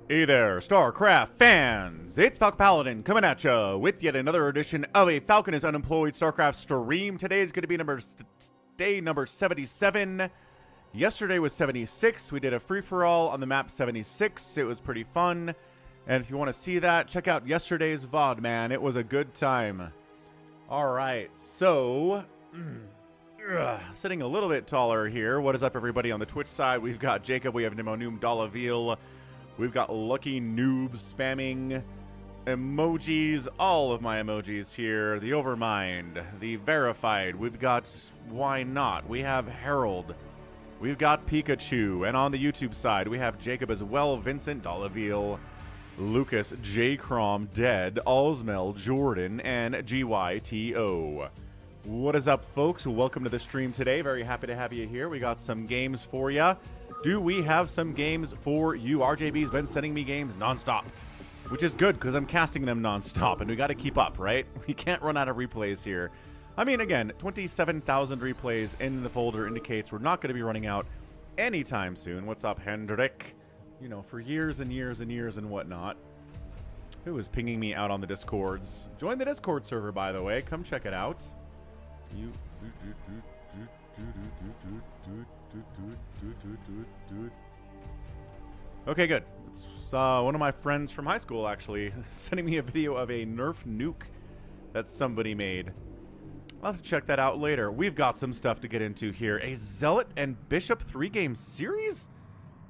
Hey there, StarCraft fans! It's Falcon Paladin coming at ya with yet another edition of a Falcon is Unemployed StarCraft stream. Today is going to be day number 77. Yesterday was 76. We did a free-for-all on the map 76. It was pretty fun. And if you want to see that, check out yesterday's VOD, man. It was a good time. Alright, so... sitting a little bit taller here. What is up, everybody, on the Twitch side? We've got Jacob, we have Nemo Noom, Dalaville. We've got Lucky Noobs spamming emojis, all of my emojis here. The Overmind, the Verified. We've got Why Not. We have Harold. We've got Pikachu. And on the YouTube side, we have Jacob as well, Vincent, Dalaville, Lucas, J. Crom, Dead, Alsmel, Jordan, and GYTO. What is up, folks? Welcome to the stream today. Very happy to have you here. We got some games for you. Do we have some games for you? RJB's been sending me games nonstop, which is good because I'm casting them nonstop, and we got to keep up, right? We can't run out of replays here. I mean, again, 27,000 replays in the folder indicates we're not going to be running out anytime soon. What's up, Hendrik? You know, for years and years and years and whatnot. Who is pinging me out on the Discords? Join the Discord server, by the way. Come check it out. Okay, good. It's one of my friends from high school, actually, sending me a video of a Nerf nuke that somebody made. I'll have to check that out later. We've got some stuff to get into here. A ZeLoT and Bishop 3-game series?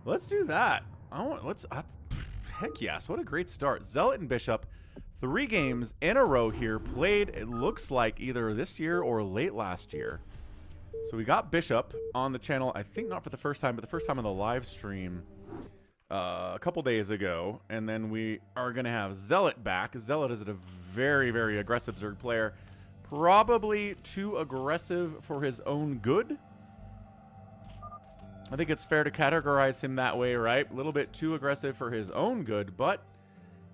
Let's do that. Heck yes, what a great start. ZeLoT and Bishop, 3 games in a row here, played, it looks like, either this year or late last year. So we got Bishop on the channel, I think not for the first time, but the first time on the live stream a couple days ago. And then we are going to have ZeLoT back. ZeLoT is a very, very aggressive Zerg player. Probably too aggressive for his own good. I think it's fair to categorize him that way, right? A little bit too aggressive for his own good, but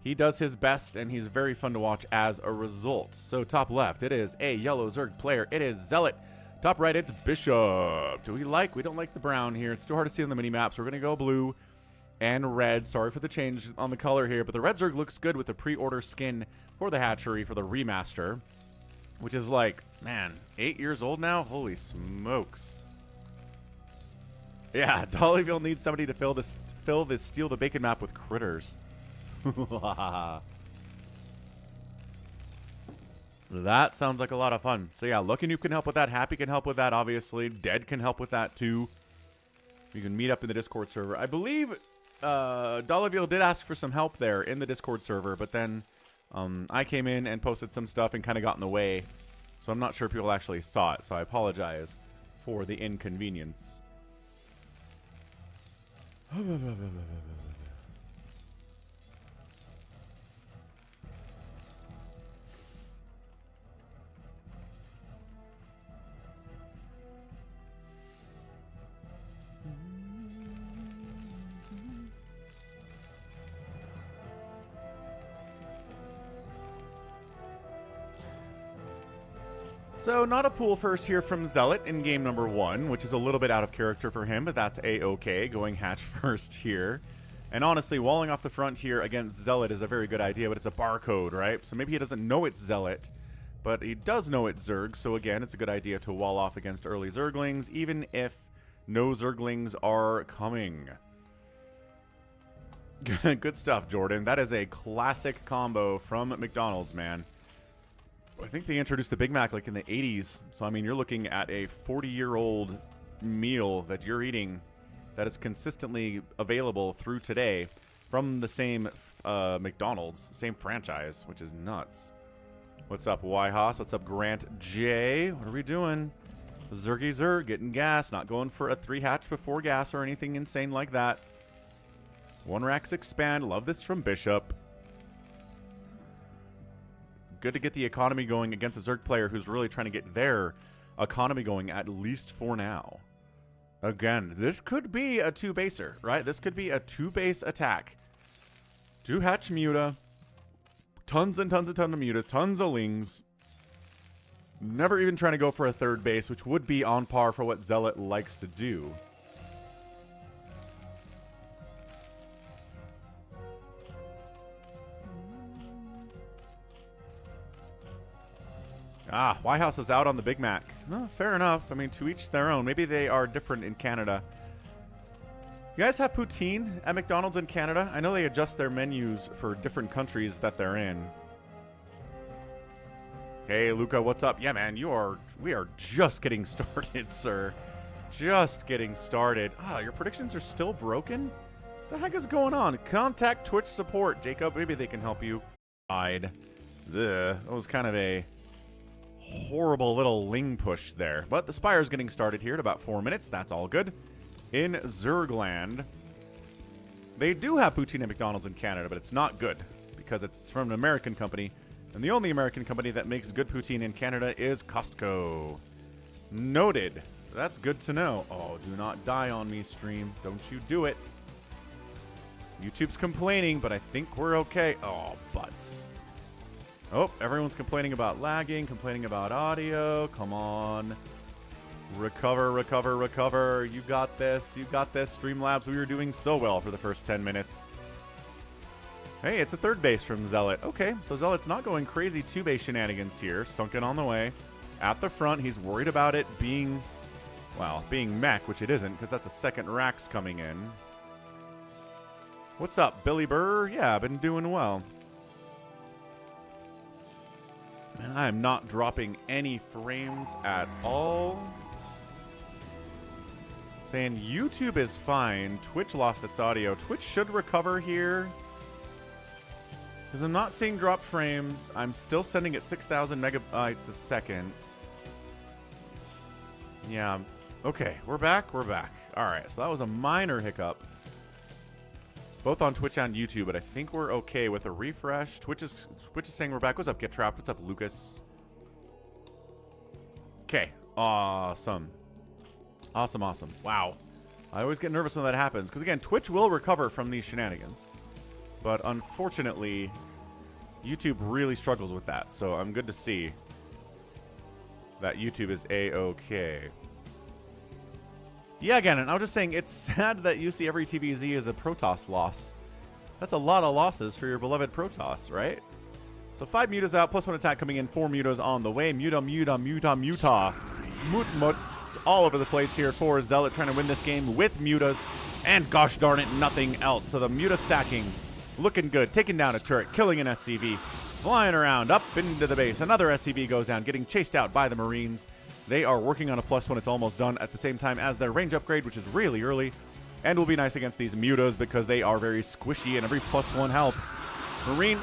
he does his best, and he's very fun to watch as a result. So top left, it is a yellow Zerg player. It is ZeLoT. Top right, it's Bishop. We don't like the brown here. It's too hard to see on the mini-map, so we're going to go blue and red. Sorry for the change on the color here, but the red Zerg looks good with the pre-order skin for the hatchery for the remaster, which is like, man, 8 years old now? Holy smokes. Yeah, Dollyville needs somebody to fill this Steal the Bacon map with critters. That sounds like a lot of fun. So yeah, Lucky Noob can help with that. Happy can help with that, obviously. Dead can help with that, too. You can meet up in the Discord server. I believe Dollyville did ask for some help there in the Discord server, but then I came in and posted some stuff and kind of got in the way. So I'm not sure people actually saw it, so I apologize for the inconvenience. So, not a pool first here from ZeLoT in game number 1, which is a little bit out of character for him, but that's A-okay, going hatch first here. And honestly, walling off the front here against ZeLoT is a very good idea, but it's a barcode, right? So maybe he doesn't know it's ZeLoT, but he does know it's Zerg, so again, it's a good idea to wall off against early Zerglings, even if no Zerglings are coming. Good stuff, Jordan. That is a classic combo from McDonald's, man. I think they introduced the Big Mac like in the 80s. So, I mean, you're looking at a 40-year-old meal that you're eating that is consistently available through today from the same McDonald's, same franchise, which is nuts. What's up, Yhaas? What's up, Grant J? What are we doing? Zergy Zerg, getting gas, not going for a 3-hatch before gas or anything insane like that. 1 racks expand. Love this from Bishop. Good to get the economy going against a Zerg player who's really trying to get their economy going, at least for now. Again, this could be a 2-baser, right? This could be a 2-base attack. 2-hatch Muta. Tons and tons and tons of Muta. Tons of Lings. Never even trying to go for a 3rd base, which would be on par for what ZeLoT likes to do. Ah, White House is out on the Big Mac. No, fair enough. I mean, to each their own. Maybe they are different in Canada. You guys have poutine at McDonald's in Canada? I know they adjust their menus for different countries that they're in. Hey, Luca, what's up? Yeah, man, we are just getting started, sir. Just getting started. Ah, your predictions are still broken? What the heck is going on? Contact Twitch support, Jacob. Maybe they can help you. Ugh, that was kind of a horrible little ling push there. But the Spire's getting started here at about 4 minutes. That's all good. In Zergland, they do have poutine at McDonald's in Canada, but it's not good because it's from an American company. And the only American company that makes good poutine in Canada is Costco. Noted. That's good to know. Oh, do not die on me, stream. Don't you do it. YouTube's complaining, but I think we're okay. Oh, butts. Oh, everyone's complaining about lagging, complaining about audio. Come on. Recover, recover, recover. You got this. You got this. Streamlabs, we were doing so well for the first 10 minutes. Hey, it's a third base from ZeLoT. Okay, so ZeLoT's not going crazy two-base shenanigans here. Sunken on the way. At the front, he's worried about it being, well, being mech, which it isn't, because that's a second Rax coming in. What's up, Billy Burr? Yeah, I've been doing well. Man, I am not dropping any frames at all. Saying YouTube is fine. Twitch lost its audio. Twitch should recover here. Because I'm not seeing drop frames. I'm still sending at 6,000 megabytes a second. Yeah. Okay, we're back. We're back. All right, so that was a minor hiccup. Both on Twitch and YouTube, but I think we're okay with a refresh. Twitch is saying we're back. What's up, Get Trapped? What's up, Lucas? Okay, awesome. Awesome, awesome. Wow. I always get nervous when that happens, because again, Twitch will recover from these shenanigans. But unfortunately, YouTube really struggles with that, so I'm good to see that YouTube is A-okay. Yeah, again, and I was just saying, it's sad that you see every TVZ as a Protoss loss. That's a lot of losses for your beloved Protoss, right? So 5 mutas out, +1 attack coming in, 4 mutas on the way. Muta, muta, muta, muta. Mutmuts all over the place here for ZeLoT trying to win this game with mutas. And gosh darn it, nothing else. So the muta stacking, looking good. Taking down a turret, killing an SCV. Flying around, up into the base. Another SCV goes down, getting chased out by the Marines. They are working on a +1. It's almost done at the same time as their range upgrade, which is really early. And will be nice against these mutas because they are very squishy and every +1 helps. Marine,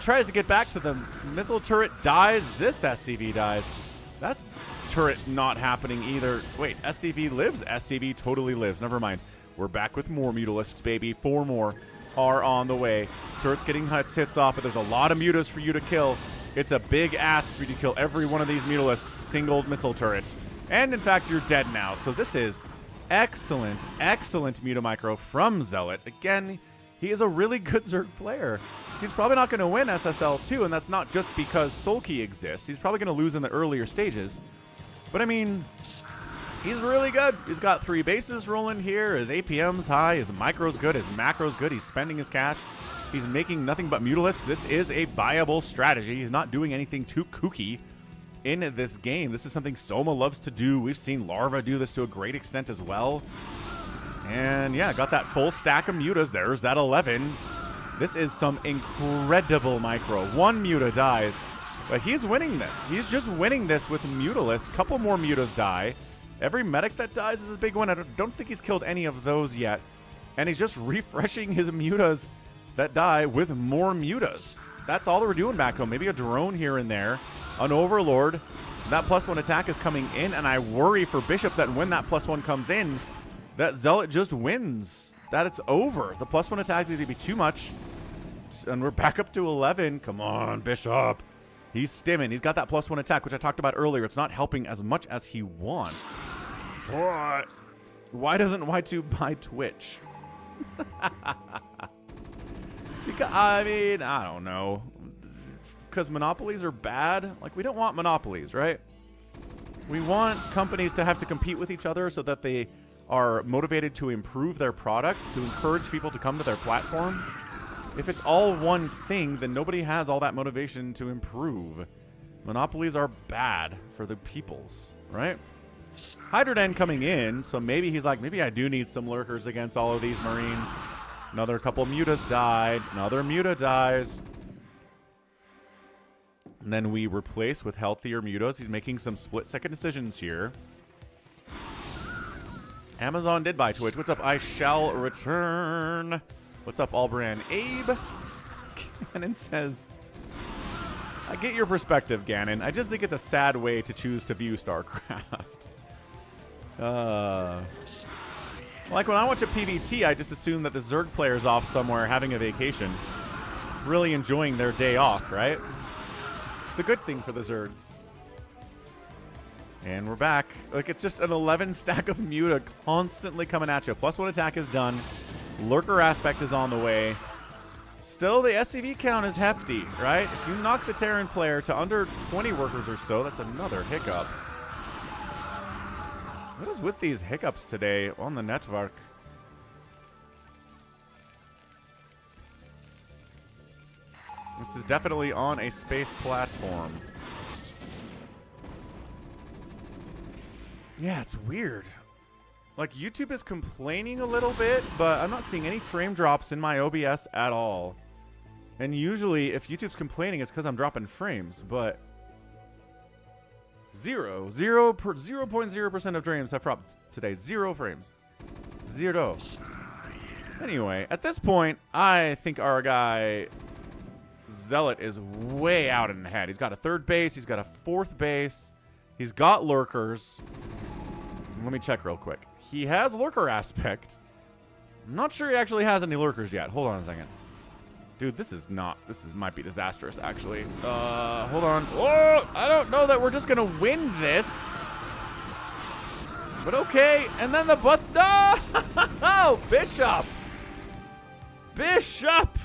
tries to get back to the missile turret, dies. This SCV dies. That turret not happening either. Wait, SCV lives? SCV totally lives. Never mind. We're back with more mutalisks, baby. 4 more are on the way. Turret's getting hits off, but there's a lot of mutas for you to kill. It's a big ask for you to kill every one of these mutalisks, single missile turret. And in fact, you're dead now. So this is excellent, excellent mutamicro from ZeLoT. Again, he is a really good Zerg player. He's probably not going to win SSL 2, and that's not just because Sulky exists. He's probably going to lose in the earlier stages. But I mean, he's really good. He's got 3 bases rolling here. His APM's high. His micro's good. His macro's good. He's spending his cash. He's making nothing but mutalisks. This is a viable strategy. He's not doing anything too kooky in this game. This is something Soma loves to do. We've seen Larva do this to a great extent as well. And yeah, got that full stack of mutas. There's that 11. This is some incredible micro. 1 muta dies, but he's winning this. He's just winning this with mutalisks. Couple more mutas die. Every medic that dies is a big one. I don't think he's killed any of those yet. And he's just refreshing his mutas that die with more mutas. That's all that we're doing back home. Maybe a drone here and there. An overlord. That +1 attack is coming in, and I worry for Bishop that when that +1 comes in, that ZeLoT just wins. That it's over. The +1 attack is going to be too much. And we're back up to 11. Come on, Bishop. He's stimming. He's got that +1 attack, which I talked about earlier. It's not helping as much as he wants. What? Why doesn't Y2 buy Twitch? Because, I mean, I don't know. Because monopolies are bad? Like, we don't want monopolies, right? We want companies to have to compete with each other so that they are motivated to improve their product, to encourage people to come to their platform. If it's all one thing, then nobody has all that motivation to improve. Monopolies are bad for the peoples, right? Hydroden coming in, so maybe he's like, maybe I do need some lurkers against all of these Marines. Another couple mutas died. Another muta dies. And then we replace with healthier mutas. He's making some split-second decisions here. Amazon did buy Twitch. What's up? I shall return. What's up, Allbrand? Abe Gannon says, I get your perspective, Gannon. I just think it's a sad way to choose to view StarCraft. Like when I watch a PvT, I just assume that the Zerg player's off somewhere having a vacation. Really enjoying their day off, right? It's a good thing for the Zerg. And we're back. Like, it's just an 11 stack of Muta constantly coming at you. +1 attack is done. Lurker aspect is on the way. Still, the SCV count is hefty, right? If you knock the Terran player to under 20 workers or so, that's another hiccup. What is with these hiccups today on the network? This is definitely on a space platform. Yeah, it's weird. Like, YouTube is complaining a little bit, but I'm not seeing any frame drops in my OBS at all. And usually, if YouTube's complaining, it's because I'm dropping frames, but 0.0% of frames have dropped today. 0 frames. 0. Anyway, at this point, I think our guy ZeLoT is way out in the head. He's got a 3rd base. He's got a 4th base. He's got lurkers. Let me check real quick. He has lurker aspect. I'm not sure he actually has any lurkers yet. Hold on a second. Dude, this might be disastrous, actually. Hold on. Oh, I don't know that we're just gonna win this. But okay, and then the bus, no! Oh, Bishop! Bishop!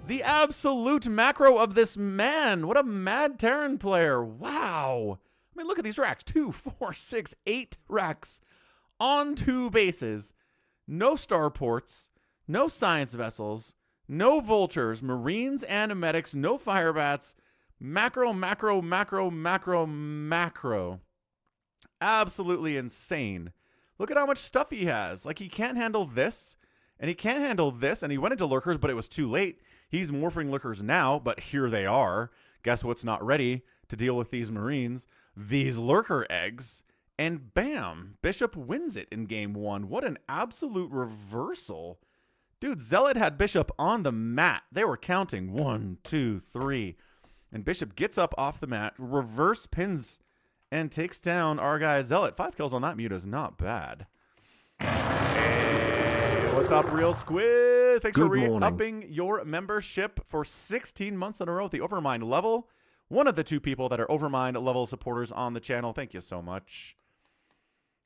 The absolute macro of this man. What a mad Terran player. Wow. I mean, look at these racks. 2, 4, 6, 8 racks on 2 bases. No starports, no science vessels, no vultures, marines and medics, no firebats. Macro, macro, macro, macro, macro. Absolutely insane. Look at how much stuff he has. Like, he can't handle this, and he can't handle this, and he went into lurkers, but it was too late. He's morphing lurkers now, but here they are. Guess what's not ready to deal with these marines? These lurker eggs, and bam, Bishop wins it in game 1. What an absolute reversal. Dude, ZeLoT had Bishop on the mat. They were counting 1, 2, 3. And Bishop gets up off the mat, reverse pins, and takes down our guy ZeLoT. 5 kills on that Muta is not bad. Hey, what's up, Real Squid? Thanks for re-upping your membership for 16 months in a row at the Overmind level. One of the 2 people that are Overmind level supporters on the channel. Thank you so much.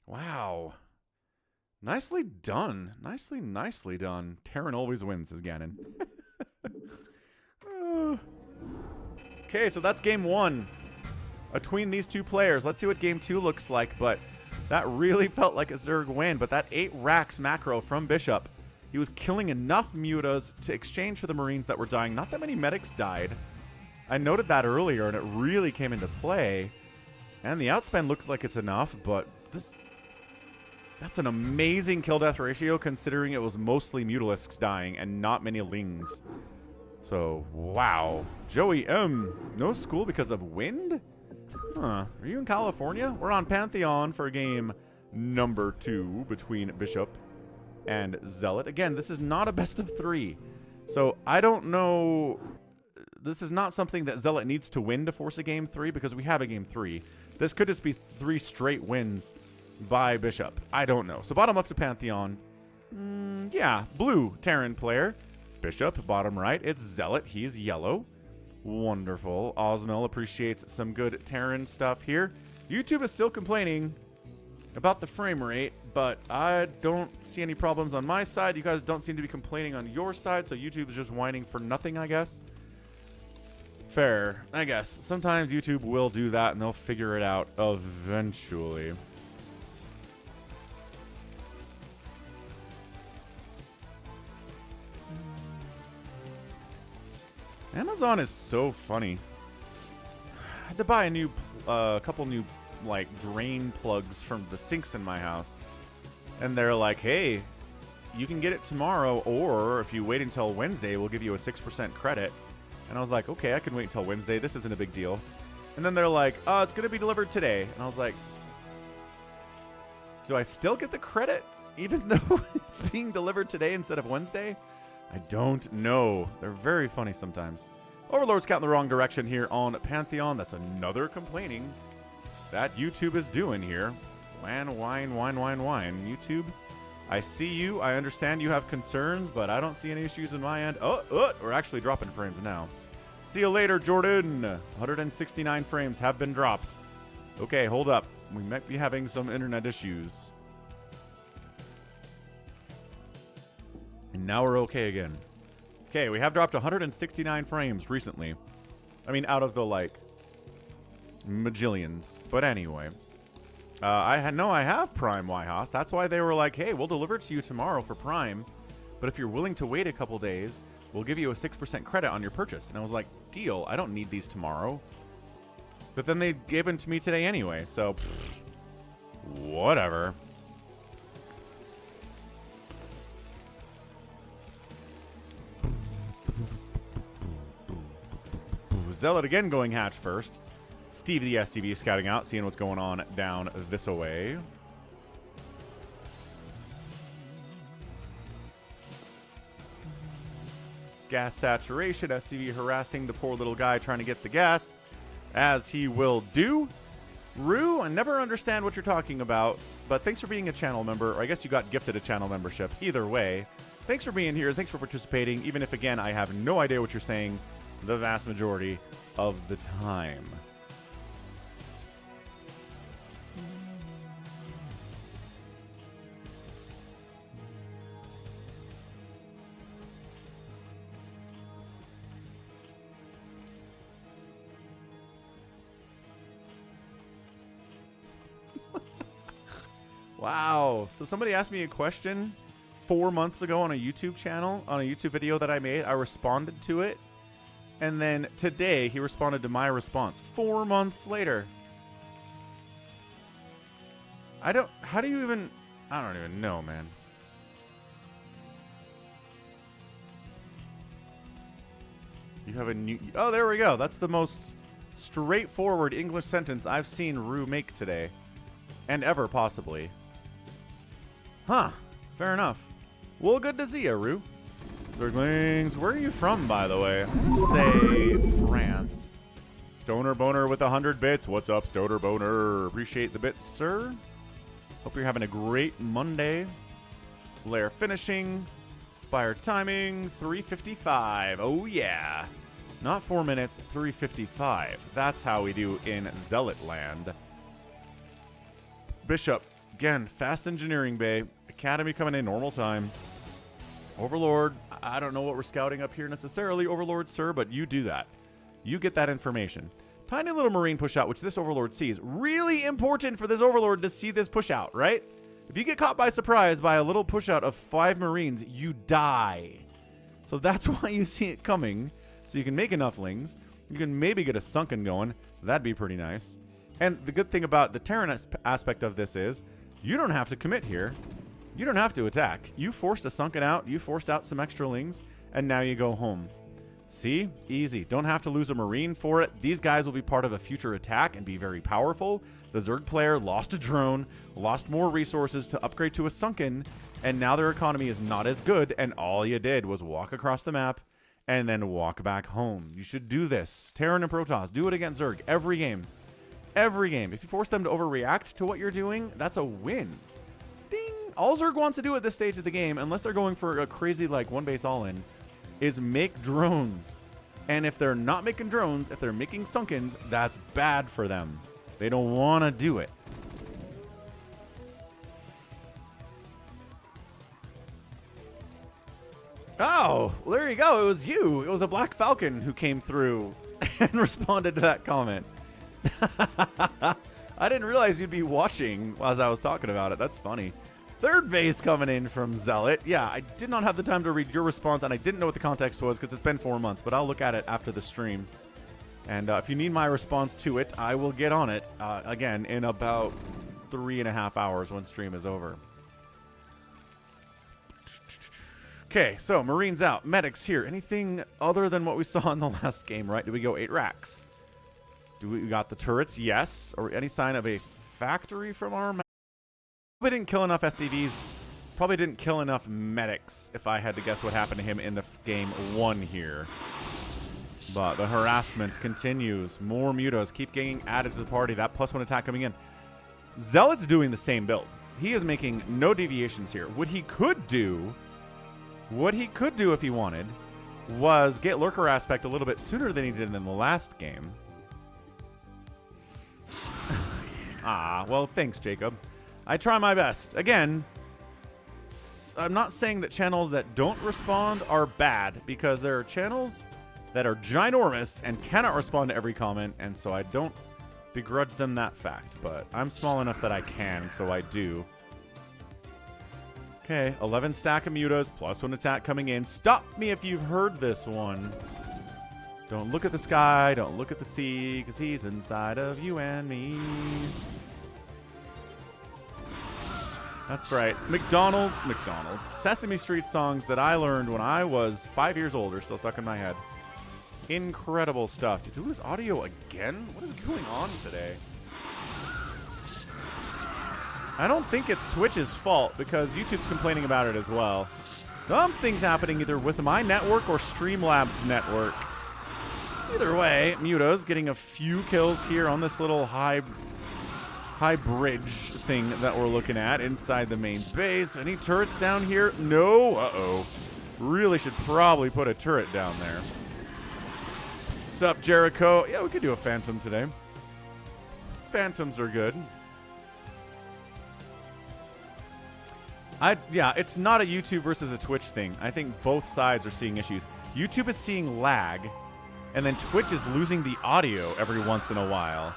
Wow. Nicely done. Nicely done. Terran always wins, says Gannon. Okay, so that's game 1. Between these 2 players. Let's see what game 2 looks like, but that really felt like a Zerg win. But that 8 racks macro from Bishop. He was killing enough mutas to exchange for the Marines that were dying. Not that many medics died. I noted that earlier, and it really came into play. And the outspend looks like it's enough, but that's an amazing kill-death ratio, considering it was mostly Mutalisks dying and not many Lings. So, wow. Joey M. No school because of wind? Huh. Are you in California? We're on Pantheon for game number 2 between Bishop and ZeLoT. Again, this is not a best of 3. So, I don't know. This is not something that ZeLoT needs to win to force a game 3, because we have a game 3. This could just be 3 straight wins by Bishop. I don't know. So bottom left to Pantheon. Yeah, blue Terran player. Bishop, bottom right. It's ZeLoT. He's yellow. Wonderful. Osmel appreciates some good Terran stuff here. YouTube is still complaining about the frame rate, but I don't see any problems on my side. You guys don't seem to be complaining on your side, so YouTube is just whining for nothing, I guess. Fair, I guess. Sometimes YouTube will do that, and they'll figure it out eventually. Amazon is so funny. to buy a new, couple new, like, drain plugs from the sinks in my house. And they're like, hey, you can get it tomorrow, or if you wait until Wednesday, we'll give you a 6% credit. And I was like, okay, I can wait until Wednesday. This isn't a big deal. And then they're like, oh, it's going to be delivered today. And I was like, do I still get the credit even though it's being delivered today instead of Wednesday? I don't know. They're very funny sometimes. Overlord's counting the wrong direction here on Pantheon. That's another complaining that YouTube is doing here. Wine. YouTube, I see you. I understand you have concerns, but I don't see any issues in my end. Oh, we're actually dropping frames now. See you later, Jordan. 169 frames have been dropped. Okay, hold up. We might be having some internet issues. And now we're okay again. Okay, we have dropped 169 frames recently. I mean, out of the, like, majillions. But anyway. I have Prime YHOS. That's why they were like, hey, we'll deliver it to you tomorrow for Prime. But if you're willing to wait a couple days, we'll give you a 6% credit on your purchase. And I was like, deal. I don't need these tomorrow. But then they gave them to me today anyway. So, whatever. ZeLoT again going hatch first. Steve the SCV scouting out, seeing what's going on down this way. Gas saturation. SCV harassing the poor little guy trying to get the gas, as he will do. Rue, I never understand what you're talking about, but thanks for being a channel member, or I guess you got gifted a channel membership. Either way, thanks for being here. Thanks for participating, even if, again, I have no idea what you're saying the vast majority of the time. Wow. So somebody asked me a question 4 months ago on a YouTube channel, on a YouTube video that I made. I responded to it. And then today he responded to my response 4 months later. I don't even know, man. You have a new, oh, there we go. That's the most straightforward English sentence I've seen Rue make today. And ever, possibly. Huh. Fair enough. Well, good to see you, Rue. Zerglings, where are you from, by the way? Say France. Stoner Boner with 100 bits. What's up, Stoner Boner? Appreciate the bits, sir. Hope you're having a great Monday. Lair finishing. Spire timing. 3:55. Oh, yeah. Not 4 minutes. 3:55. That's how we do in ZeLoT land. Bishop. Again, fast engineering bay. Academy coming in normal time. Overlord, I don't know what we're scouting up here necessarily, Overlord, sir, but you do that. You get that information. Tiny little Marine push out, which this Overlord sees. Really important for this Overlord to see this push out, right? If you get caught by surprise by a little push out of 5 Marines, you die. So that's why you see it coming. So you can make enoughlings. You can maybe get a sunken going. That'd be pretty nice. And the good thing about the Terran aspect of this is you don't have to commit here. You don't have to attack. You forced a sunken out, you forced out some extra lings, and now you go home. See? Easy. Don't have to lose a Marine for it. These guys will be part of a future attack and be very powerful. The Zerg player lost a drone, lost more resources to upgrade to a sunken, and now their economy is not as good, and all you did was walk across the map and then walk back home. You should do this. Terran and Protoss, do it against Zerg every game. Every game. If you force them to overreact to what you're doing, that's a win. Ding! All Zerg wants to do at this stage of the game, unless they're going for a crazy, like, one base all-in, is make drones. And if they're not making drones, if they're making sunkens, that's bad for them. They don't want to do it. Oh, well, there you go. It was you. It was a Black Falcon who came through and responded to that comment. I didn't realize you'd be watching as I was talking about it. That's funny. Third base coming in from ZeLoT. Yeah, I did not have the time to read your response, and I didn't know what the context was because it's been 4 months, but I'll look at it after the stream And if you need my response to it, I will get on it, again, in about 3.5 hours when stream is over. Okay, so Marines out. Medics here. Anything other than what we saw in the last game, right? Do we go 8 racks? Do we got the turrets? Yes. Or any sign of a factory from our... Probably didn't kill enough SCVs. Probably didn't kill enough medics, if I had to guess what happened to him in the game 1 here. But the harassment continues. More mutas keep getting added to the party. That +1 attack coming in. ZeLoT's doing the same build. He is making no deviations here. What he could do if he wanted was get lurker aspect a little bit sooner than he did in the last game. Well, thanks, Jacob. I try my best. Again, I'm not saying that channels that don't respond are bad, because there are channels that are ginormous and cannot respond to every comment, and so I don't begrudge them that fact, but I'm small enough that I can, so I do. Okay, 11 stack of mutas, +1 attack coming in. Stop me if you've heard this one. Don't look at the sky, don't look at the sea, because he's inside of you and me. That's right. McDonald's Sesame Street songs that I learned when I was 5 years old are still stuck in my head. Incredible stuff. Did you lose audio again? What is going on today? I don't think it's Twitch's fault, because YouTube's complaining about it as well. Something's happening either with my network or Streamlabs network. Either way, Muta's getting a few kills here on this little high bridge thing that we're looking at inside the main base. Any turrets down here? No. Uh-oh. Really should probably put a turret down there. Sup, Jericho? Yeah, we could do a Phantom today. Phantoms are good. Yeah, it's not a YouTube versus a Twitch thing. I think both sides are seeing issues. YouTube is seeing lag, and then Twitch is losing the audio every once in a while,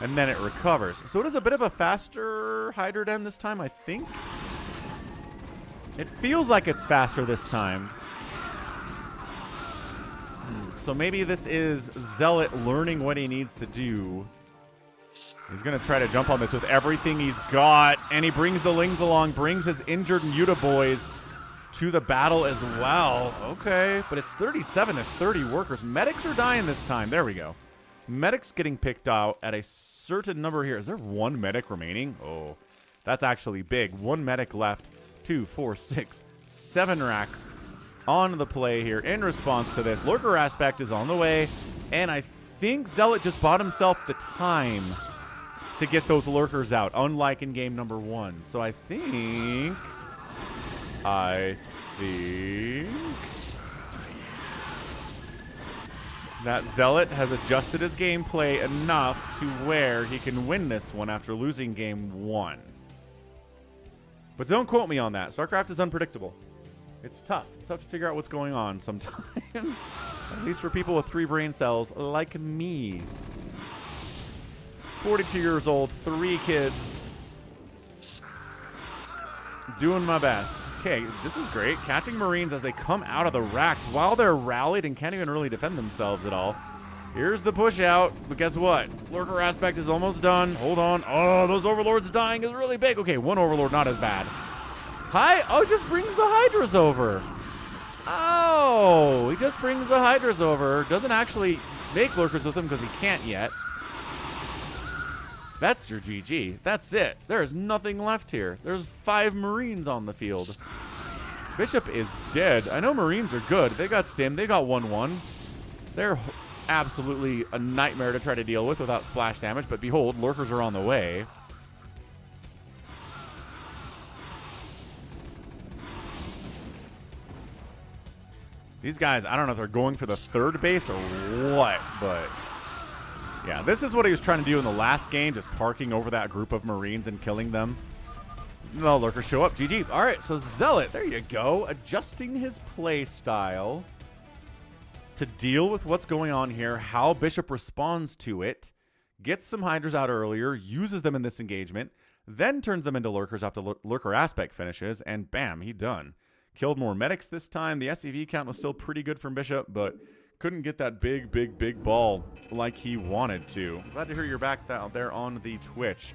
and then it recovers. So it is a bit of a faster Hydra Den this time, I think. It feels like it's faster this time. So maybe this is ZeLoT learning what he needs to do. He's going to try to jump on this with everything he's got. And he brings the Lings along, brings his injured Muta boys to the battle as well. Okay, but it's 37 to 30 workers. Medics are dying this time. There we go. Medics getting picked out at a certain number here. Is there 1 medic remaining? Oh, that's actually big. 1 medic left. 2, 4, 6, 7 racks on the play here in response to this. Lurker aspect is on the way, and I think ZeLoT just bought himself the time to get those lurkers out, unlike in game number 1. So I think that ZeLoT has adjusted his gameplay enough to where he can win this one after losing game 1. But don't quote me on that. StarCraft is unpredictable. It's tough. It's tough to figure out what's going on sometimes. At least for people with 3 brain cells like me. 42 years old, 3 kids. Doing my best. Okay, this is great. Catching Marines as they come out of the racks while they're rallied and can't even really defend themselves at all. Here's the push out, but guess what? Lurker aspect is almost done. Hold on. Oh, those overlords dying is really big. Okay, 1 overlord, not as bad. Hi. Oh, he just brings the Hydras over. Oh, he just brings the Hydras over. Doesn't actually make lurkers with them because he can't yet. That's your GG. That's it. There's nothing left here. There's 5 Marines on the field. Bishop is dead. I know Marines are good. They got stim. They got 1-1. They're absolutely a nightmare to try to deal with without splash damage, but behold, lurkers are on the way. These guys, I don't know if they're going for the 3rd base or what, but yeah, this is what he was trying to do in the last game, just parking over that group of Marines and killing them. The lurkers show up. GG. All right, so ZeLoT, there you go, adjusting his play style to deal with what's going on here, how Bishop responds to it, gets some Hydras out earlier, uses them in this engagement, then turns them into lurkers after lurker aspect finishes, and bam, he done. Killed more medics this time. The SCV count was still pretty good from Bishop, but couldn't get that big ball like he wanted to. Glad to hear you're back out there on the Twitch.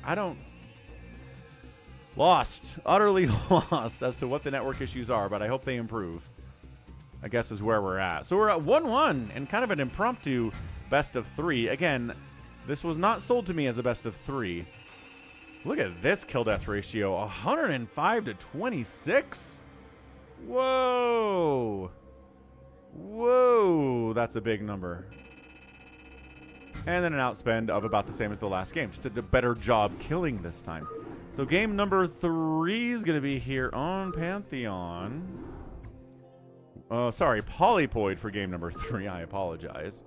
Lost. Utterly lost as to what the network issues are, but I hope they improve. I guess is where we're at. So we're at 1-1 and kind of an impromptu best of 3. Again, this was not sold to me as a best of 3. Look at this kill death ratio. 105 to 26. Whoa. Whoa. That's a big number. And then an outspend of about the same as the last game. Just did a better job killing this time. So game number 3 is going to be here on Pantheon. Sorry, Polypoid for game number 3. I apologize.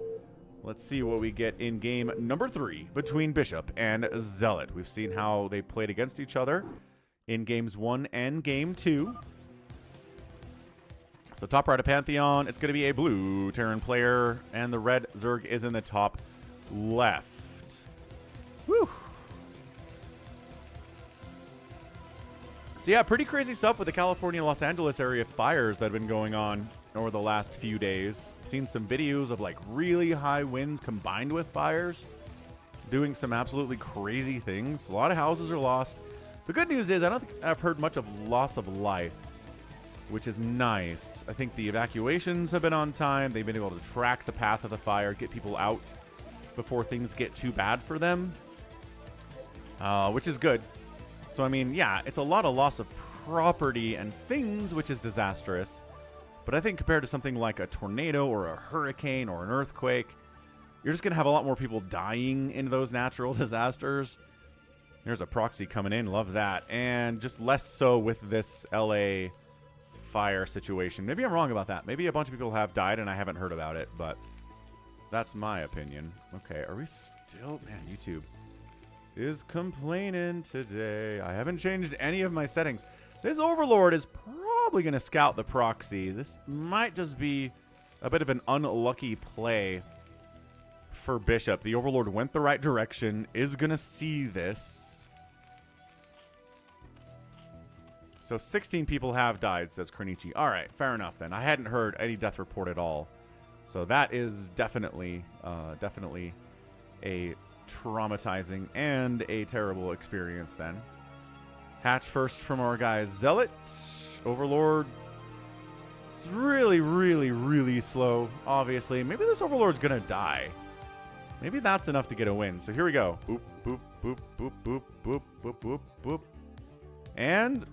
Let's see what we get in game number 3 between Bishop and ZeLoT. We've seen how they played against each other in games 1 and game 2. So top right of Pantheon, it's going to be a blue Terran player, and the red Zerg is in the top left. Whew. So yeah, pretty crazy stuff with the California, Los Angeles area fires that have been going on over the last few days. Seen some videos of like really high winds combined with fires, doing some absolutely crazy things. A lot of houses are lost. The good news is I don't think I've heard much of loss of life, which is nice. I think the evacuations have been on time. They've been able to track the path of the fire, get people out before things get too bad for them, which is good. So, I mean, yeah, it's a lot of loss of property and things, which is disastrous. But I think compared to something like a tornado or a hurricane or an earthquake, you're just going to have a lot more people dying in those natural disasters. There's a proxy coming in. Love that. And just less so with this LA fire situation. Maybe I'm wrong about that. Maybe a bunch of people have died and I haven't heard about it, but that's my opinion. Okay, are we still... Man, YouTube is complaining today. I haven't changed any of my settings. This Overlord is probably going to scout the proxy. This might just be a bit of an unlucky play for Bishop. The Overlord went the right direction, is going to see this. So 16 people have died, says Kranichi. All right, fair enough then. I hadn't heard any death report at all. So that is definitely a traumatizing and a terrible experience then. Hatch first from our guy ZeLoT. Overlord is really slow, obviously. Maybe this Overlord's gonna die. Maybe that's enough to get a win. So here we go. Boop, boop, boop, boop, boop, boop, boop, boop, boop. And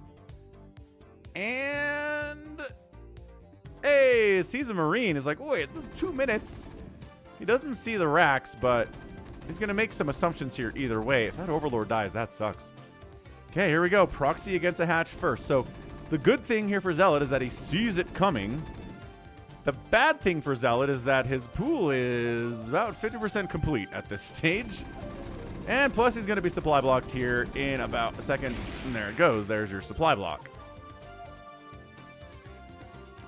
hey, sees a Marine. Is like, wait, 2 minutes. He doesn't see the racks, but he's going to make some assumptions here either way. If that Overlord dies, that sucks. Okay, here we go. Proxy against a hatch first. So the good thing here for ZeLoT is that he sees it coming. The bad thing for ZeLoT is that his pool is about 50% complete at this stage. And plus he's going to be supply blocked here in about a second. And there it goes. There's your supply block.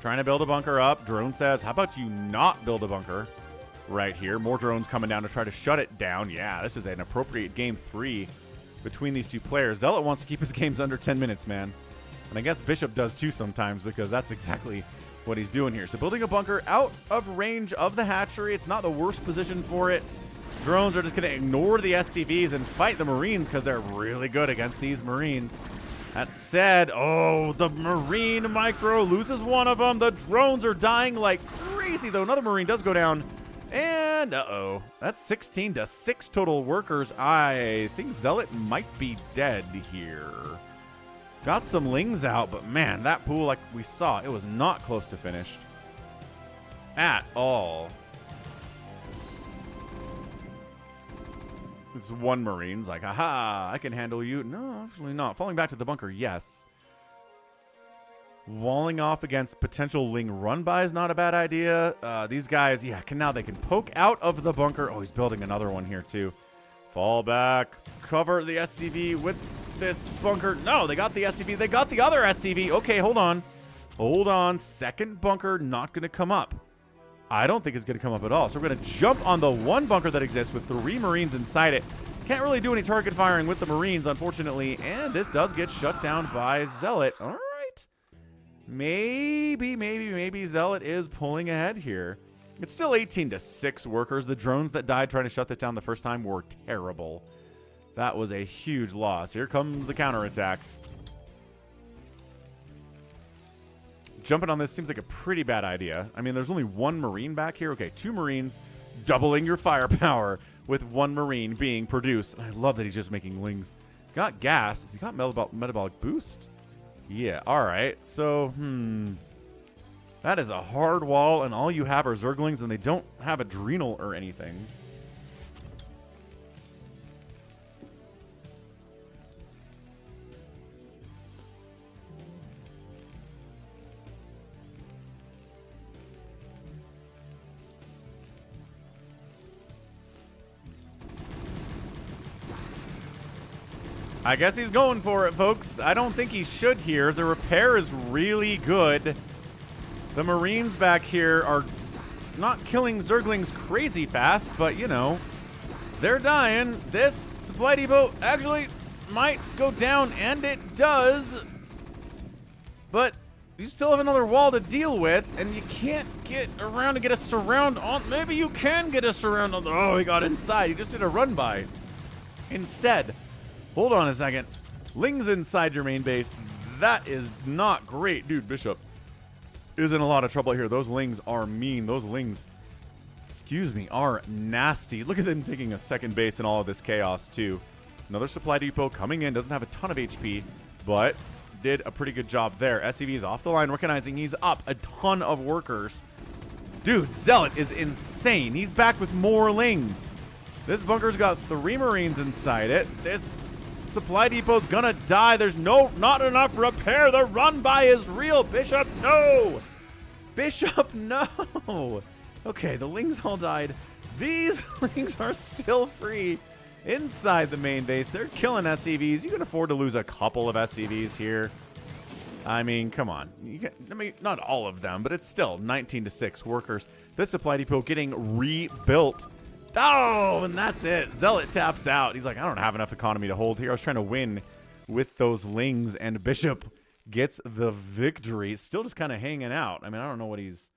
Trying to build a bunker up. Drone says, how about you not build a bunker right here? More drones coming down to try to shut it down. Yeah, this is an appropriate game 3 between these two players. ZeLoT wants to keep his games under 10 minutes, man. And I guess Bishop does too sometimes, because that's exactly what he's doing here. So building a bunker out of range of the hatchery. It's not the worst position for it. Drones are just going to ignore the SCVs and fight the Marines because they're really good against these Marines. That said, oh, the Marine micro loses one of them. The drones are dying like crazy, though. Another Marine does go down. And, uh-oh. That's 16 to 6 total workers. I think ZeLoT might be dead here. Got some lings out, but man, that pool, like we saw, it was not close to finished at all. It's one Marine's like, aha, I can handle you. No, actually not. Falling back to the bunker, yes. Walling off against potential Ling run-by is not a bad idea. These guys, yeah, now they can poke out of the bunker. Oh, he's building another one here, too. Fall back. Cover the SCV with this bunker. No, they got the SCV. They got the other SCV. Okay, hold on. Hold on. Second bunker not going to come up. I don't think it's going to come up at all. So we're going to jump on the one bunker that exists with 3 Marines inside it. Can't really do any target firing with the Marines, unfortunately. And this does get shut down by ZeLoT. All right. Maybe ZeLoT is pulling ahead here. It's still 18-6 workers. The drones that died trying to shut this down the first time were terrible. That was a huge loss. Here comes the counterattack. Jumping on this seems like a pretty bad idea. I mean, there's only one Marine back here. Okay, 2 Marines, doubling your firepower with 1 Marine being produced. And I love that he's just making lings. He's got gas. Has he got metabolic boost? Yeah, all right. So, that is a hard wall, and all you have are Zerglings, and they don't have Adrenal or anything. I guess he's going for it, folks. I don't think he should here. The repair is really good. The Marines back here are not killing Zerglings crazy fast, but, you know, they're dying. This supply depot actually might go down, and it does. But you still have another wall to deal with, and you can't get around to get a surround on. Maybe you can get a surround on. Oh, he got inside. He just did a run by. Instead, hold on a second. Lings inside your main base. That is not great. Dude, Bishop is in a lot of trouble here. Those Lings are mean. Those Lings, excuse me, are nasty. Look at them taking a second base in all of this chaos, too. Another supply depot coming in. Doesn't have a ton of HP, but did a pretty good job there. SCV is off the line, recognizing he's up a ton of workers. Dude, ZeLoT is insane. He's back with more Lings. This bunker's got 3 Marines inside it. This supply depot's gonna die. There's not enough repair. The run by is real. Bishop, no. Bishop, no. Okay, the Lings all died. These Lings are still free inside the main base. They're killing SCVs. You can afford to lose a couple of SCVs here. I mean, come on. I mean, not all of them, but it's still 19-6 workers. This supply depot getting rebuilt. Oh, and that's it. ZeLoT taps out. He's like, I don't have enough economy to hold here. I was trying to win with those Lings, and Bishop gets the victory. Still just kind of hanging out. I mean, I don't know what he's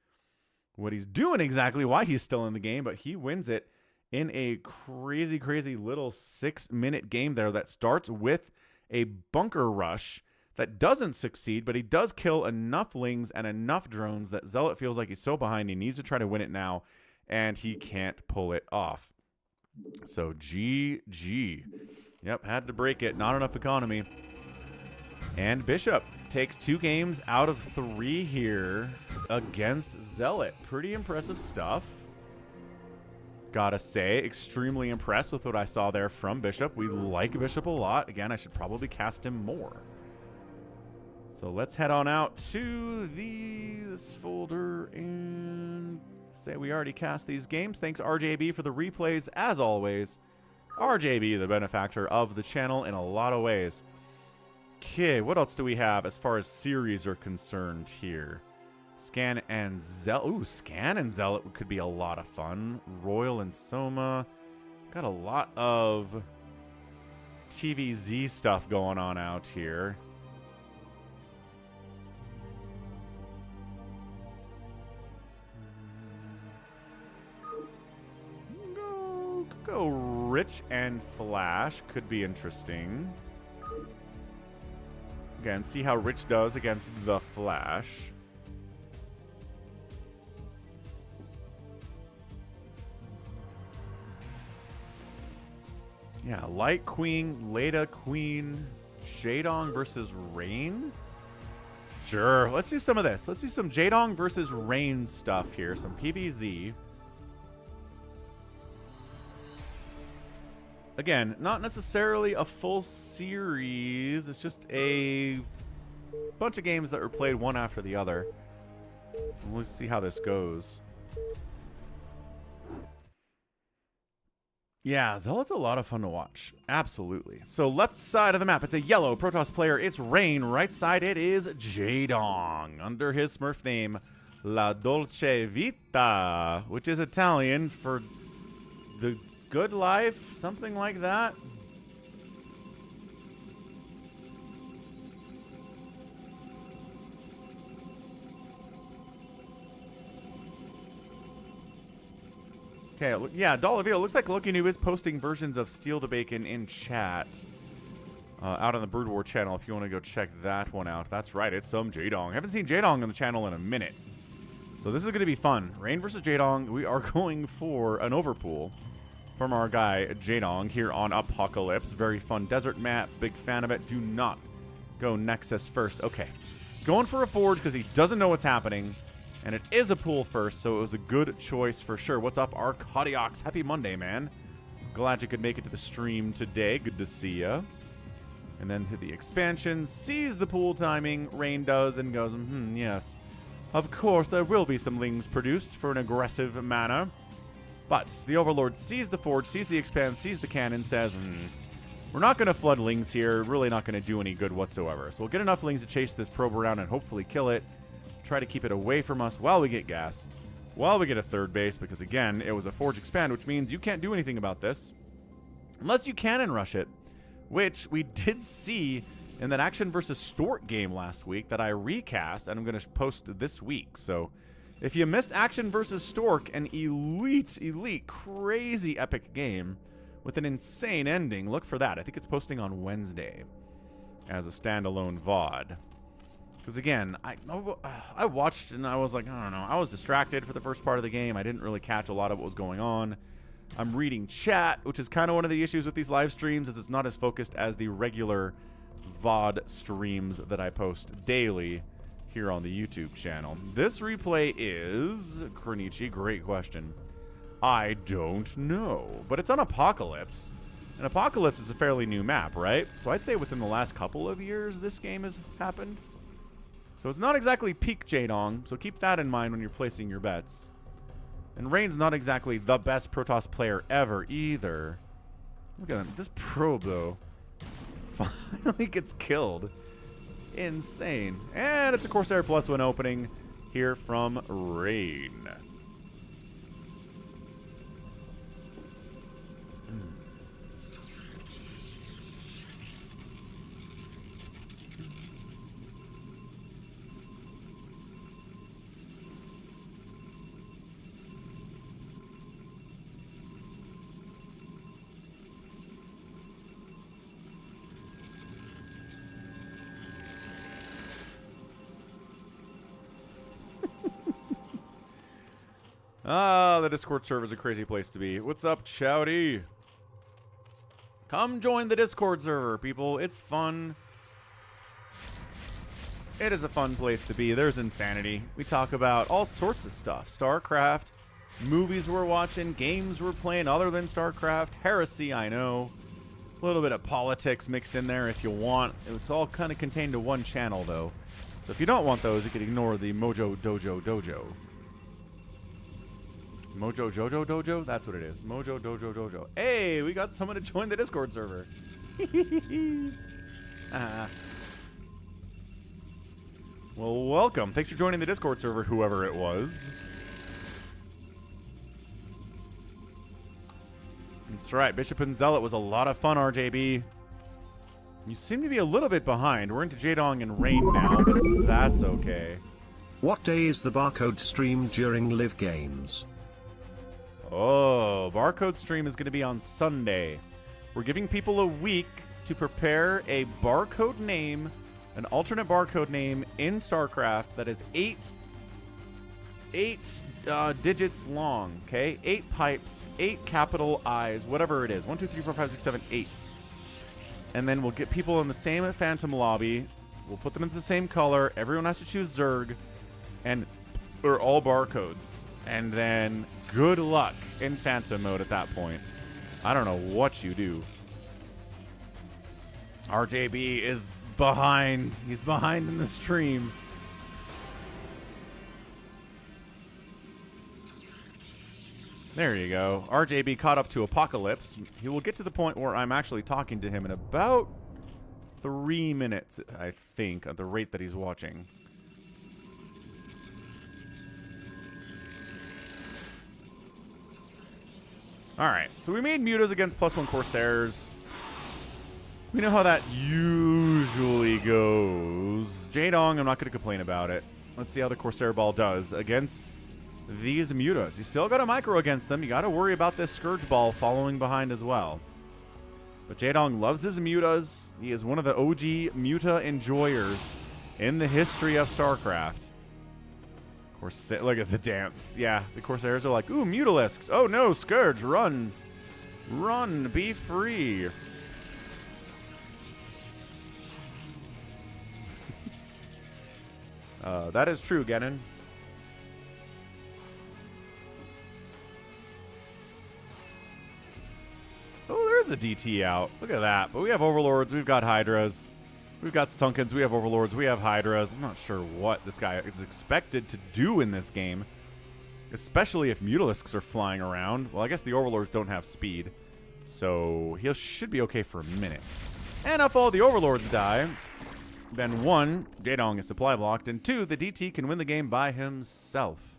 doing exactly, why he's still in the game, but he wins it in a crazy, crazy little 6-minute game there that starts with a bunker rush that doesn't succeed, but he does kill enough Lings and enough drones that ZeLoT feels like he's so behind. He needs to try to win it now, and he can't pull it off. So GG. Yep, had to break it. Not enough economy. And Bishop takes 2 games out of 3 here against ZeLoT. Pretty impressive stuff. Gotta say, extremely impressed with what I saw there from Bishop. We like Bishop a lot. Again, I should probably cast him more. So let's head on out to this folder and say we already cast these games. Thanks, RJB, for the replays, as always. RJB, the benefactor of the channel in a lot of ways. Okay, what else do we have as far as series are concerned here? Scan and ZeLoT. Ooh, Scan and ZeLoT could be a lot of fun. Royal and Soma. Got a lot of TVZ stuff going on out here. Go Rich and Flash. Could be interesting. Again, see how Rich does against the Flash. Yeah, Light Queen, Leda Queen, Jaedong versus Rain. Sure, let's do some of this. Let's do some Jaedong versus Rain stuff here. Some PvZ. Again, not necessarily a full series. It's just a bunch of games that were played one after the other. Let's see how this goes. Yeah, ZeLoT's a lot of fun to watch. Absolutely. So left side of the map, it's a yellow Protoss player. It's Rain. Right side, it is Jaedong. Under his Smurf name, La Dolce Vita, which is Italian for the good life, something like that. Okay, yeah, Dollavio, looks like Loki Noob is posting versions of Steal the Bacon in chat. Out on the Brood War channel if you want to go check that one out. That's right, it's some Jaedong. I haven't seen Jaedong on the channel in a minute. So this is going to be fun. Rain versus Jaedong. We are going for an overpool from our guy Jaedong here on Apocalypse. Very fun desert map. Big fan of it. Do not go Nexus first. Okay. He's going for a Forge because he doesn't know what's happening. And it is a pool first, so it was a good choice for sure. What's up, Arcadiox? Happy Monday, man. Glad you could make it to the stream today. Good to see ya. And then to the expansion. Sees the pool timing. Rain does and goes, yes. Of course, there will be some lings produced for an aggressive manner. But the Overlord sees the Forge, sees the expand, sees the cannon, says, we're not going to flood lings here. Really not going to do any good whatsoever. So we'll get enough lings to chase this probe around and hopefully kill it. Try to keep it away from us while we get gas. While we get a third base, because again, it was a Forge expand, which means you can't do anything about this. Unless you cannon rush it. Which we did see in that Action vs. Stork game last week that I recast and I'm going to post this week. So if you missed Action vs. Stork, an elite, crazy epic game with an insane ending, look for that. I think it's posting on Wednesday as a standalone VOD. Because again, I watched and I was like, I don't know. I was distracted for the first part of the game. I didn't really catch a lot of what was going on. I'm reading chat, which is kind of one of the issues with these live streams, is it's not as focused as the regular VOD streams that I post daily here on the YouTube channel. This replay is, Kronichi, great question. I don't know, but it's on Apocalypse. And Apocalypse is a fairly new map, right? So I'd say within the last couple of years this game has happened. So it's not exactly peak Jaedong, so keep that in mind when you're placing your bets. And Rain's not exactly the best Protoss player ever either. Look at him. This probe, though, finally gets killed. Insane. And it's a Corsair +1 opening here from Rain. The Discord server is a crazy place to be. What's up, Chowdy? Come join the Discord server, people. It's fun. It is a fun place to be. There's insanity. We talk about all sorts of stuff. StarCraft, movies we're watching, games we're playing other than StarCraft, heresy, I know. A little bit of politics mixed in there if you want. It's all kind of contained to one channel, though. So if you don't want those, you can ignore the Mojo Dojo. Mojo Jojo Dojo? That's what it is. Mojo Dojo Dojo. Hey, we got someone to join the Discord server. Well, welcome. Thanks for joining the Discord server, whoever it was. That's right. Bishop and Zealot was a lot of fun, RJB. You seem to be a little bit behind. We're into Jaedong and Rain now, but that's okay. What day is the barcode stream during live games? Oh, barcode stream is going to be on Sunday. We're giving people a week to prepare a barcode name, an alternate barcode name in StarCraft that is eight digits long, okay? 8 pipes, 8 capital I's, whatever it is. 1, 2, 3, 4, 5, 6, 7, 8. And then we'll get people in the same Phantom lobby. We'll put them into the same color. Everyone has to choose Zerg. And they're all barcodes. And then good luck in Phantom mode at that point. I don't know what you do. RJB is behind. He's behind in the stream. There you go. RJB caught up to Apocalypse. He will get to the point where I'm actually talking to him in about 3 minutes, I think, at the rate that he's watching. Alright, so we made mutas against +1 Corsairs. We know how that usually goes. Jaedong, I'm not going to complain about it. Let's see how the Corsair ball does against these mutas. You still got a micro against them. You got to worry about this Scourge Ball following behind as well. But Jaedong loves his mutas. He is one of the OG muta enjoyers in the history of StarCraft. Of course, look at the dance. Yeah, the Corsairs are like, ooh, Mutalisks. Oh no, Scourge, run. Run, be free. That is true, Gannon. Oh, there is a DT out. Look at that. But we have Overlords. We've got Hydras. We've got Sunkens. We have Overlords. We have Hydras. I'm not sure what this guy is expected to do in this game, especially if Mutalisks are flying around. Well, I guess the Overlords don't have speed, so he should be okay for a minute. And if all the Overlords die, then 1, Jaedong is supply blocked, and 2, the DT can win the game by himself.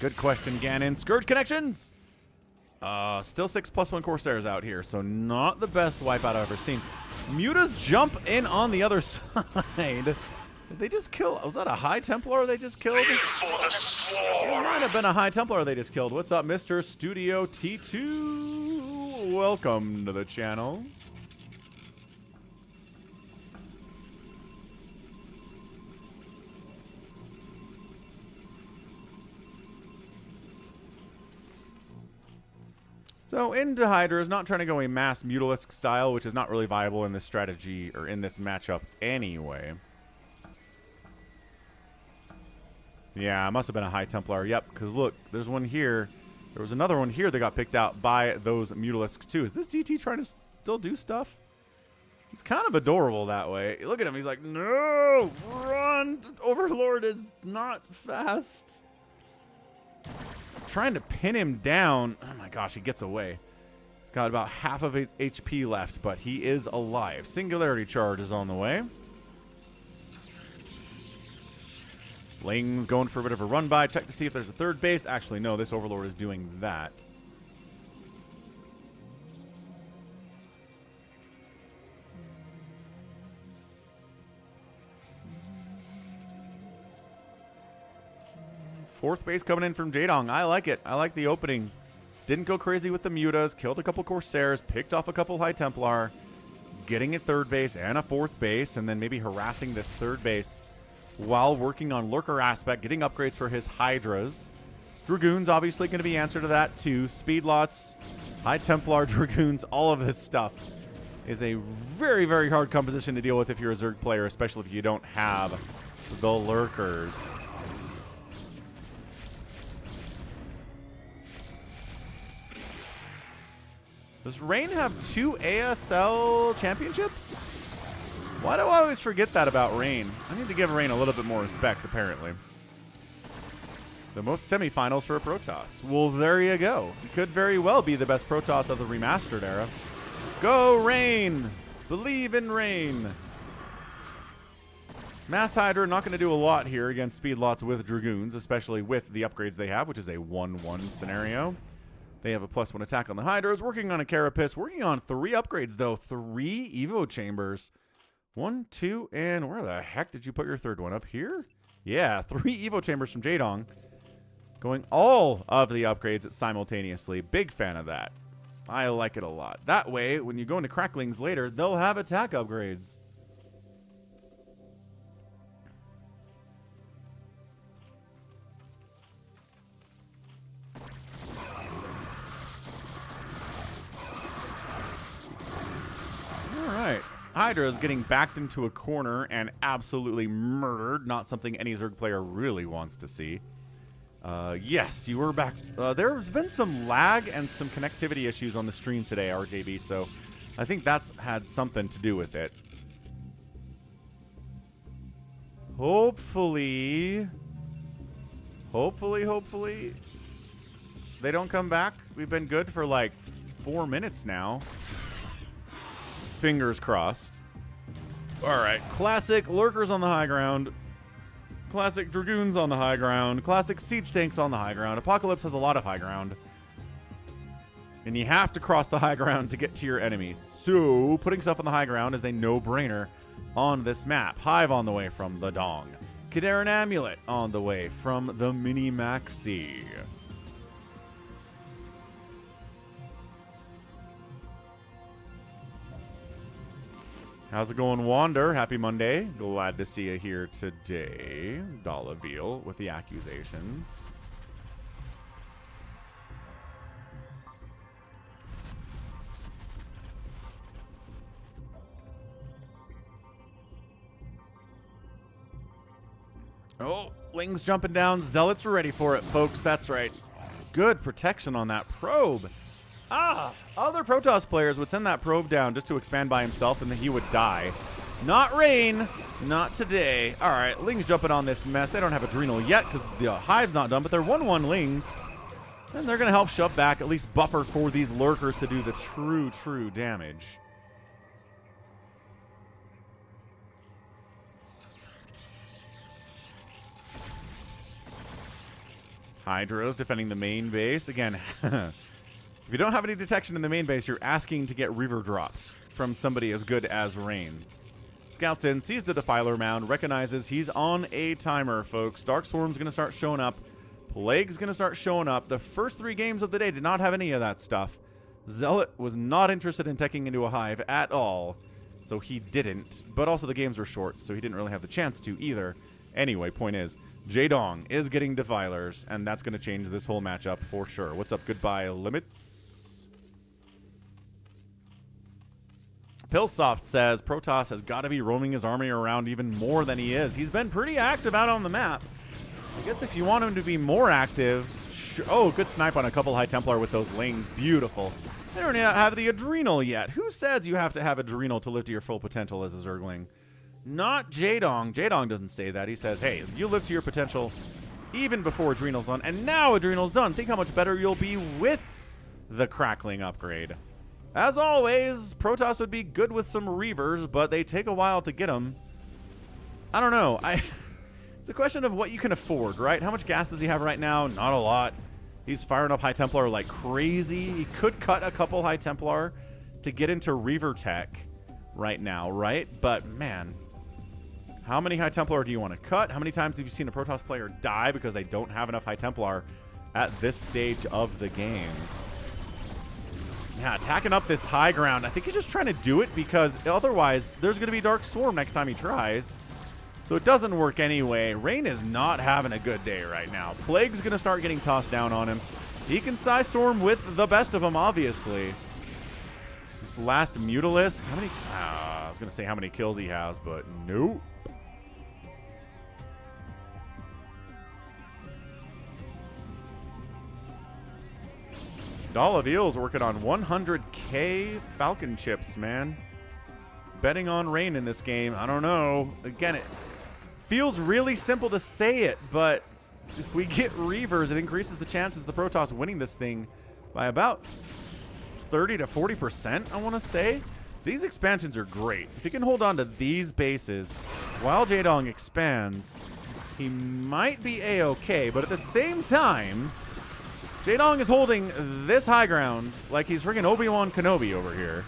Good question, Gannon. Scourge connections! Still 6+1 Corsairs out here, so not the best wipeout I've ever seen. Mutas jump in on the other side. Did they just kill? Was that a High Templar they just killed? It might have been a High Templar they just killed. What's up, Mr. Studio T2? Welcome to the channel. So into Hydra is not trying to go a mass Mutalisk style, which is not really viable in this strategy or in this matchup anyway. Yeah, it must have been a High Templar. Yep, because look, there's one here. There was another one here that got picked out by those Mutalisks too. Is this DT trying to still do stuff? He's kind of adorable that way. Look at him. He's like, no, run. Overlord is not fast. Trying to pin him down. Oh my gosh, he gets away. He's got about half of HP left, but he is alive. Singularity Charge is on the way. Ling's going for a bit of a run by. Check to see if there's a third base. Actually, no, this Overlord is doing that. Fourth base coming in from Jaedong. I like it. I like the opening. Didn't go crazy with the mutas. Killed a couple Corsairs. Picked off a couple High Templar. Getting a third base and a fourth base. And then maybe harassing this third base while working on Lurker aspect. Getting upgrades for his Hydras. Dragoons obviously going to be answer to that too. Speedlots, High Templar, Dragoons, all of this stuff is a very, very hard composition to deal with if you're a Zerg player, especially if you don't have the Lurkers. Does Rain have 2 ASL championships? Why do I always forget that about Rain? I need to give Rain a little bit more respect, apparently. The most semifinals for a Protoss. Well, there you go. He could very well be the best Protoss of the remastered era. Go, Rain! Believe in Rain! Mass Hydra not going to do a lot here against Speedlots with Dragoons, especially with the upgrades they have, which is a 1-1 scenario. They have a +1 attack on the Hydras, working on a Carapace, working on 3 upgrades, though. 3 Evo Chambers. 1, 2, and where the heck did you put your third one? Up here? Yeah, 3 Evo Chambers from Jaedong. Going all of the upgrades simultaneously. Big fan of that. I like it a lot. That way, when you go into Cracklings later, they'll have attack upgrades. Alright. Hydra is getting backed into a corner and absolutely murdered. Not something any Zerg player really wants to see. Yes, you were back. There's been some lag and some connectivity issues on the stream today, RJB, so I think that's had something to do with it. Hopefully, they don't come back. We've been good for like 4 minutes now. Fingers crossed. Alright, classic Lurkers on the high ground. Classic Dragoons on the high ground. Classic Siege Tanks on the high ground. Apocalypse has a lot of high ground. And you have to cross the high ground to get to your enemies. So, putting stuff on the high ground is a no-brainer on this map. Hive on the way from the Dong. Kadaren Amulet on the way from the Mini Maxi. How's it going, Wander? Happy Monday. Glad to see you here today. Dollaville with the accusations. Oh, Ling's jumping down. Zealots are ready for it, folks. That's right. Good protection on that probe. Ah, other Protoss players would send that probe down just to expand by himself and then he would die. Not Rain. Not today. All right, Ling's jumping on this mess. They don't have Adrenal yet because the Hive's not done, but they're 1-1 Lings. And they're going to help shove back, at least buffer for these lurkers to do the true damage. Hydros defending the main base. Again, if you don't have any detection in the main base, you're asking to get Reaver drops from somebody as good as Rain. Scouts in, sees the Defiler mound, recognizes he's on a timer, folks. Dark Swarm's going to start showing up. Plague's going to start showing up. The first 3 games of the day did not have any of that stuff. Zealot was not interested in teching into a Hive at all, so he didn't. But also the games were short, so he didn't really have the chance to either. Anyway, point is, Jaedong is getting Defilers, and that's going to change this whole matchup for sure. What's up, Goodbye Limits? Pillsoft says Protoss has got to be roaming his army around even more than he is. He's been pretty active out on the map. I guess if you want him to be more active... Oh, good snipe on a couple High Templar with those Lings. Beautiful. They don't have the Adrenal yet. Who says you have to have Adrenal to live to your full potential as a Zergling? Not Jaedong. Jaedong doesn't say that. He says, hey, you live to your potential even before Adrenal's done. And now Adrenal's done. Think how much better you'll be with the Crackling upgrade. As always, Protoss would be good with some Reavers, but they take a while to get them. I don't know. It's a question of what you can afford, right? How much gas does he have right now? Not a lot. He's firing up High Templar like crazy. He could cut a couple High Templar to get into Reaver tech right now, right? But, man... How many High Templar do you want to cut? How many times have you seen a Protoss player die because they don't have enough High Templar at this stage of the game? Yeah, attacking up this high ground. I think he's just trying to do it because otherwise there's going to be Dark Swarm next time he tries. So it doesn't work anyway. Rain is not having a good day right now. Plague's going to start getting tossed down on him. He can Psystorm with the best of them, obviously. This last Mutalisk. How many... I was going to say how many kills he has, but nope. Dollaville's working on 100k Falcon chips, man. Betting on Rain in this game, I don't know. Again, it feels really simple to say it, but if we get Reavers, it increases the chances of the Protoss winning this thing by about 30 to 40%, I want to say. These expansions are great. If he can hold on to these bases while Jaedong expands, he might be A-okay, but at the same time... Jaedong is holding this high ground like he's freaking Obi-Wan Kenobi over here.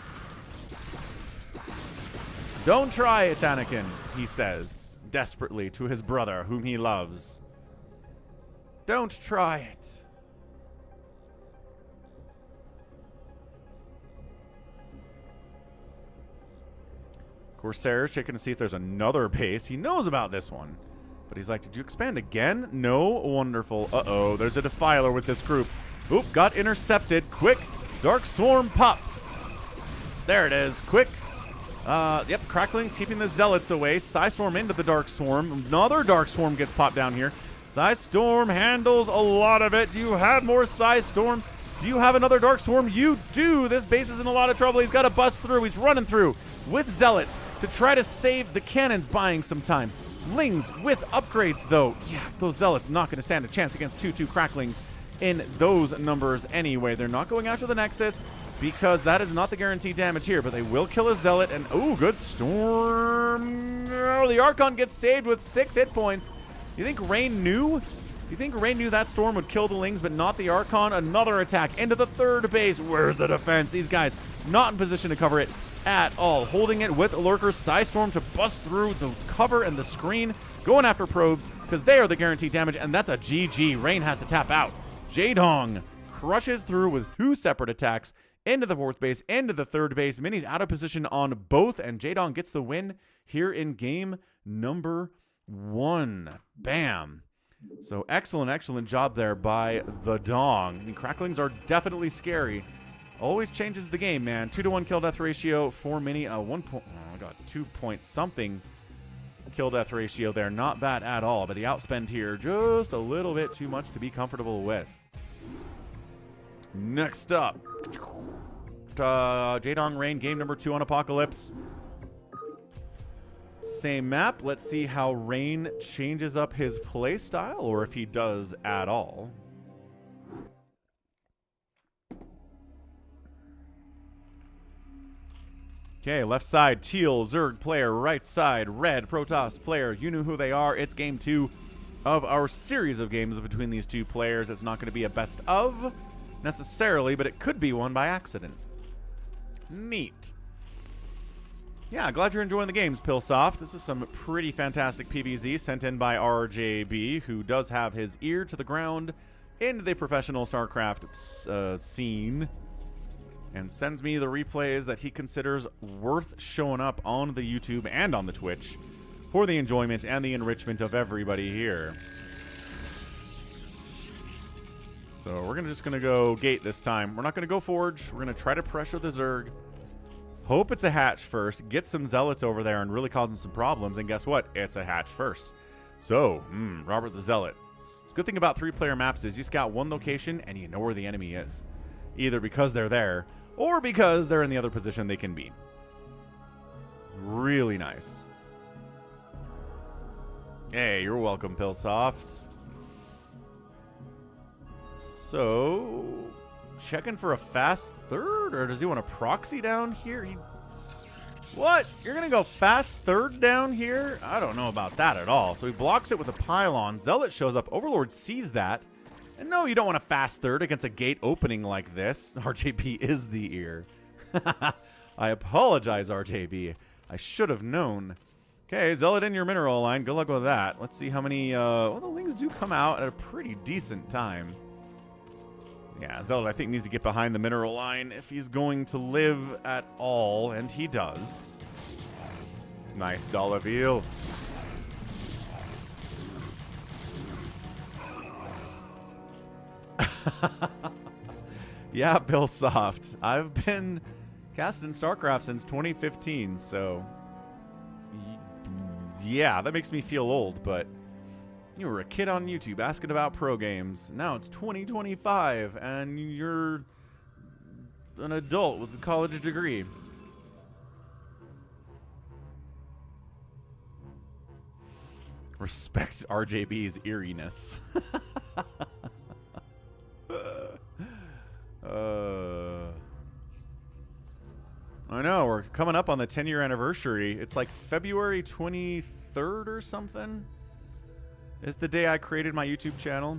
Don't try it, Anakin, he says desperately to his brother, whom he loves. Don't try it. Corsair's checking to see if there's another base. He knows about this one. But he's like, did you expand again? No. Wonderful. Uh-oh. There's a Defiler with this group. Oop, got intercepted. Quick. Dark Swarm pop. There it is. Quick. Yep, Crackling's keeping the Zealots away. Psystorm into the Dark Swarm. Another Dark Swarm gets popped down here. Psystorm handles a lot of it. Do you have more Psystorms? Do you have another Dark Swarm? You do. This base is in a lot of trouble. He's got to bust through. He's running through with Zealots to try to save the cannons, buying some time. Lings with upgrades, though. Yeah, those Zealots not going to stand a chance against 2-2 Cracklings in those numbers anyway. They're not going after the Nexus because that is not the guaranteed damage here, but they will kill a Zealot, and oh, good Storm. Oh, the Archon gets saved with 6 hit points. You think Rain knew? You think Rain knew that Storm would kill the Lings, but not the Archon? Another attack into the third base. Where's the defense? These guys not in position to cover it. at all. Holding it with Lurker's Psystorm to bust through the cover and the screen. Going after probes because they are the guaranteed damage, and that's a GG. Rain has to tap out. Jaedong crushes through with 2 separate attacks into the 4th base, into the 3rd base. Mini's out of position on both, and Jaedong gets the win here in game number 1. Bam. So excellent job there by the Dong. The Cracklings are definitely scary. Always changes the game, man. 2-to-1 kill death ratio for Mini. 2 point something kill death ratio there. Not bad at all, but the outspend here just a little bit too much to be comfortable with. Next up, Jaedong Rain, game number 2 on Apocalypse. Same map. Let's see how Rain changes up his play style, or if he does at all. Okay, left side, Teal, Zerg player. Right side, Red, Protoss player. You knew who they are. It's game 2 of our series of games between these 2 players. It's not going to be a best of, necessarily, but it could be one by accident. Neat. Yeah, glad you're enjoying the games, Pillsoft. This is some pretty fantastic PvZ sent in by RJB, who does have his ear to the ground in the professional StarCraft scene, and sends me the replays that he considers worth showing up on the YouTube and on the Twitch for the enjoyment and the enrichment of everybody here. So we're just going to go gate this time. We're not going to go forge. We're going to try to pressure the Zerg. Hope it's a hatch first. Get some Zealots over there and really cause them some problems. And guess what? It's a hatch first. So, Robert the Zealot. The good thing about 3-player maps is you scout one location and you know where the enemy is. Either because they're there or because they're in the other position they can be. Really nice. Hey, you're welcome, Pillsoft. So, checking for a fast 3rd, or does he want a proxy down here? What? You're going to go fast 3rd down here? I don't know about that at all. So he blocks it with a pylon. Zealot shows up. Overlord sees that. And no, you don't want a fast 3rd against a gate opening like this. RJB is the ear. I apologize, RJB. I should have known. Okay, Zealot in your mineral line. Good luck with that. Let's see how many... well, the Lings do come out at a pretty decent time. Yeah, Zealot, I think, needs to get behind the mineral line if he's going to live at all, and he does. Nice Dollaville. Yeah, Pillsoft. I've been casting StarCraft since 2015, so... yeah, that makes me feel old, but... you were a kid on YouTube asking about pro games. Now it's 2025, and you're an adult with a college degree. Respect RJB's eeriness. I know, we're coming up on the 10-year anniversary. It's like February 23rd or something. It's the day I created my YouTube channel.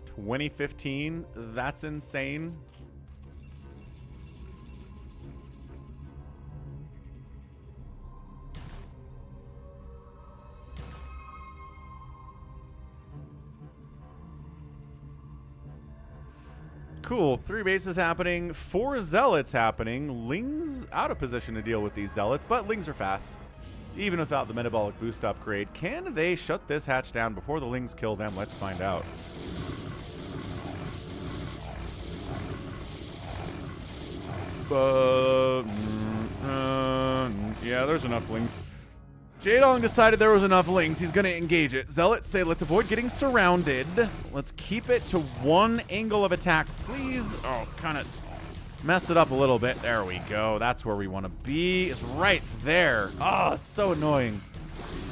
2015. That's insane. Cool. 3 bases happening. 4 Zealots happening. Lings out of position to deal with these Zealots, but Lings are fast. Even without the metabolic boost upgrade. Can they shut this hatch down before the Lings kill them? Let's find out. Yeah, there's enough Lings. Jaedong decided there was enough Lings. He's going to engage it. Zealots say, let's avoid getting surrounded. Let's keep it to one angle of attack, please. Oh, kind of mess it up a little bit. There we go. That's where we want to be. It's right there. Oh, it's so annoying.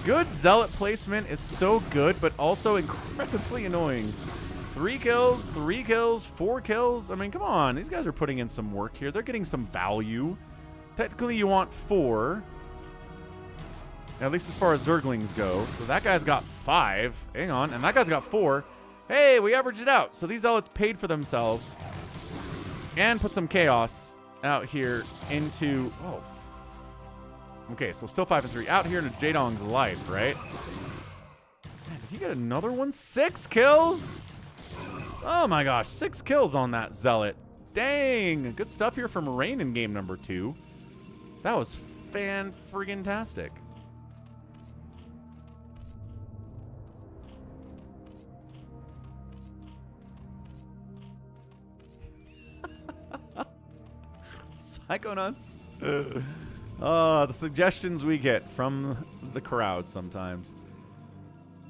Good Zealot placement is so good, but also incredibly annoying. 3 kills, 3 kills, 4 kills. I mean, come on. These guys are putting in some work here. They're getting some value. Technically, you want 4. At least as far as Zerglings go. So that guy's got 5. Hang on. And that guy's got 4. Hey, we averaged it out. So these Zealots paid for themselves. And put some chaos out here into... Oh, okay, so still 5-3. Out here into Jaedong's life, right? Man, did he get another one? 6 kills? Oh my gosh, 6 kills on that Zealot. Dang, good stuff here from Rain in game number 2. That was fan-friggin-tastic. Psychonauts. The suggestions we get from the crowd sometimes.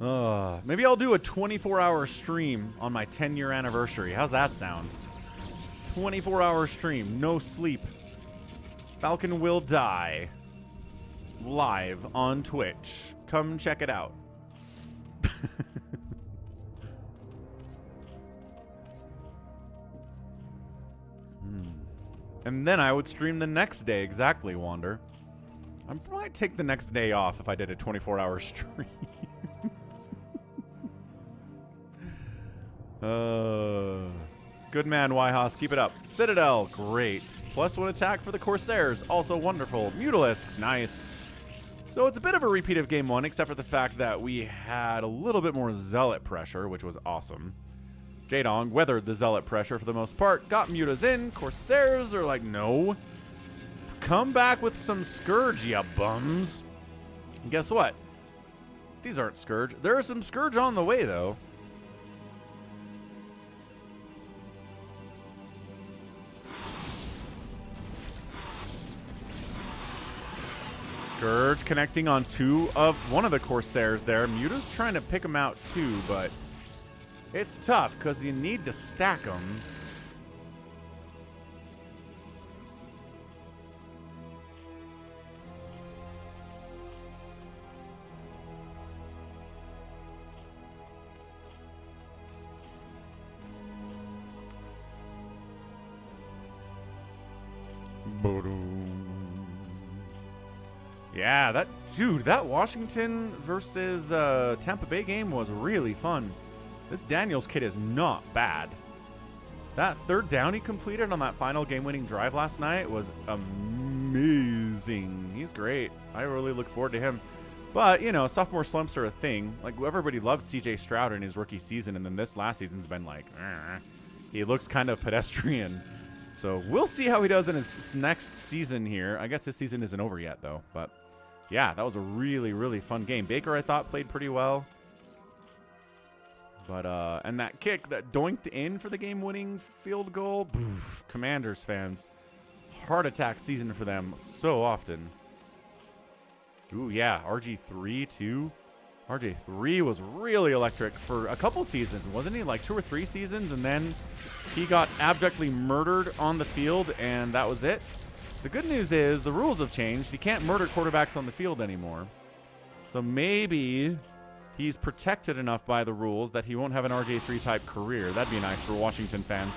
Maybe I'll do a 24-hour stream on my 10-year anniversary. How's that sound? 24-hour stream, no sleep. Falcon will die. Live on Twitch. Come check it out. And then I would stream the next day. Exactly, Wander. I might take the next day off if I did a 24-hour stream. Good man, Yhas. Keep it up. Citadel, great. +1 attack for the Corsairs, also wonderful. Mutalisks, nice. So it's a bit of a repeat of game 1, except for the fact that we had a little bit more Zealot pressure, which was awesome. Jaedong weathered the Zealot pressure for the most part, got Mutas in. Corsairs are like, no. Come back with some Scourge, ya bums. And guess what? These aren't Scourge. There are some Scourge on the way, though. Scourge connecting on one of the Corsairs there. Muta's trying to pick him out too, but it's tough because you need to stack them. Yeah, that Washington versus Tampa Bay game was really fun. This Daniels kid is not bad. That third down he completed on that final game-winning drive last night was amazing. He's great. I really look forward to him. But, you know, sophomore slumps are a thing. Like, everybody loves C.J. Stroud in his rookie season, and then this last season's been like, he looks kind of pedestrian. So we'll see how he does in his next season here. I guess this season isn't over yet, though. But, yeah, that was a really, really fun game. Baker, I thought, played pretty well. But, and that kick that doinked in for the game-winning field goal, poof, Commanders fans, heart attack season for them so often. Ooh, yeah, RG3 too. RG3 was really electric for a couple seasons, wasn't he? Like 2 or 3 seasons, and then he got abjectly murdered on the field, and that was it. The good news is the rules have changed. You can't murder quarterbacks on the field anymore. So maybe he's protected enough by the rules that he won't have an RJ3 type career. That'd be nice for Washington fans.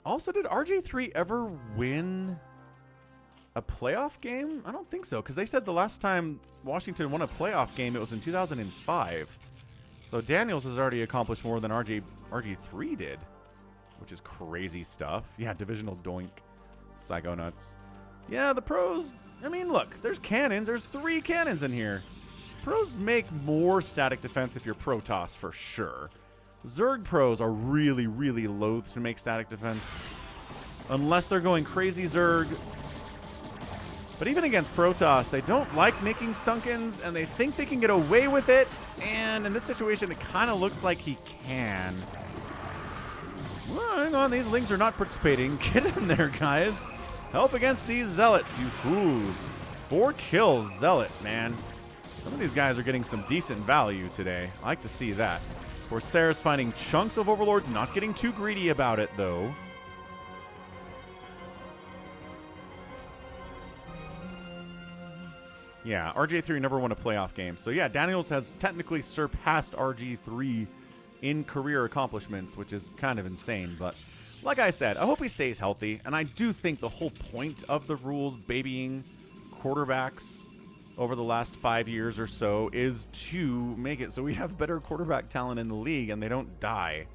Also, did RJ3 ever win a playoff game? I don't think so, because they said the last time Washington won a playoff game, it was in 2005. So Daniels has already accomplished more than RG3 did, which is crazy stuff. Yeah, divisional doink. Psycho nuts. Yeah, the pros... I mean, look, there's cannons. There's 3 cannons in here. Pros make more static defense if you're Protoss, for sure. Zerg pros are really, really loath to make static defense. Unless they're going crazy Zerg. But even against Protoss, they don't like making Sunkens, and they think they can get away with it. And in this situation, it kind of looks like he can. Well, hang on, these Lings are not participating. Get in there, guys. Help against these Zealots, you fools. 4 kills, Zealot, man. Some of these guys are getting some decent value today. I like to see that. Corsairs finding chunks of Overlords, not getting too greedy about it, though. Yeah, RJ3 never won a playoff game. So, yeah, Daniels has technically surpassed RG3 in career accomplishments, which is kind of insane, but... like I said, I hope he stays healthy, and I do think the whole point of the rules babying quarterbacks over the last 5 years or so is to make it so we have better quarterback talent in the league and they don't die.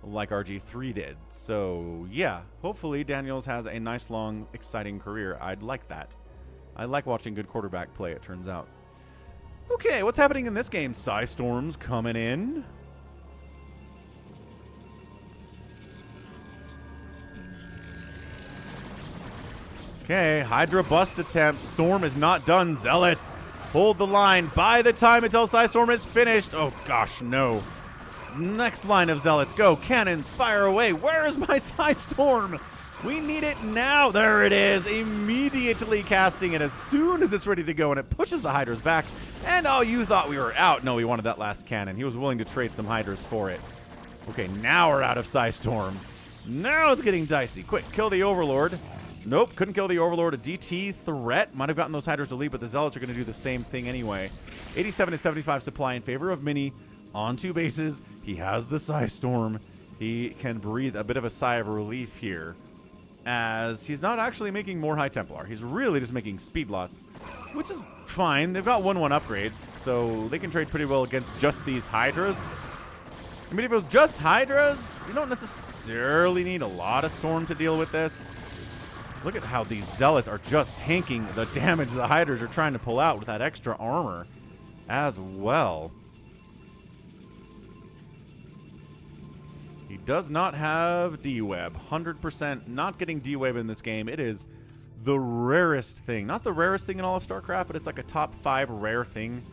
like RG3 did. So, yeah, hopefully Daniels has a nice, long, exciting career. I'd like that. I like watching good quarterback play, it turns out. Okay, what's happening in this game? Psystorm's coming in. Okay, Hydra bust attempt. Storm is not done. Zealots hold the line. By the time until Psystorm is finished. Oh gosh, no. Next line of Zealots. Go. Cannons, fire away. Where is my Psystorm? We need it now. There it is. Immediately casting it as soon as it's ready to go, and it pushes the Hydras back. And oh, you thought we were out. No, he wanted that last cannon. He was willing to trade some Hydras for it. Okay, now we're out of Psystorm. Now it's getting dicey. Quick, kill the Overlord. Nope, couldn't kill the Overlord. A DT threat. Might have gotten those Hydras to lead, but the Zealots are going to do the same thing anyway. 87 to 75 supply in favor of Mini on 2 bases. He has the Psystorm. He can breathe a bit of a sigh of relief here, as he's not actually making more High Templar. He's really just making speed lots, which is fine. They've got 1/1 upgrades, so they can trade pretty well against just these Hydras. I mean, if it was just Hydras, you don't necessarily need a lot of Storm to deal with this. Look at how these Zealots are just tanking the damage the Hydras are trying to pull out with that extra armor as well. He does not have D-Web. 100% not getting D-Web in this game. It is the rarest thing. Not the rarest thing in all of StarCraft, but it's like a top 5 rare thing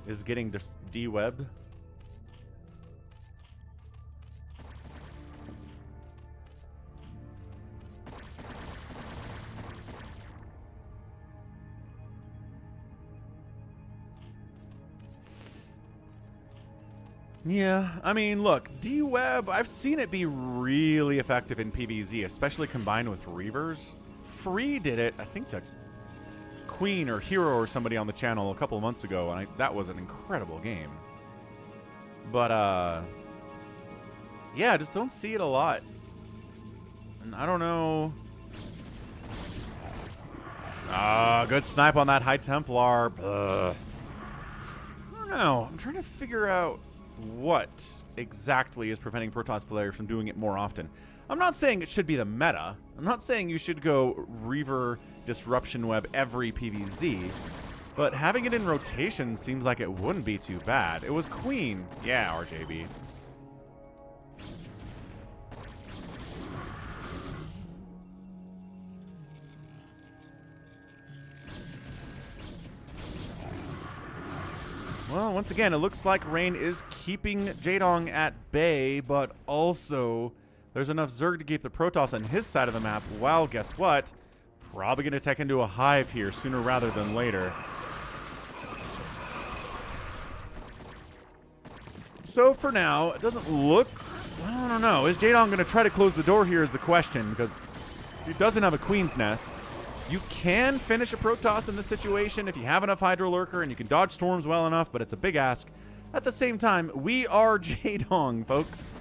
is getting D-Web. Yeah, I mean, look, D-Web, I've seen it be really effective in PvZ, especially combined with Reavers. Free did it, I think, to Queen or Hero or somebody on the channel a couple of months ago, and that was an incredible game. But, yeah, I just don't see it a lot. And I don't know. Good snipe on that High Templar. I don't know. I'm trying to figure out what exactly is preventing Protoss players from doing it more often. I'm not saying it should be the meta. I'm not saying you should go Reaver Disruption Web every PvZ, but having it in rotation seems like it wouldn't be too bad. It was Queen. Yeah, RJB. Well, once again, it looks like Rain is keeping Jaedong at bay, but also there's enough Zerg to keep the Protoss on his side of the map, while, guess what? Probably going to tech into a hive here sooner rather than later. So for now, it doesn't look... Well, I don't know. Is Jaedong going to try to close the door here is the question, because he doesn't have a Queen's Nest. You can finish a Protoss in this situation if you have enough Hydro Lurker and you can dodge storms well enough, but it's a big ask. At the same time, we are Jaedong, folks.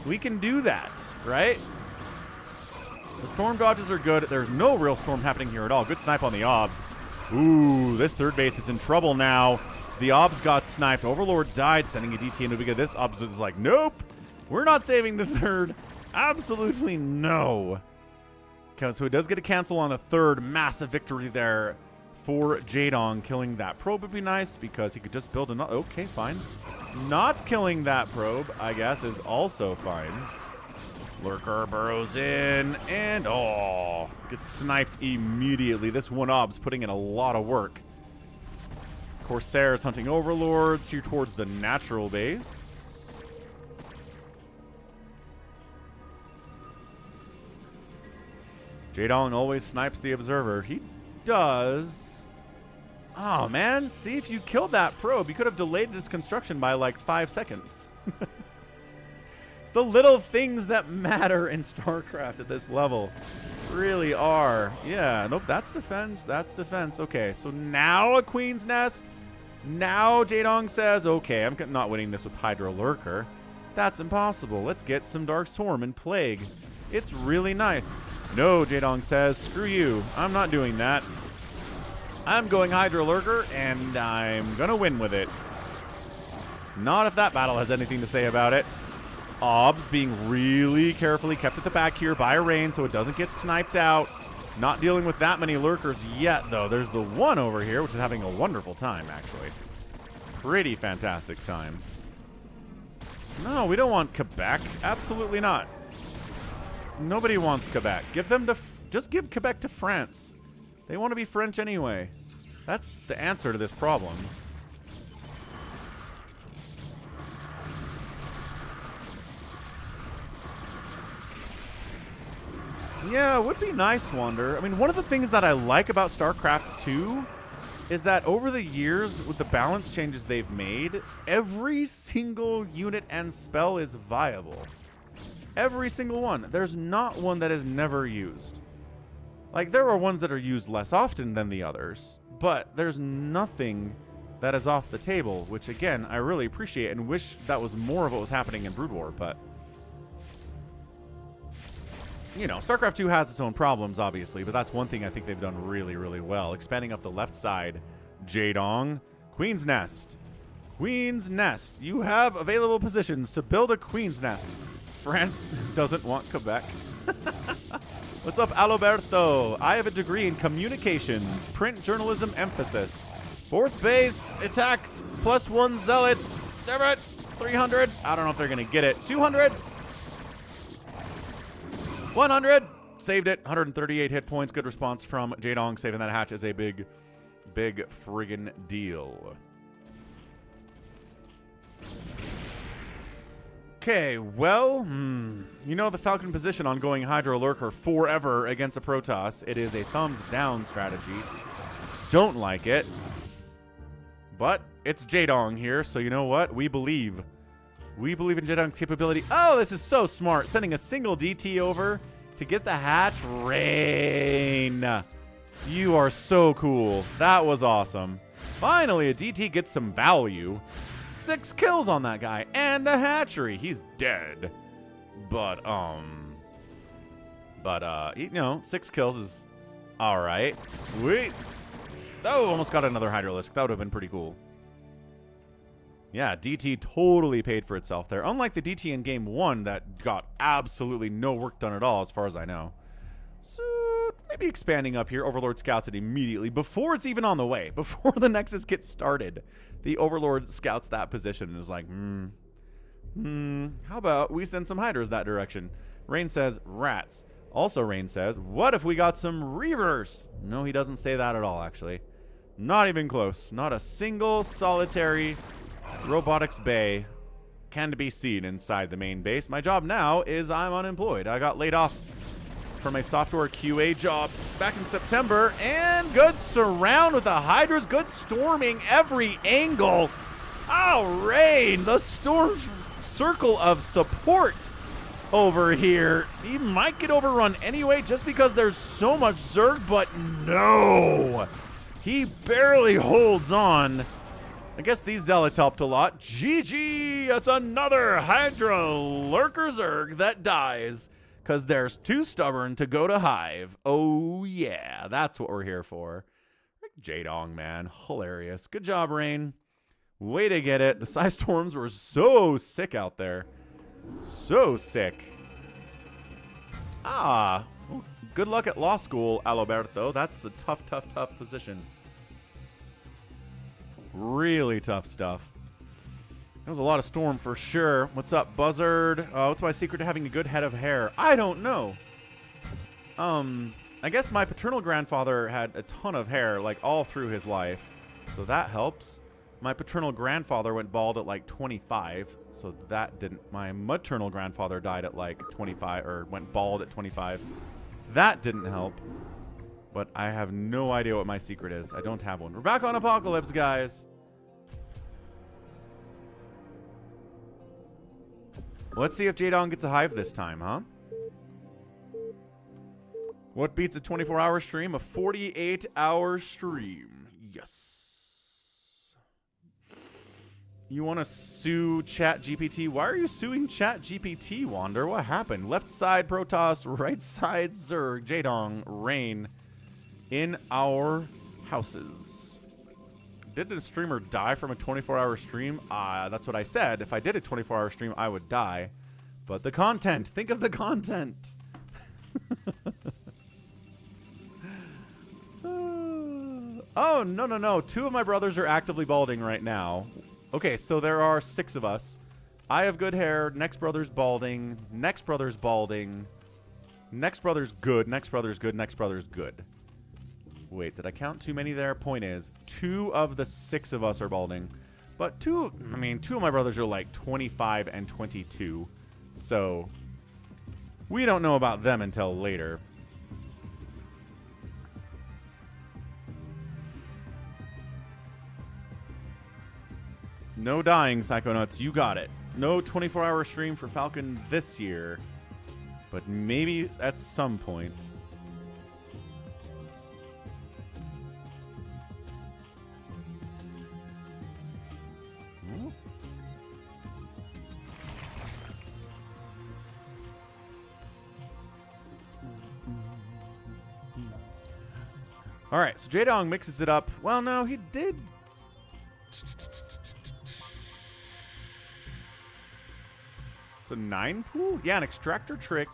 We can do that, right? The storm dodges are good. There's no real storm happening here at all. Good snipe on the Obs. Ooh, this third base is in trouble now. The Obs got sniped. Overlord died, sending a DT into because this Obs is like, nope, we're not saving the third. Absolutely no. Okay, so he does get a cancel on the third. Massive victory there for Jaedong. Killing that probe would be nice because he could just build another. Okay, fine. Not killing that probe, I guess, is also fine. Lurker burrows in and oh, gets sniped immediately. This one Ob's putting in a lot of work. Corsairs hunting Overlords here towards the natural base. Jaedong always snipes the Observer. He does. Oh, man. See, if you killed that probe, you could have delayed this construction by like 5 seconds. It's the little things that matter in StarCraft at this level. Really are. Yeah, nope, that's defense. That's defense. Okay, so now a Queen's Nest. Now Jaedong says, okay, I'm not winning this with Hydro Lurker. That's impossible. Let's get some Dark Swarm and Plague. It's really nice. No, Jaedong says, screw you. I'm not doing that. I'm going Hydro Lurker, and I'm going to win with it. Not if that battle has anything to say about it. Obs being really carefully kept at the back here by Rain so it doesn't get sniped out. Not dealing with that many lurkers yet, though. There's the one over here, which is having a wonderful time, actually. Pretty fantastic time. No, we don't want Quebec. Absolutely not. Nobody wants Quebec. Give them to... Just give Quebec to France. They want to be French anyway. That's the answer to this problem. Yeah, it would be nice, Wander. I mean, one of the things that I like about StarCraft 2 is that over the years, with the balance changes they've made, every single unit and spell is viable. Every single one. There's not one that is never used. Like, there are ones that are used less often than the others, but there's nothing that is off the table, which, again, I really appreciate and wish that was more of what was happening in Brood War, but... You know, StarCraft 2 has its own problems, obviously, but that's one thing I think they've done really, really well. Expanding up the left side, Jaedong, Queen's Nest. Queen's Nest. You have available positions to build a Queen's Nest. France doesn't want Quebec. What's up, Alberto? I have a degree in communications, print journalism emphasis. Fourth base, attacked, +1 zealots. Damn it, 300. I don't know if they're going to get it. 200. 100! Saved it. 138 hit points. Good response from Jaedong. Saving that hatch is a big, big friggin' deal. Okay, well, you know the Falcon position on going Hydro Lurker forever against a Protoss. It is a thumbs down strategy. Don't like it. But it's Jaedong here, so you know what? We believe. We believe in Jaedong's capability. Oh, this is so smart. Sending a single DT over to get the hatch. Rain. You are so cool. That was awesome. Finally, a DT gets some value. 6 kills on that guy and a hatchery. He's dead. But, you know, 6 kills is all right. Wait. Oh, almost got another Hydralisk. That would have been pretty cool. Yeah, DT totally paid for itself there. Unlike the DT in Game 1 that got absolutely no work done at all, as far as I know. So, maybe expanding up here. Overlord scouts it immediately before it's even on the way. Before the Nexus gets started, the Overlord scouts that position and is like, how about we send some Hydras that direction? Rain says, rats. Also, Rain says, what if we got some Reavers? No, he doesn't say that at all, actually. Not even close. Not a single solitary robotics bay can be seen inside the main base. My job now is I'm unemployed. I got laid off from a software QA job back in September, and good surround with the Hydras, good storming every angle. Oh, Rain, the Storm's circle of support over here. He might get overrun anyway just because there's so much Zerg, but no. He barely holds on. I guess these zealots helped a lot. GG! It's another Hydra Lurker Zerg that dies because they're too stubborn to go to Hive. Oh, yeah. That's what we're here for. Jaedong, man. Hilarious. Good job, Rain. Way to get it. The Psy Storms were so sick out there. So sick. Ah. Well, good luck at law school, Alberto. That's a tough, tough, tough position. Really tough stuff. That was a lot of storm for sure. What's up, Buzzard? What's my secret to having a good head of hair? I don't know. I guess my paternal grandfather had a ton of hair, like, all through his life. So that helps. My paternal grandfather went bald at, like, 25. So that didn't... My maternal grandfather died at, like, 25, or went bald at 25. That didn't help. But I have no idea what my secret is. I don't have one. We're back on Apocalypse, guys. Let's see if Jaedong gets a Hive this time, huh? What beats a 24-hour stream? A 48-hour stream. Yes. You want to sue ChatGPT? Why are you suing ChatGPT, Wander? What happened? Left side Protoss, right side Zerg, Jaedong, Rain. In our houses. Did a streamer die from a 24-hour stream? That's what I said. If I did a 24-hour stream, I would die. But the content. Think of the content. Oh, no. 2 of my brothers are actively balding right now. Okay, so there are 6 of us. I have good hair. Next brother's balding. Next brother's balding. Next brother's good. Next brother's good. Next brother's good. Wait, did I count too many there? Point is, 2 of the 6 of us are balding. But 2 of my brothers are like 25 and 22. So, we don't know about them until later. No dying, Psychonauts. You got it. No 24-hour stream for Falcon this year. But maybe at some point. All right, so Jaedong mixes it up. Well, no, he did. It's a 9 pool? Yeah, an extractor trick.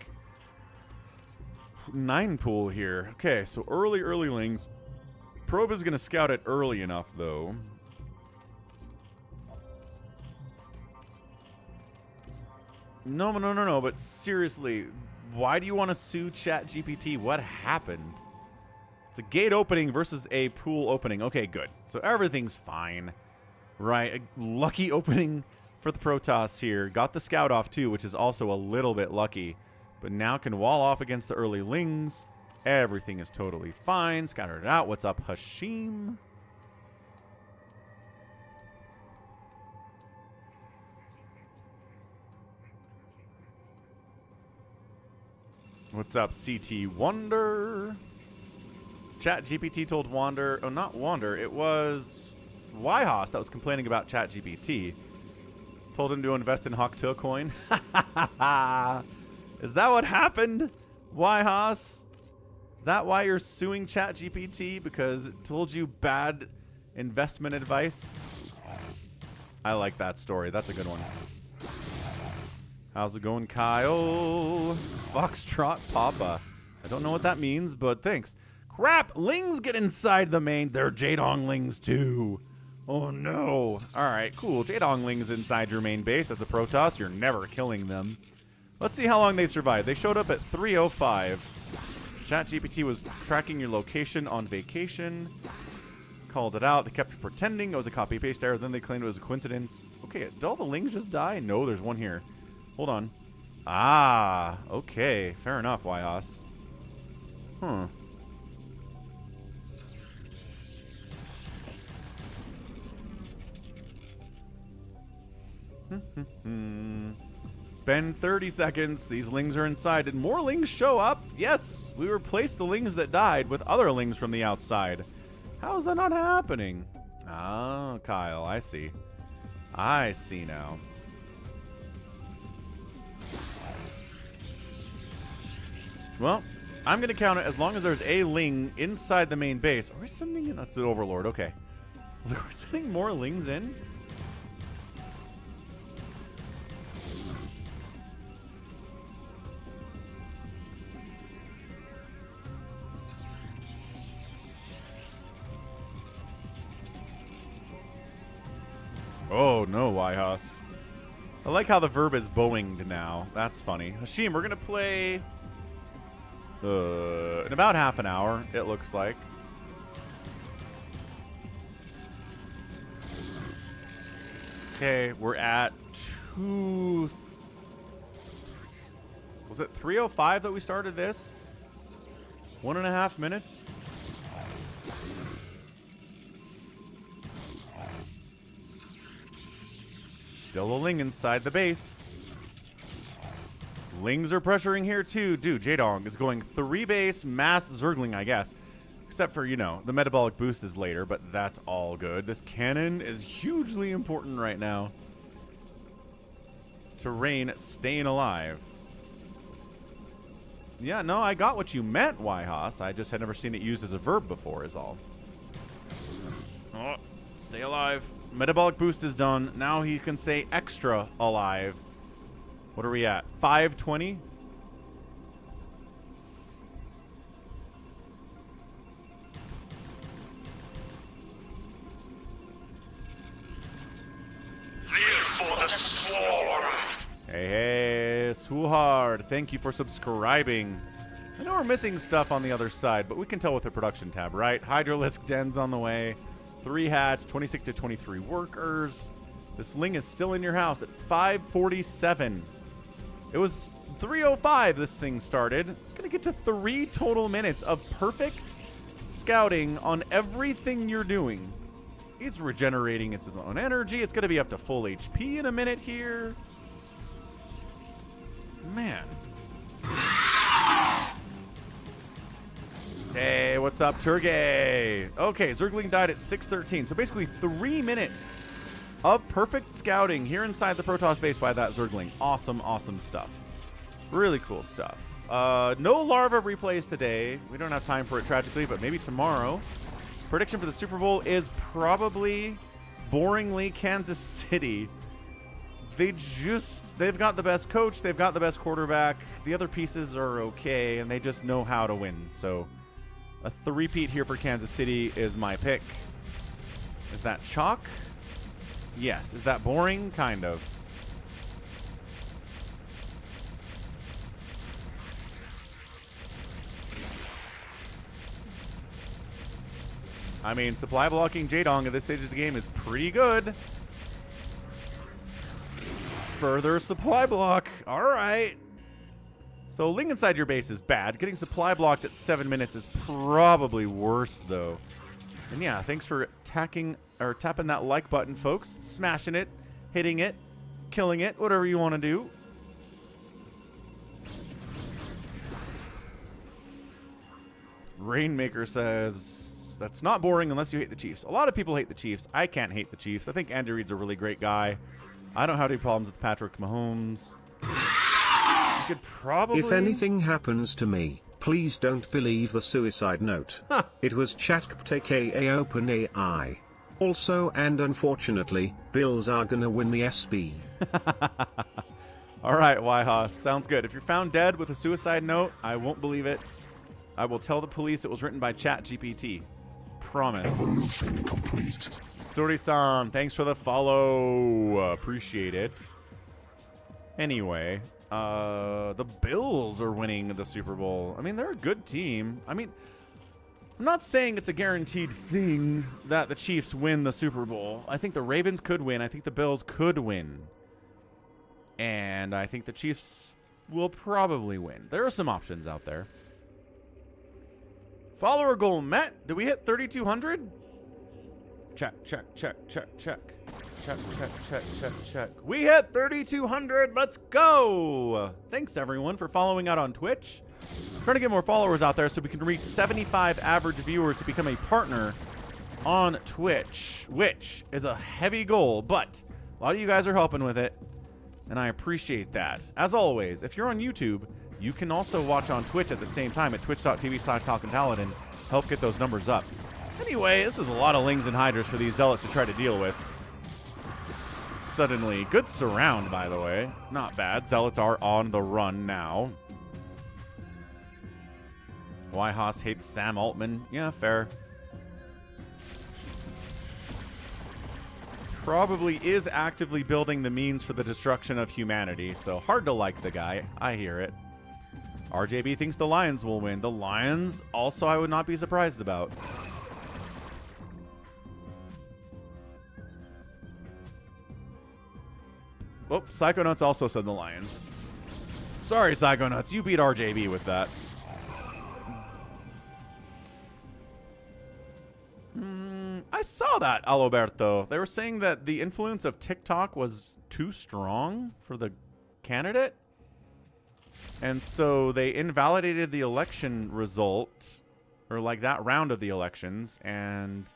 9 pool here. Okay, so early lings. Probe is going to scout it early enough, though. No, but seriously, why do you want to sue ChatGPT? What happened? It's a gate opening versus a pool opening. Okay, good. So everything's fine. Right, a lucky opening for the Protoss here. Got the scout off too, which is also a little bit lucky. But now can wall off against the early lings. Everything is totally fine. Scattered it out. What's up, Hashim? What's up, CT Wonder? ChatGPT told Wander, oh, not Wander, it was Yhos that was complaining about ChatGPT. Told him to invest in Hawktail coin. Is that what happened, Yhos? Is that why you're suing ChatGPT? Because it told you bad investment advice? I like that story. That's a good one. How's it going, Kyle? Foxtrot Papa. I don't know what that means, but thanks. Crap! Lings get inside the main. They're Jaedong Lings too. Oh no. Alright, cool. Jaedong Lings inside your main base as a Protoss. You're never killing them. Let's see how long they survive. They showed up at 3:05. ChatGPT was tracking your location on vacation. Called it out. They kept pretending it was a copy-paste error. Then they claimed it was a coincidence. Okay, did all the Lings just die? No, there's one here. Hold on. Ah, okay. Fair enough, Yhos. Huh. Been 30 seconds. These lings are inside. Did more lings show up? Yes. We replaced the lings that died with other lings from the outside. How is that not happening? Ah, Kyle. I see. I see now. Well, I'm going to count it as long as there's a ling inside the main base. Are we sending in? That's the Overlord. Okay. Are we sending more lings in? Oh, no, Yhos. I like how the verb is bowinged now. That's funny. Hashim, we're going to play in about half an hour, it looks like. Okay, we're at 2... Was it 3:05 that we started this? 1.5 minutes? Still a ling inside the base. Lings are pressuring here too. Dude, Jaedong is going 3 base, mass Zergling, I guess. Except for, you know, the metabolic boost is later, but that's all good. This cannon is hugely important right now to Rain staying alive. Yeah, no, I got what you meant, Yhos. I just had never seen it used as a verb before, is all. Oh, stay alive. Metabolic boost is done. Now he can stay extra alive. What are we at? 520? Live for the swarm. Hey, Suhard, thank you for subscribing. I know we're missing stuff on the other side, but we can tell with the production tab, right? Hydralisk Den's on the way. 3 hatch, 26 to 23 workers. This Ling is still in your house at 547. It was 305 this thing started. It's going to get to 3 total minutes of perfect scouting on everything you're doing. He's regenerating its own energy. It's going to be up to full HP in a minute here. Man. Hey, what's up, Turgay? Okay, Zergling died at 6:13. So basically 3 minutes of perfect scouting here inside the Protoss base by that Zergling. Awesome, awesome stuff. Really cool stuff. No larva replays today. We don't have time for it, tragically, but maybe tomorrow. Prediction for the Super Bowl is probably, boringly, Kansas City. They've got the best coach. They've got the best quarterback. The other pieces are okay, and they just know how to win. So a three-peat here for Kansas City is my pick. Is that chalk? Yes. Is that boring? Kind of. I mean, supply blocking Jaedong at this stage of the game is pretty good. Further supply block. All right. So Ling inside your base is bad. Getting supply blocked at 7 minutes is probably worse, though. And yeah, thanks for tapping that like button, folks. Smashing it, hitting it, killing it, whatever you want to do. Rainmaker says, that's not boring unless you hate the Chiefs. A lot of people hate the Chiefs. I can't hate the Chiefs. I think Andy Reid's a really great guy. I don't have any problems with Patrick Mahomes. You could probably... If anything happens to me, please don't believe the suicide note. It was ChatGPT aka OpenAI. Also, and unfortunately, Bills are gonna win the SB. All right, Wyhaus. Sounds good. If you're found dead with a suicide note, I won't believe it. I will tell the police it was written by ChatGPT. Promise. Suri-san, thanks for the follow. Appreciate it. Anyway, the Bills are winning the Super Bowl. I mean, they're a good team. I mean, I'm not saying it's a guaranteed thing that the Chiefs win the Super Bowl. I think the Ravens could win. I think the Bills could win. And I think the Chiefs will probably win. There are some options out there. Follower goal met. Did we hit 3,200? Check, check, check, check, check. Check, check, check, check, check. We hit 3,200. Let's go. Thanks, everyone, for following out on Twitch. Trying to get more followers out there so we can reach 75 average viewers to become a partner on Twitch, which is a heavy goal, but a lot of you guys are helping with it, and I appreciate that. As always, if you're on YouTube, you can also watch on Twitch at the same time at twitch.tv/FalconPaladin. Help get those numbers up. Anyway, this is a lot of Lings and Hydras for these Zealots to try to deal with. Suddenly, good surround, by the way. Not bad. Zealots are on the run now. Wyhaus hates Sam Altman. Yeah, fair. Probably is actively building the means for the destruction of humanity, so hard to like the guy. I hear it. RJB thinks the Lions will win. The Lions, also, I would not be surprised about. Oh, Psychonauts also said the Lions. Sorry, Psychonauts. You beat RJB with that. I saw that, Alberto. They were saying that the influence of TikTok was too strong for the candidate. And so they invalidated the election result, or like that round of the elections. And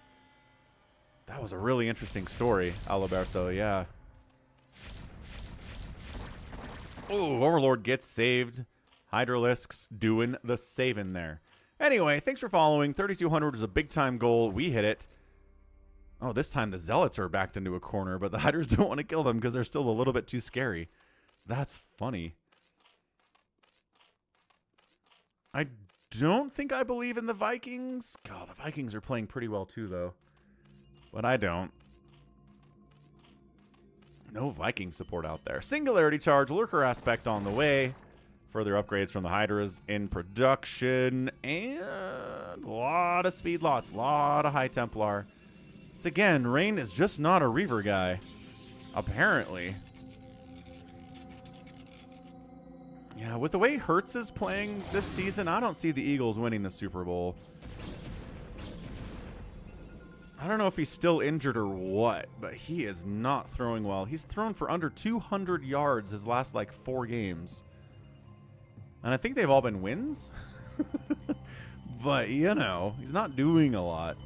that was a really interesting story, Alberto. Yeah. Oh, Overlord gets saved. Hydralisks doing the saving there. Anyway, thanks for following. 3,200 was a big-time goal. We hit it. Oh, this time the Zealots are backed into a corner, but the Hydras don't want to kill them because they're still a little bit too scary. That's funny. I don't think I believe in the Vikings. God, the Vikings are playing pretty well too, though. But I don't. No Viking support out there. Singularity charge, lurker aspect on the way. Further upgrades from the Hydras in production. And a lot of speed lots, a lot of High Templar. It's again, Rain is just not a Reaver guy. Apparently. Yeah, with the way Hertz is playing this season, I don't see the Eagles winning the Super Bowl. I don't know if he's still injured or what, but he is not throwing well. He's thrown for under 200 yards his last, like, 4 games. And I think they've all been wins. But, you know, he's not doing a lot.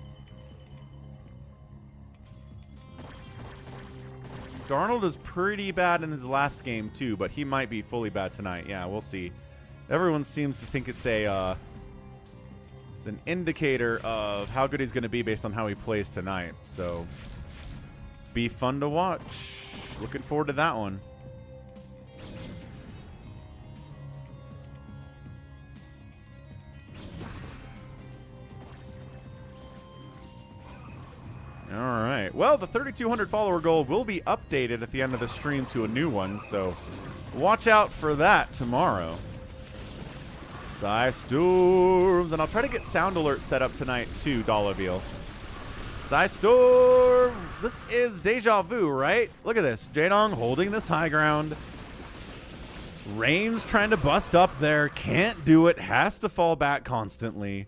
Darnold is pretty bad in his last game, too, but he might be fully bad tonight. Yeah, we'll see. Everyone seems to think it's a, it's an indicator of how good he's going to be based on how he plays tonight. So, be fun to watch. Looking forward to that one. All right. Well, the 3,200 follower goal will be updated at the end of the stream to a new one, so watch out for that tomorrow. Psy Storms, and I'll try to get sound alert set up tonight too, Dollaville. Psy Storm, this is deja vu, right? Look at this, Jaedong holding this high ground. Rain's trying to bust up there, can't do it, has to fall back constantly.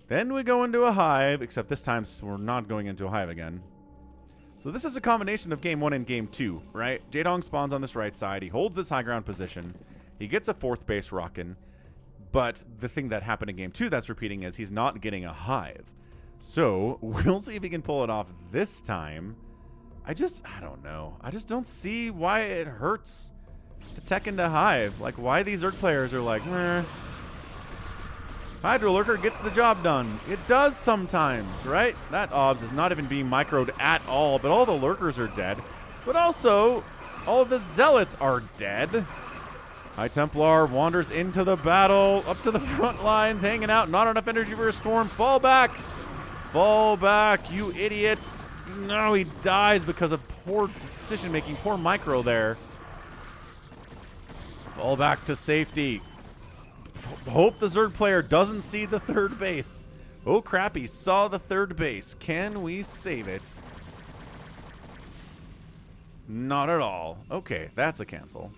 Then we go into a hive, except this time we're not going into a hive again. So this is a combination of game 1 and game 2, right? Jaedong spawns on this right side. He holds this high ground position. He gets a 4th base rockin'. But the thing that happened in game 2 that's repeating is he's not getting a hive. So we'll see if he can pull it off this time. I don't know. I just don't see why it hurts to tech into hive. Like, why these Zerg players are like, meh. Hydra Lurker gets the job done. It does sometimes, right? That OBS is not even being microed at all, but all the Lurkers are dead. But also, all of the Zealots are dead. High Templar wanders into the battle, up to the front lines, hanging out. Not enough energy for a storm. Fall back. Fall back, you idiot. No, he dies because of poor decision-making. Poor micro there. Fall back to safety. Hope the Zerg player doesn't see the 3rd base. Oh crap, he saw the 3rd base. Can we save it? Not at all. Okay, that's a cancel.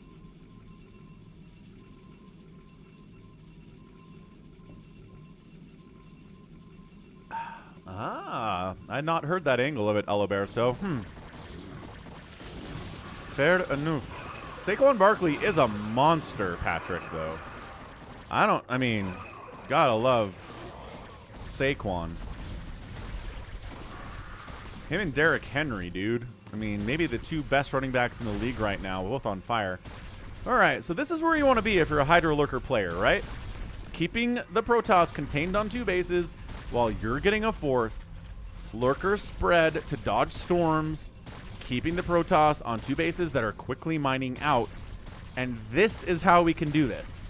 Ah, I had not heard that angle of it, Alberto. Fair enough. Saquon Barkley is a monster, Patrick, though. I mean, gotta love Saquon. Him and Derrick Henry, dude. I mean, maybe the 2 best running backs in the league right now, both on fire. All right, so this is where you want to be if you're a Hydra Lurker player, right? Keeping the Protoss contained on 2 bases while you're getting a 4th. Lurker spread to dodge storms, keeping the Protoss on 2 bases that are quickly mining out. And this is how we can do this.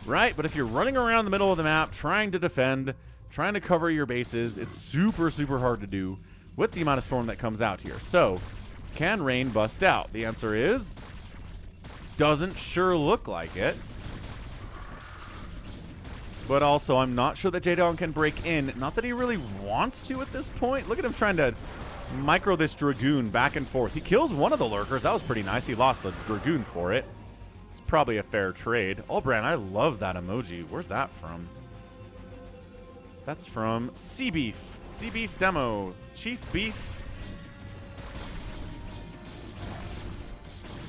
Right? But if you're running around the middle of the map, trying to defend, trying to cover your bases, it's super, super hard to do with the amount of storm that comes out here. So, can Rain bust out? The answer is, doesn't sure look like it. But also, I'm not sure that Jaedong can break in. Not that he really wants to at this point. Look at him trying to micro this Dragoon back and forth. He kills one of the Lurkers. That was pretty nice. He lost the Dragoon for it. Probably a fair trade. Olbran, I love that emoji. Where's that from? That's from Sea Beef. Sea Beef demo. Chief Beef.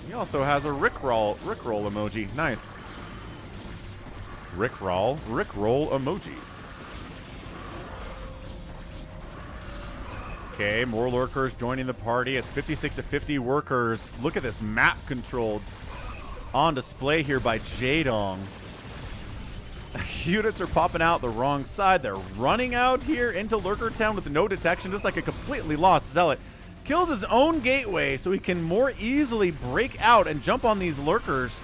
He also has a Rickroll emoji. Nice. Rickroll emoji. Okay, more Lurkers joining the party. It's 56 to 50 workers. Look at this map controlled on display here by Jaedong. Units are popping out the wrong side. They're running out here into Lurker Town with no detection, just like a completely lost Zealot. Kills his own gateway so he can more easily break out and jump on these lurkers.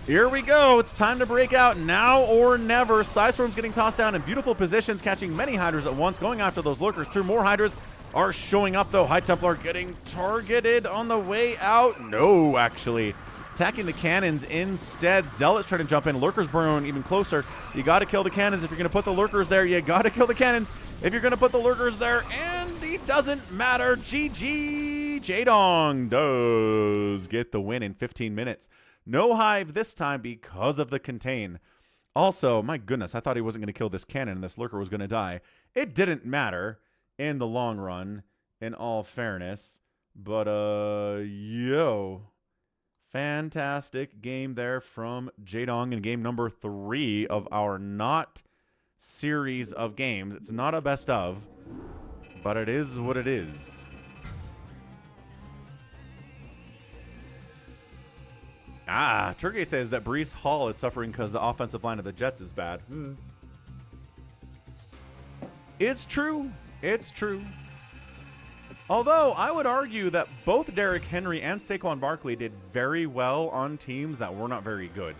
Here we go. It's time to break out now or never. Psystorm's getting tossed down in beautiful positions, catching many Hydras at once, going after those lurkers. 2 more Hydras are showing up, though. High Templar getting targeted on the way out. No, actually. Attacking the cannons instead. ZeLoT's trying to jump in. Lurkers burn even closer. You got to kill the cannons if you're going to put the lurkers there. You got to kill the cannons if you're going to put the lurkers there. And it doesn't matter. GG. Jaedong does get the win in 15 minutes. No hive this time because of the contain. Also, my goodness, I thought he wasn't going to kill this cannon and this lurker was going to die. It didn't matter in the long run, in all fairness. But, fantastic game there from Jaedong in game number 3 of our not series of games. It's not a best of, but it is what it is. Turkey says that Breece Hall is suffering because the offensive line of the Jets is bad. It's true. It's true. Although, I would argue that both Derrick Henry and Saquon Barkley did very well on teams that were not very good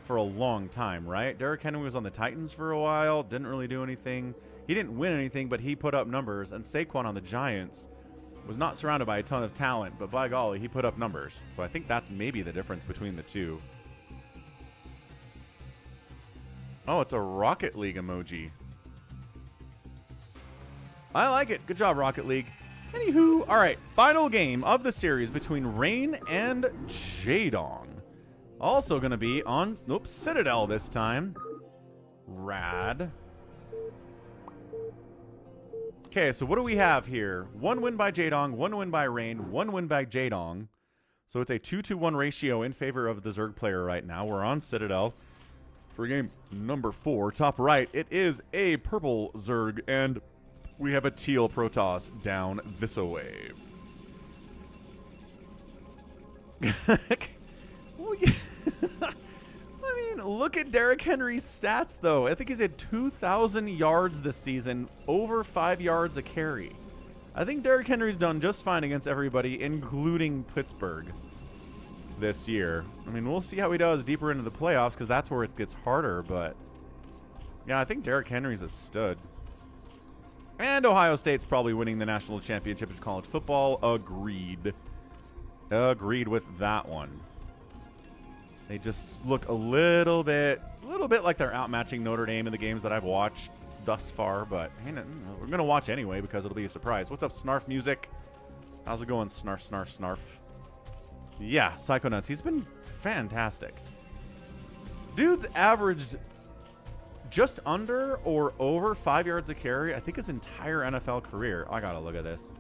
for a long time, right? Derrick Henry was on the Titans for a while, didn't really do anything. He didn't win anything, but he put up numbers. And Saquon on the Giants was not surrounded by a ton of talent, but by golly, he put up numbers. So I think that's maybe the difference between the two. Oh, it's a Rocket League emoji. I like it. Good job, Rocket League. Anywho, all right, final game of the series between Rain and Jaedong. Also going to be on, Citadel this time. Rad. Okay, so what do we have here? 1 win by Jaedong, 1 win by Rain, 1 win by Jaedong. So it's a 2-to-1 ratio in favor of the Zerg player right now. We're on Citadel for game number 4. Top right, it is a purple Zerg, and we have a teal Protoss down this way. I mean, look at Derrick Henry's stats, though. I think he's at 2,000 yards this season, over 5 yards a carry. I think Derrick Henry's done just fine against everybody, including Pittsburgh, this year. I mean, we'll see how he does deeper into the playoffs, because that's where it gets harder, but yeah, I think Derrick Henry's a stud. And Ohio State's probably winning the national championship in college football. Agreed. Agreed with that one. They just look a little bit like they're outmatching Notre Dame in the games that I've watched thus far. But hey, we're going to watch anyway because it'll be a surprise. What's up, Snarf Music? How's it going, Snarf, Snarf, Snarf? Yeah, Psychonauts. He's been fantastic. Dude's averaged just under or over 5 yards a carry, I think, his entire NFL career. I gotta look at this.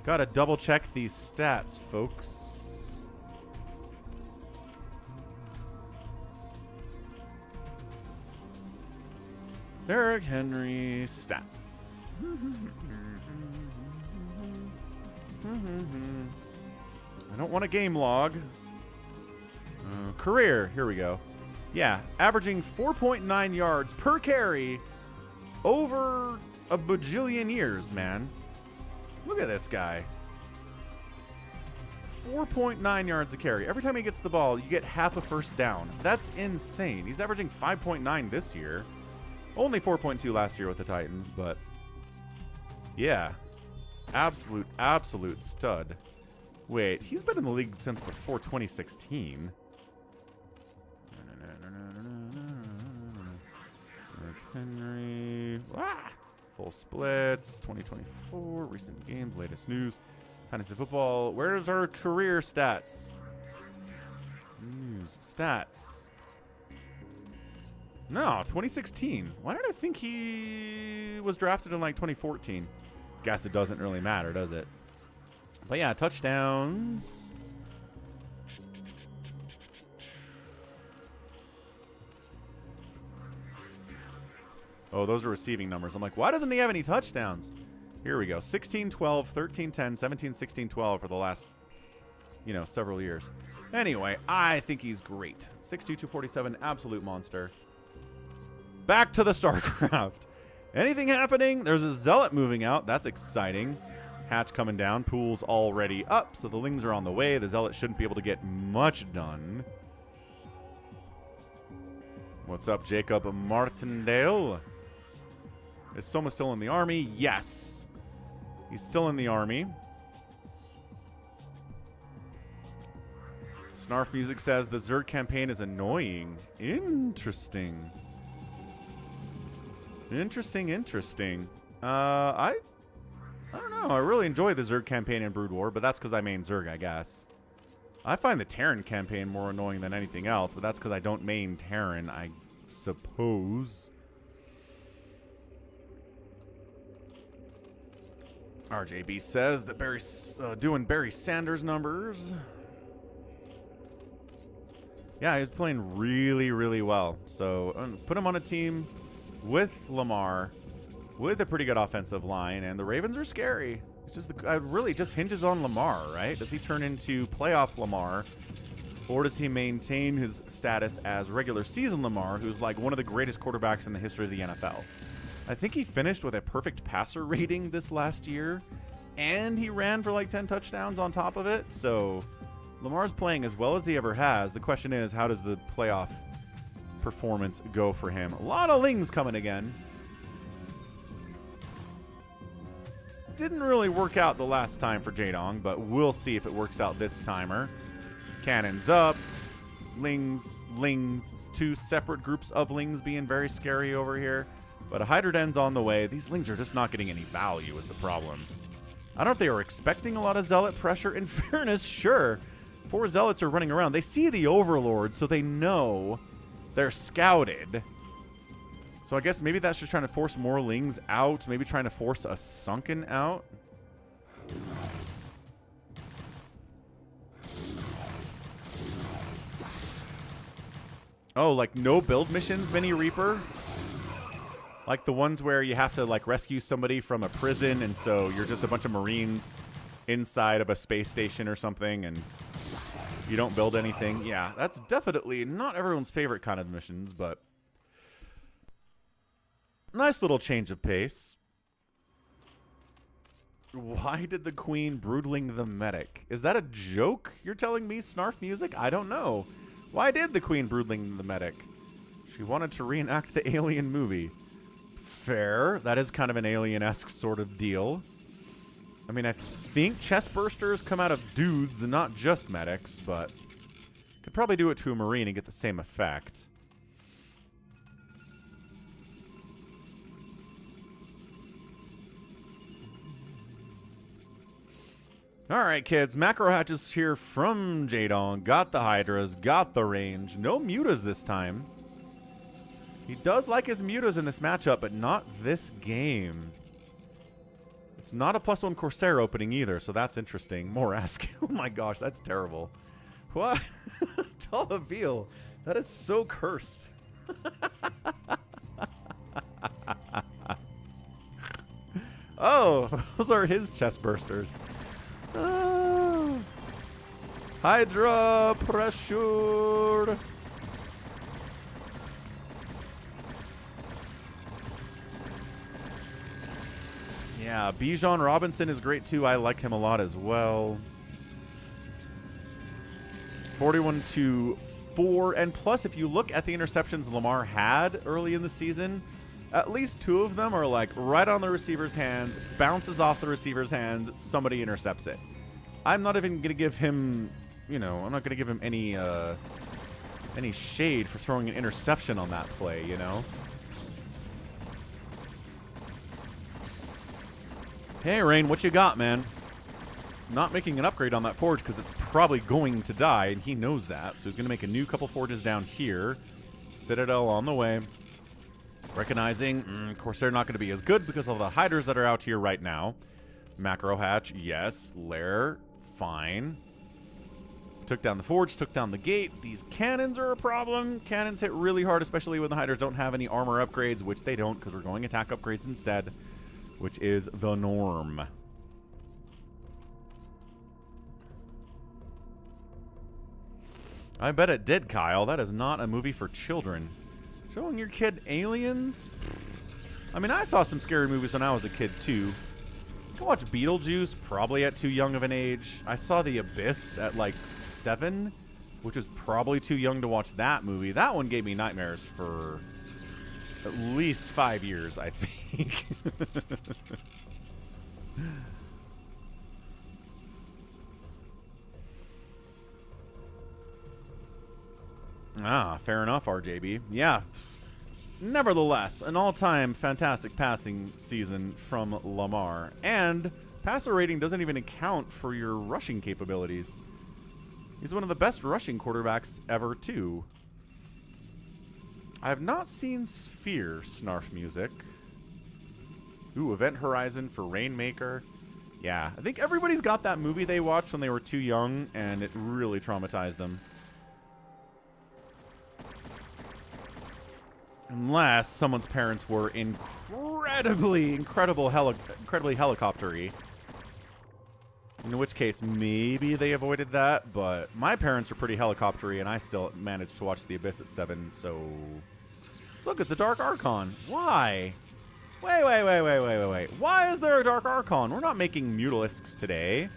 Gotta double check these stats, folks. Derrick Henry stats. I don't want a game log. Career, here we go. Yeah, averaging 4.9 yards per carry over a bajillion years, man. Look at this guy. 4.9 yards a carry. Every time he gets the ball, you get half a first down. That's insane. He's averaging 5.9 this year. Only 4.2 last year with the Titans, but yeah. Absolute stud. Wait, he's been in the league since before 2016. Henry. Full splits. 2024. Recent games. Latest news. Fantasy football. Where's our career stats? News. Stats. No, 2016. Why did I think he was drafted in like 2014? Guess it doesn't really matter, does it? But yeah, touchdowns. Oh, those are receiving numbers. I'm like, why doesn't he have any touchdowns? Here we go. 16, 12, 13, 10, 17, 16, 12 for the last, several years. Anyway, I think he's great. 6'2", 247, absolute monster. Back to the StarCraft. Anything happening? There's a ZeLoT moving out. That's exciting. Hatch coming down. Pool's already up, so the Lings are on the way. The Zealot shouldn't be able to get much done. What's up, Jacob Martindale? Is Soma still in the army? Yes. He's still in the army. Snarf Music says the Zerg campaign is annoying. Interesting. Interesting. I don't know. I really enjoy the Zerg campaign in Brood War, but that's because I main Zerg, I guess. I find the Terran campaign more annoying than anything else, but that's because I don't main Terran, I suppose. RJB says that Barry's doing Barry Sanders numbers. Yeah, he's playing really, really well. So put him on a team with Lamar, with a pretty good offensive line, and the Ravens are scary. It's just it really just hinges on Lamar, right? Does he turn into playoff Lamar, or does he maintain his status as regular season Lamar, who's like one of the greatest quarterbacks in the history of the NFL? I think he finished with a perfect passer rating this last year, and he ran for like 10 touchdowns on top of it. So Lamar's playing as well as he ever has. The question is, how does the playoff performance go for him? A lot of Lings coming again. Didn't really work out the last time for Jaedong, but we'll see if it works out this timer. Cannons up. Lings. Two separate groups of Lings being very scary over here. But a Hydra Den's on the way. These Lings are just not getting any value is the problem. I don't know if they were expecting a lot of Zealot pressure. In fairness, sure. 4 Zealots are running around. They see the Overlord, so they know they're scouted. So I guess maybe that's just trying to force more Lings out. Maybe trying to force a Sunken out. Oh, like no build missions, Mini Reaper? Like the ones where you have to like rescue somebody from a prison, and so you're just a bunch of Marines inside of a space station or something, and you don't build anything. Yeah, that's definitely not everyone's favorite kind of missions, but nice little change of pace. Why did the Queen broodling the medic? Is that a joke you're telling me, Snarf Music? I don't know. Why did the Queen broodling the medic? She wanted to reenact the Alien movie. Fair. That is kind of an Alien-esque sort of deal. I mean, I think chest bursters come out of dudes and not just medics, but could probably do it to a Marine and get the same effect. All right, kids. Macro hatches here from Jaedong. Got the Hydras, got the range. No mutas this time. He does like his mutas in this matchup, but not this game. It's not a +1 Corsair opening either, so that's interesting. More asking. Oh my gosh, that's terrible. What? Talavil. That is so cursed. Oh, those are his chest bursters. Oh. Hydra pressure. Yeah, Bijan Robinson is great too. I like him a lot as well. 41-4, and plus if you look at the interceptions Lamar had early in the season, at least 2 of them are like right on the receiver's hands, bounces off the receiver's hands, somebody intercepts it. I'm not even going to give him, you know, I'm not going to give him any shade for throwing an interception on that play, you know. Hey, Rain, what you got, man? Not making an upgrade on that forge because it's probably going to die, and he knows that. So he's going to make a new couple forges down here. Citadel on the way. Recognizing Corsair not going to be as good because of the Hydras that are out here right now. Macro hatch, yes. Lair, fine. Took down the forge, took down the gate. These cannons are a problem. Cannons hit really hard, especially when the Hydras don't have any armor upgrades, which they don't because we're going attack upgrades instead, which is the norm. I bet it did, Kyle. That is not a movie for children. Showing your kid aliens? I mean, I saw some scary movies when I was a kid, too. I watched Beetlejuice probably at too young of an age. I saw The Abyss at like 7, which was probably too young to watch that movie. That one gave me nightmares for at least 5 years, I think. Ah, fair enough, RJB. Yeah. Nevertheless, an all-time fantastic passing season from Lamar. And passer rating doesn't even account for your rushing capabilities. He's one of the best rushing quarterbacks ever, too. I have not seen Sphere Snarf music. Ooh, Event Horizon for Rainmaker. Yeah, I think everybody's got that movie they watched when they were too young, and it really traumatized them. Unless someone's parents were incredibly helicopter-y. In which case, maybe they avoided that, but my parents are pretty helicopter-y, and I still managed to watch The Abyss at 7, so... Look, it's a Dark Archon. Why? Wait. Why is there a Dark Archon? We're not making Mutalisks today.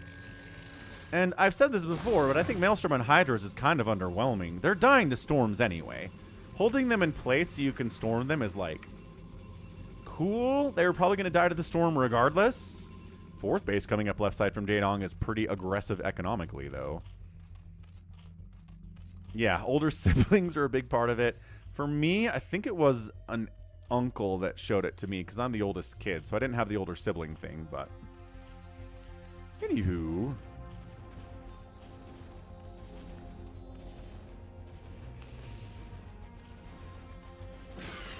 And I've said this before, but I think Maelstrom and Hydras is kind of underwhelming. They're dying to storms anyway. Holding them in place so you can storm them is, like, cool. They were probably going to die to the storm regardless. Fourth base coming up left side from Jaedong is pretty aggressive economically, though. Yeah, older siblings are a big part of it. For me, I think it was an uncle that showed it to me, because I'm the oldest kid, so I didn't have the older sibling thing, but... Anywho...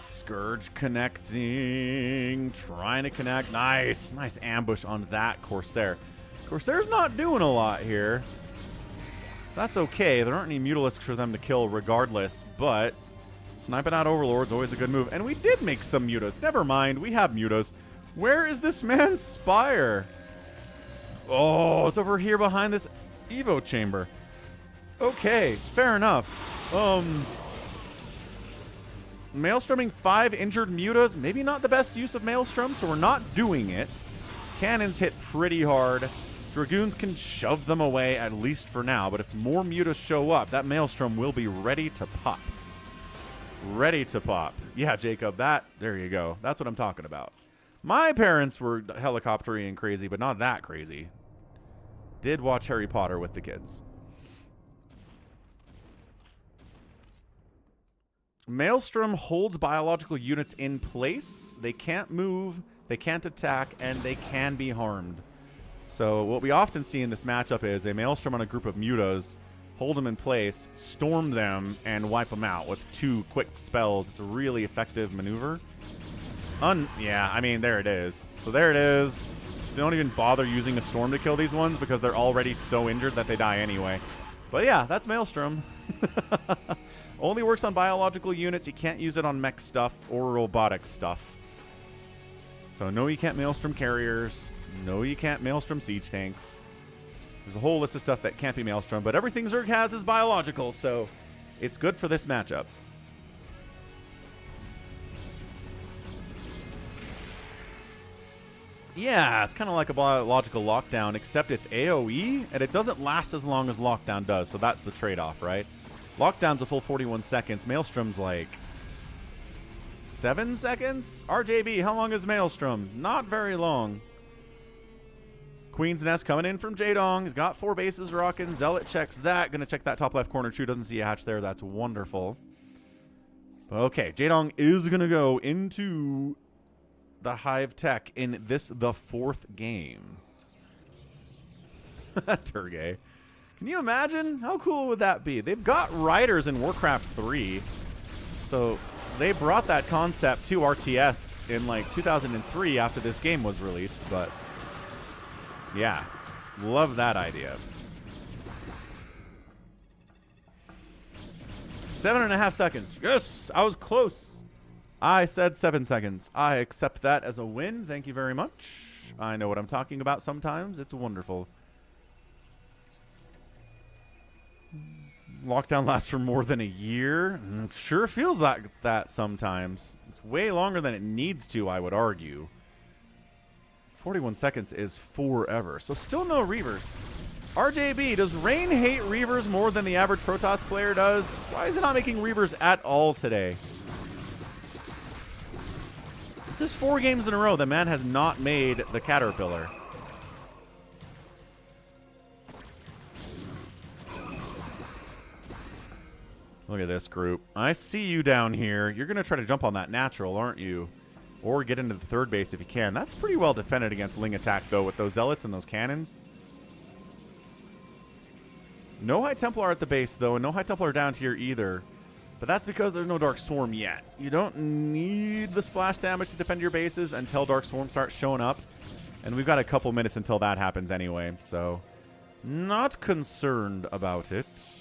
Scourge connecting, trying to connect. Nice ambush on that Corsair. Corsair's not doing a lot here. That's okay. There aren't any Mutalisks for them to kill regardless, but sniping out Overlord's always a good move. And we did make some Mutas. Never mind, we have Mutas. Where is this man's Spire? Oh, it's over here behind this Evo chamber. Okay, fair enough. Maelstroming 5 injured Mutas. Maybe not the best use of Maelstrom, so we're not doing it. Cannons hit pretty hard. Dragoons can shove them away, at least for now. But if more Mutas show up, that Maelstrom will be ready to pop. Ready to pop. Yeah, Jacob, there you go. That's what I'm talking about. My parents were helicopter-y and crazy, but not that crazy. Did watch Harry Potter with the kids. Maelstrom holds biological units in place. They can't move, they can't attack, and they can be harmed. So what we often see in this matchup is a Maelstrom on a group of Mutas, hold them in place, storm them, and wipe them out with 2 quick spells. It's a really effective maneuver. Yeah, I mean, there it is. So there it is. Don't even bother using a storm to kill these ones because they're already so injured that they die anyway. But yeah, that's Maelstrom. Only works on biological units. You can't use it on mech stuff or robotic stuff. So no, you can't Maelstrom carriers. No, you can't Maelstrom siege tanks. There's a whole list of stuff that can't be Maelstrom, but everything Zerg has is biological, so it's good for this matchup. Yeah, it's kind of like a biological lockdown, except it's AoE, and it doesn't last as long as lockdown does, so that's the trade-off, right? Lockdown's a full 41 seconds. Maelstrom's like 7 seconds? RJB, how long is Maelstrom? Not very long. Queen's Nest coming in from Jaedong. He's got 4 bases rocking. ZeLoT checks that. Gonna check that top left corner too. Doesn't see a hatch there. That's wonderful. Okay, Jaedong is gonna go into the Hive Tech in this, the 4th game. Turgay. Can you imagine? How cool would that be? They've got riders in Warcraft 3. So they brought that concept to RTS in like 2003 after this game was released. But yeah, love that idea. 7.5 seconds. Yes, I was close. I said 7 seconds. I accept that as a win. Thank you very much. I know what I'm talking about sometimes. It's wonderful. Lockdown lasts for more than a year. It sure feels like that sometimes. It's way longer than it needs to, I would argue. 41 seconds is forever. So still no Reavers. RJB, does Rain hate Reavers more than the average Protoss player does? Why is it not making Reavers at all today? This is 4 games in a row the man has not made the Caterpillar. Look at this group. I see you down here. You're going to try to jump on that natural, aren't you? Or get into the third base if you can. That's pretty well defended against Ling attack, though, with those Zealots and those cannons. No High Templar at the base, though, and no High Templar down here either. But that's because there's no Dark Swarm yet. You don't need the splash damage to defend your bases until Dark Swarm starts showing up. And we've got a couple minutes until that happens anyway, so not concerned about it.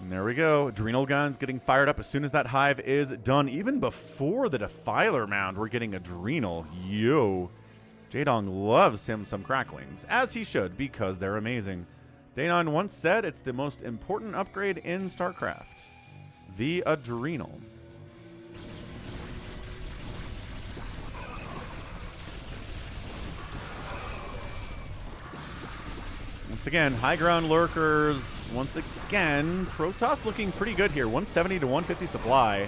And there we go. Adrenal guns getting fired up as soon as that hive is done. Even before the Defiler Mound, we're getting Adrenal. Yo. Jaedong loves him some cracklings, as he should, because they're amazing. Day9 once said it's the most important upgrade in StarCraft. The Adrenal. Once again, high ground lurkers. Once again, Protoss looking pretty good here. 170 to 150 supply.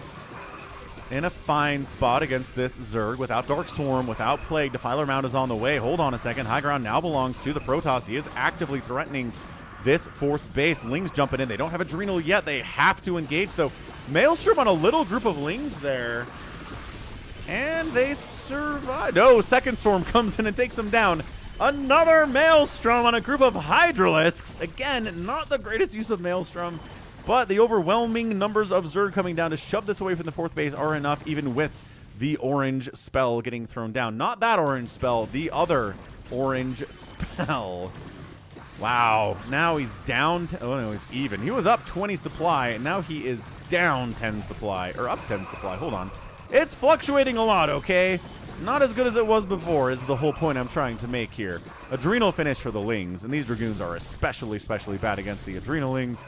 In a fine spot against this Zerg without Dark Swarm, without Plague. Defiler Mound is on the way. Hold on a second. High ground now belongs to the Protoss. He is actively threatening this 4th base. Lings jumping in. They don't have Adrenal yet. They have to engage, though. Maelstrom on a little group of Lings there. And they survive. No, second Storm comes in and takes them down. Another Maelstrom on a group of Hydralisks. Again, not the greatest use of Maelstrom, but the overwhelming numbers of Zerg coming down to shove this away from the 4th base are enough, even with the orange spell getting thrown down. Not that orange spell, the other orange spell. Wow, now he's down. Oh, no, he's even. He was up 20 supply, and now he is down 10 supply, or up 10 supply. Hold on. It's fluctuating a lot, okay? Not as good as it was before is the whole point I'm trying to make here. Adrenal finish for the Lings, and these Dragoons are especially bad against the Adrenal Lings.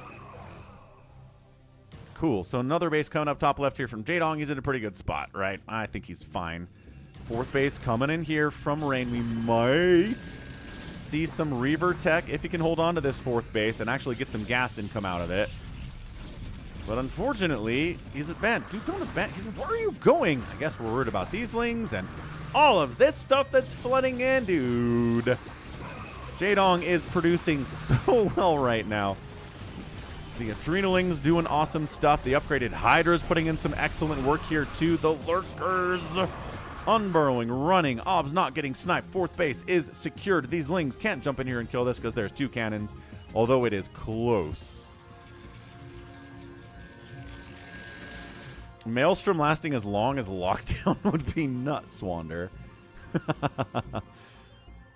Cool, so another base coming up top left here from Jaedong. He's in a pretty good spot, right? I think he's fine. 4th base coming in here from Rain. We might see some Reaver tech if he can hold on to this 4th base and actually get some gas income out of it. But unfortunately, he's abandoned. Dude, don't abandon. Where are you going? I guess we're worried about these Lings and all of this stuff that's flooding in. Dude. Jaedong is producing so well right now. The Adrenalings doing awesome stuff. The upgraded Hydra's putting in some excellent work here too. The Lurkers unburrowing, running. Ob's not getting sniped. 4th base is secured. These Lings can't jump in here and kill this because there's 2 cannons, although it is close. Maelstrom lasting as long as lockdown would be nuts, Wander.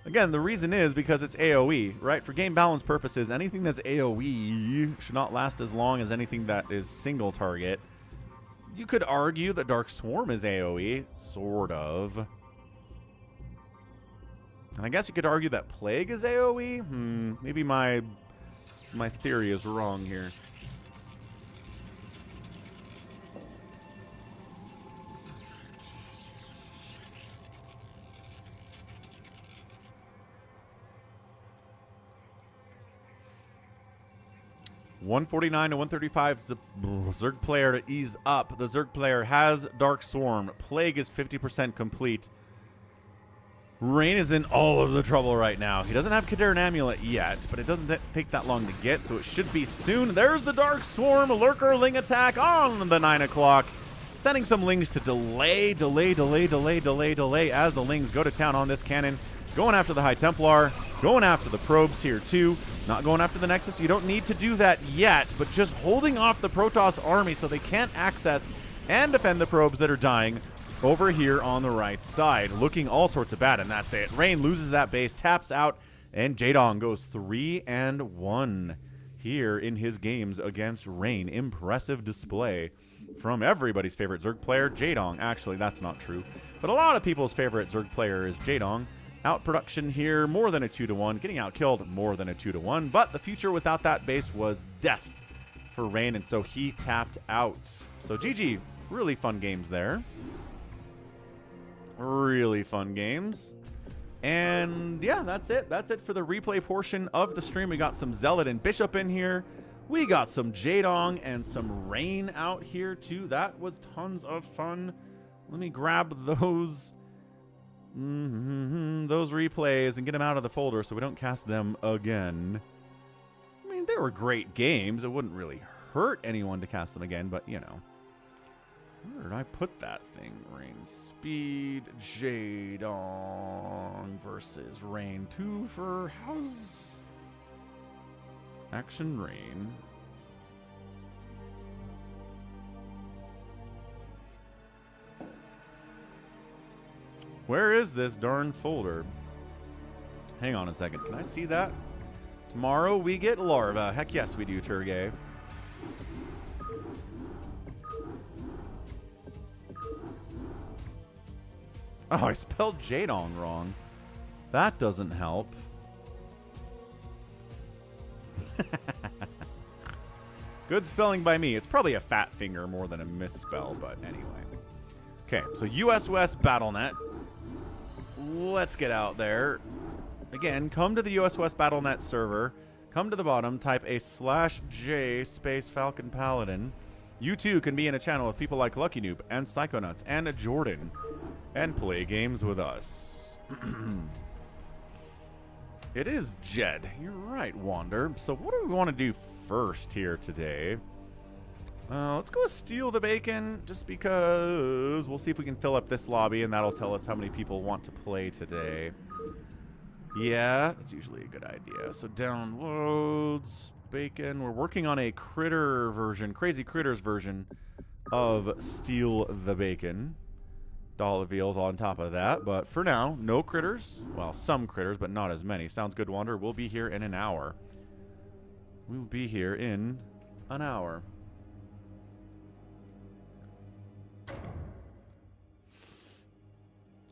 Again, the reason is because it's AoE, right? For game balance purposes, anything that's AoE should not last as long as anything that is single target. You could argue that Dark Swarm is AoE, sort of. And I guess you could argue that Plague is AoE. Maybe my theory is wrong here. $149 to $135 Zerg player to ease up. The Zerg player has Dark Swarm. Plague is 50% complete. Rain is in all of the trouble right now. He doesn't have Kaderan Amulet yet, but it doesn't take that long to get, so it should be soon. There's the Dark Swarm. Lurker Ling attack on the 9 o'clock. Sending some Lings to delay as the Lings go to town on this cannon. Going after the High Templar. Going after the probes here too. Not going after the Nexus. You don't need to do that yet, but just holding off the Protoss army so they can't access and defend the probes that are dying over here on the right side. Looking all sorts of bad, and that's it. Rain loses that base, taps out, and Jaedong goes 3-1 here in his games against Rain. Impressive display from everybody's favorite Zerg player, Jaedong. Actually, that's not true, but a lot of people's favorite Zerg player is Jaedong. Outproduction here, more than a 2-1. Getting outkilled, more than a 2-1. But the future without that base was death for Rain, and so he tapped out. So GG, really fun games there. Really fun games. And yeah, that's it. That's it for the replay portion of the stream. We got some ZeLoT and Bishop in here. We got some Jaedong and some Rain out here too. That was tons of fun. Let me grab those those replays and get them out of the folder so we don't cast them again. I mean, they were great games. It wouldn't really hurt anyone to cast them again, but you know. Where did I put that thing? Rain Speed, Jaedong versus Rain 2 for House. Action Rain. Where is this darn folder? Hang on a second. Can I see that? Tomorrow we get Larva. Heck yes, we do, Turgay. Oh, I spelled Jaedong wrong. That doesn't help. Good spelling by me. It's probably a fat finger more than a misspell, but anyway. Okay, so US West BattleNet. Let's get out there. Again, come to the US West BattleNet server. Come to the bottom, type a /J space Falcon Paladin. You too can be in a channel with people like Lucky Noob and Psychonauts and Jordan and play games with us. It is Jed. You're right, Wander. So what do we want to do first here today? Let's go steal the bacon, just because we'll see if we can fill up this lobby, and that'll tell us how many people want to play today. Yeah, that's usually a good idea. So downloads, bacon. We're working on a critter version, Crazy Critters version of Steal the Bacon. Doll reveals on top of that, but for now, no critters. Well, some critters, but not as many. Sounds good, Wander. We'll be here in an hour. We'll be here in an hour.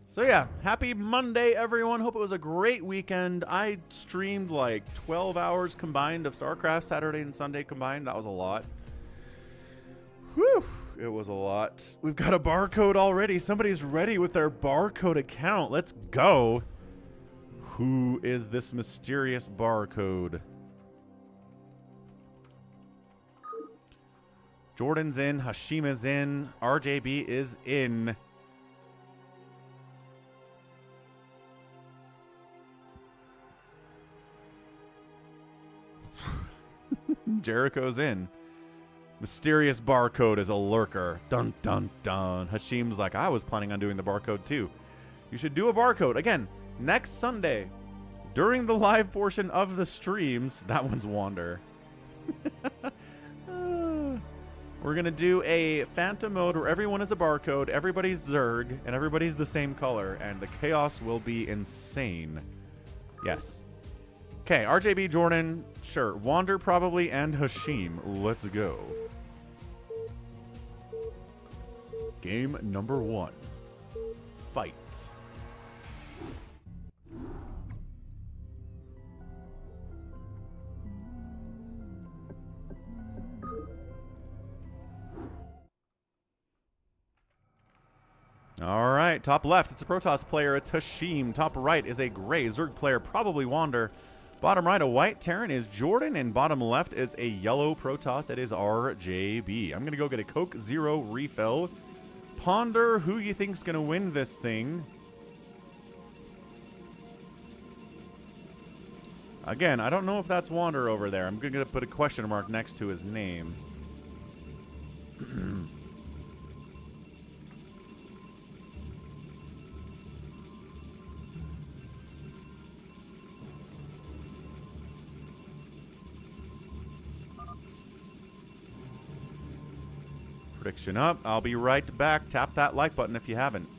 So yeah, happy Monday, everyone. Hope it was a great weekend. I streamed like 12 hours combined of StarCraft, Saturday and Sunday combined. That was a lot. Whew. It was a lot. We've got a barcode already. Somebody's ready with their barcode account. Let's go. Who is this mysterious barcode? Jordan's in. Hashima's in. RJB is in. Jericho's in. Mysterious barcode is a lurker. Dun, dun, dun. Hashim's like, I was planning on doing the barcode too. You should do a barcode. Again, next Sunday, during the live portion of the streams, that one's Wander. We're going to do a phantom mode where everyone is a barcode, everybody's Zerg, and everybody's the same color, and the chaos will be insane. Yes. Okay, RJB, Jordan, sure. Wander probably, and Hashim. Let's go. Game number 1. Fight. All right, top left, it's a Protoss player. It's Hashim. Top right is a gray Zerg player, probably Wander. Bottom right, a white Terran is Jordan, and bottom left is a yellow Protoss. It is RJB. I'm going to go get a Coke Zero refill. Ponder who you think's going to win this thing. Again, I don't know if that's Wander over there. I'm going to put a question mark next to his name. Prediction up. I'll be right back. Tap that like button if you haven't.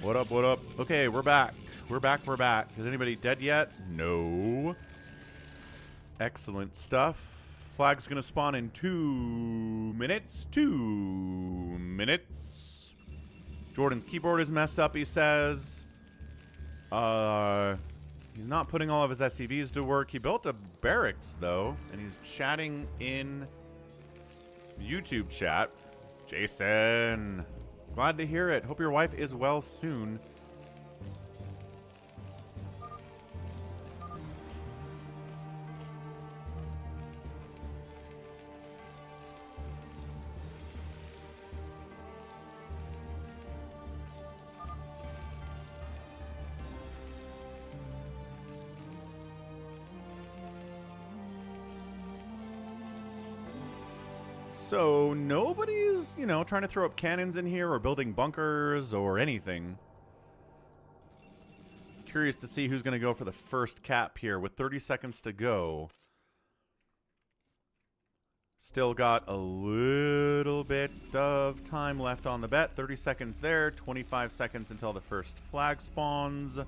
What up, what up? Okay, we're back. We're back, we're back. Is anybody dead yet? No. Excellent stuff. Flag's gonna spawn in 2 minutes. 2 minutes. Jordan's keyboard is messed up, he says. He's not putting all of his SCVs to work. He built a barracks, though, and he's chatting in YouTube chat. Jason, glad to hear it. Hope your wife is well soon. So nobody's, you know, trying to throw up cannons in here or building bunkers or anything. Curious to see who's going to go for the first cap here with 30 seconds to go. Still got a little bit of time left on the bet. 30 seconds there, 25 seconds until the first flag spawns.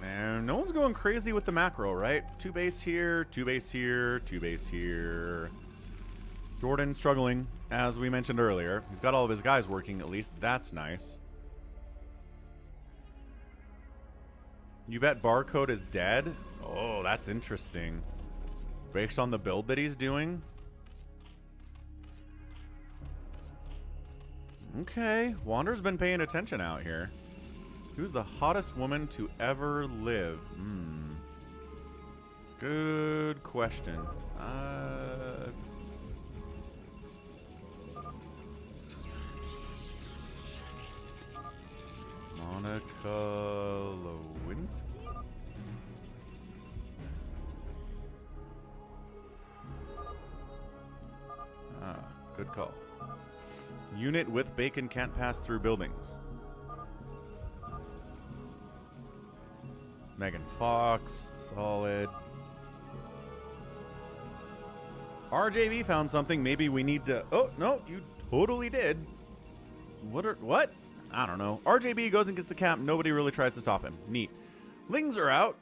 And no one's going crazy with the macro, right? 2 base here, 2 base here, 2 base here. Jordan struggling, as we mentioned earlier. He's got all of his guys working at least. That's nice. You bet Barcode is dead? Oh, that's interesting. Based on the build that he's doing? Okay, Wander's been paying attention out here. Who's the hottest woman to ever live? Good question. Monica Lewinsky? Good call. Unit with bacon can't pass through buildings. Megan Fox, solid. RJB found something. Maybe we need to... Oh, no, you totally did. What? I don't know. RJB goes and gets the cap. Nobody really tries to stop him. Neat. Lings are out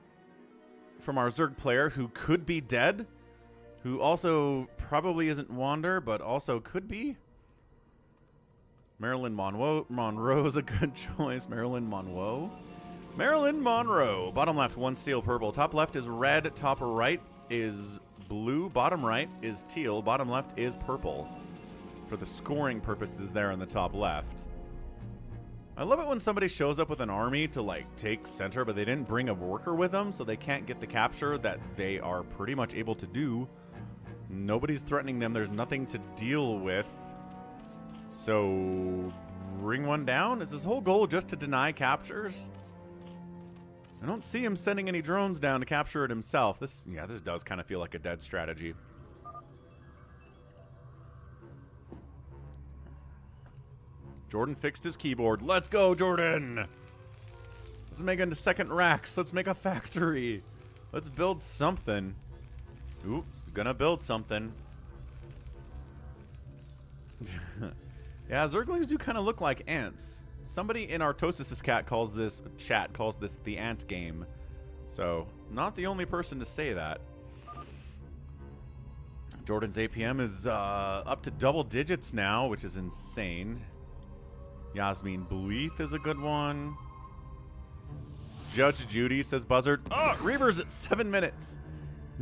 from our Zerg player who could be dead. Who also probably isn't Wander, but also could be. Marilyn Monroe's a good choice. Marilyn Monroe. Marilyn Monroe. Bottom left, 1 steel purple. Top left is red. Top right is blue. Bottom right is teal. Bottom left is purple. For the scoring purposes there on the top left. I love it when somebody shows up with an army to, like, take center, but they didn't bring a worker with them, so they can't get the capture that they are pretty much able to do. Nobody's threatening them. There's nothing to deal with. So, bring one down? Is his whole goal just to deny captures? I don't see him sending any drones down to capture it himself. This does kind of feel like a dead strategy. Jordan fixed his keyboard. Let's go, Jordan! Let's make it into second racks. Let's make a factory. Let's build something. Oops, gonna build something. Yeah, Zerglings do kind of look like ants. Somebody in our Tosis' chat calls this the ant game. So, not the only person to say that. Jordan's APM is up to double digits now, which is insane. Yasmin Bleeth is a good one. Judge Judy, says Buzzard. Oh, Reaver's at 7 minutes.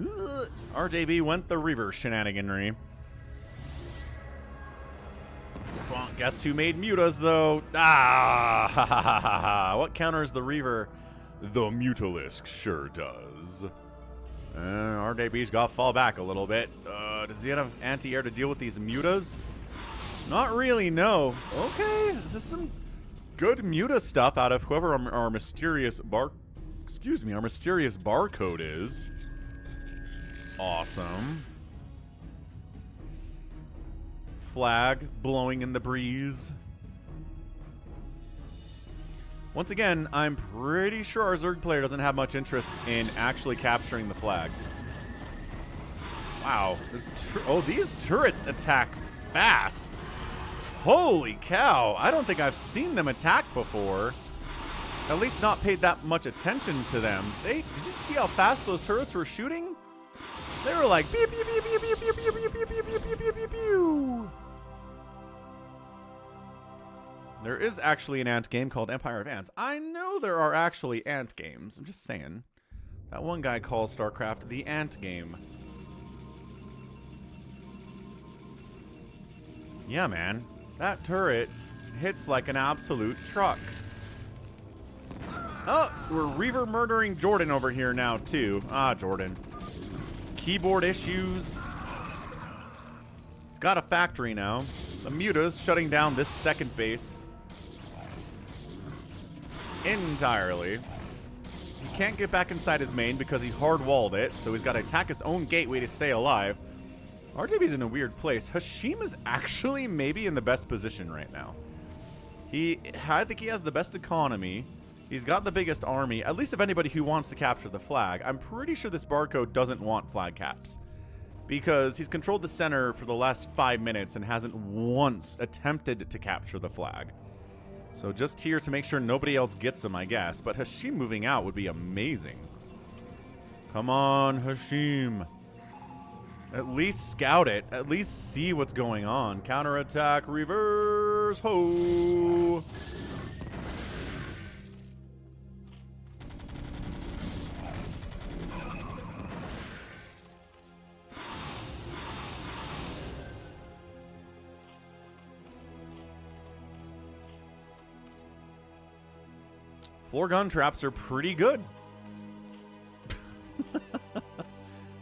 Ugh. RJB went the Reaver shenaniganry. Well, guess who made Mutas, though? Ah! What counters the Reaver? The Mutalisk sure does. RJB's got to fall back a little bit. Does he have anti-air to deal with these Mutas? Not really, no. Okay, this is some good Muta stuff out of whoever our mysterious barcode is. Awesome. Flag blowing in the breeze. Once again, I'm pretty sure our Zerg player doesn't have much interest in actually capturing the flag. Wow. These turrets attack fast. Holy cow. I don't think I've seen them attack before. At least not paid that much attention to them. Did you see how fast those turrets were shooting? They were like beep beep beep beep beep beep beep beep beep beep beep beep beep beep. There is actually an ant game called Empire of Ants. I know there are actually ant games. I'm just saying. That one guy calls StarCraft the ant game. Yeah, man. That turret hits like an absolute truck. Oh, we're Reaver murdering Jordan over here now, too. Ah, Jordan. Keyboard issues. It's got a factory now. The Muta's shutting down this second base entirely. He can't get back inside his main because he hard-walled it, so he's got to attack his own gateway to stay alive. RJB's in a weird place. Hashim is actually maybe in the best position right now. I think he has the best economy. He's got the biggest army, at least of anybody who wants to capture the flag. I'm pretty sure this barcode doesn't want flag caps because he's controlled the center for the last 5 minutes and hasn't once attempted to capture the flag. So just here to make sure nobody else gets him, I guess. But Hashim moving out would be amazing. Come on, Hashim. At least scout it. At least see what's going on. Counterattack, reverse, ho! Floor gun traps are pretty good.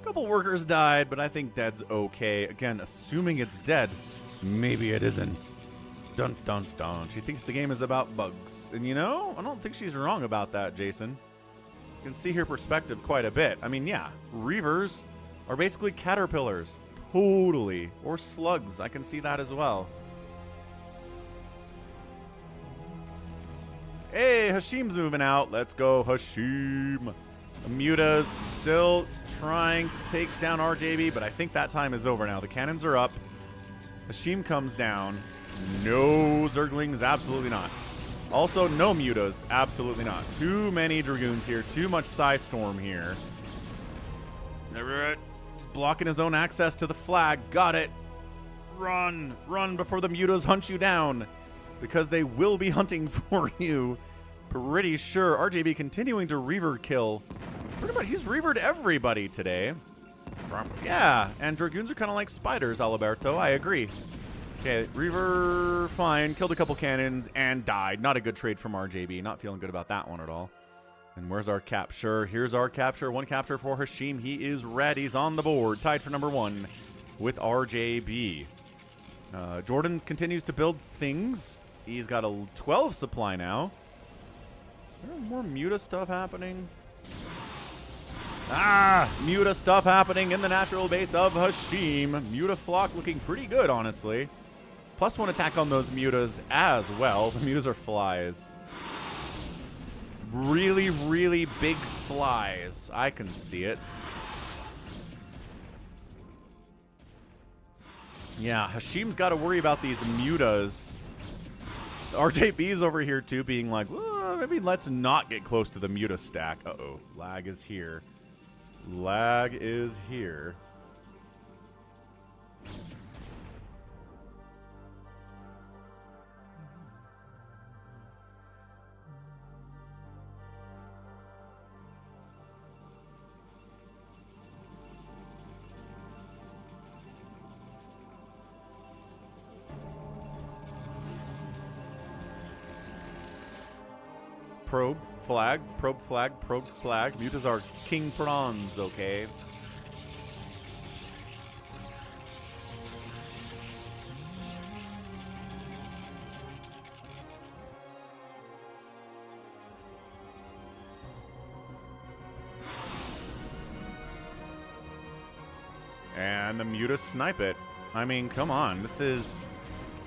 Couple workers died, but I think dead's okay. Again, assuming it's dead. Maybe it isn't. Dun dun dun. She thinks the game is about bugs. And you know, I don't think she's wrong about that, Jason. You can see her perspective quite a bit. I mean, yeah, Reavers are basically caterpillars. Totally. Or slugs. I can see that as well. Hey, Hashim's moving out. Let's go, Hashim. Muta's still trying to take down RJB, but I think that time is over now. The cannons are up. Hashim comes down. No Zerglings, absolutely not. Also, no Mutas, absolutely not. Too many Dragoons here. Too much Psystorm here. Just blocking his own access to the flag. Got it. Run. Run before the Mutas hunt you down. Because they will be hunting for you. Pretty sure. RJB continuing to Reaver kill. Pretty much, he's Reavered everybody today. Yeah, and Dragoons are kind of like spiders, Alberto. I agree. Okay, Reaver, fine. Killed a couple cannons and died. Not a good trade from RJB. Not feeling good about that one at all. And where's our capture? Here's our capture. One capture for Hashim. He is red. He's on the board. Tied for number 1 with RJB. Jordan continues to build things. He's got a 12 supply now. Is there more Muta stuff happening? Ah! Muta stuff happening in the natural base of Hashim. Muta flock looking pretty good, honestly. +1 attack on those Mutas as well. The Mutas are flies. Really, really big flies. I can see it. Yeah, Hashim's got to worry about these Mutas. RJB's over here, too, being like, well, maybe let's not get close to the Muta stack. Uh-oh. Lag is here. Lag is here. Probe, flag, probe, flag, probe, flag. Mutas are king prawns, okay? And the Mutas snipe it. I mean, come on. This is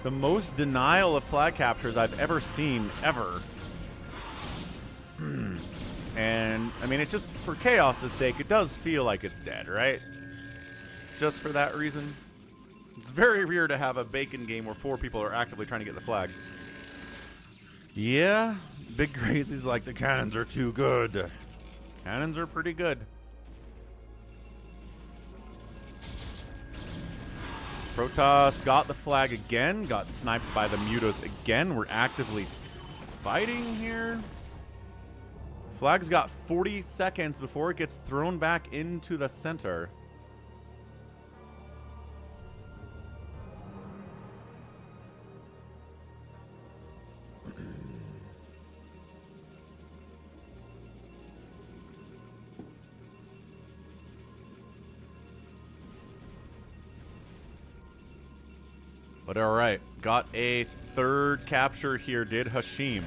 the most denial of flag captures I've ever seen, ever. And, I mean, it's just for chaos's sake, it does feel like it's dead, right? Just for that reason. It's very rare to have a bacon game where 4 people are actively trying to get the flag. Yeah, Big Crazy's like, the cannons are too good. Cannons are pretty good. Protoss got the flag again, got sniped by the Mutos again. We're actively fighting here. Flag's got 40 seconds before it gets thrown back into the center. But all right, got a third capture here, did Hashim.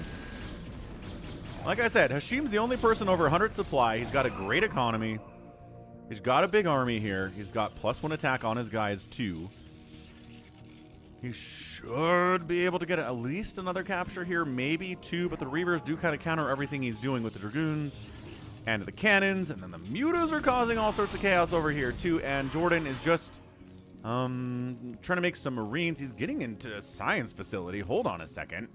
Like I said, Hashim's the only person over 100 supply. He's got a great economy. He's got a big army here. He's got +1 attack on his guys, too. He should be able to get at least another capture here, maybe 2, but the Reavers do kind of counter everything he's doing with the Dragoons and the cannons, and then the Mutas are causing all sorts of chaos over here, too, and Jordan is just... trying to make some Marines. He's getting into a science facility. Hold on a second.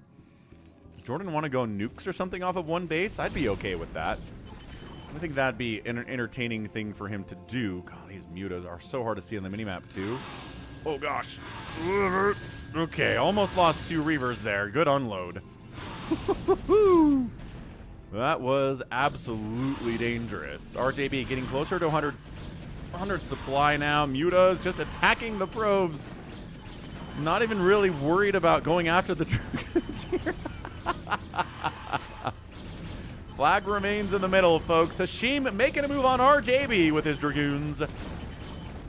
Does Jordan want to go nukes or something off of one base? I'd be okay with that. I think that'd be an entertaining thing for him to do. God, these Mutas are so hard to see on the minimap, too. Oh, gosh. Okay, almost lost 2 Reavers there. Good unload. That was absolutely dangerous. RJB getting closer to 100 supply now. Mutas just attacking the probes. Not even really worried about going after the Dragons here. Flag remains in the middle, folks. Hashim making a move on RJB with his Dragoons.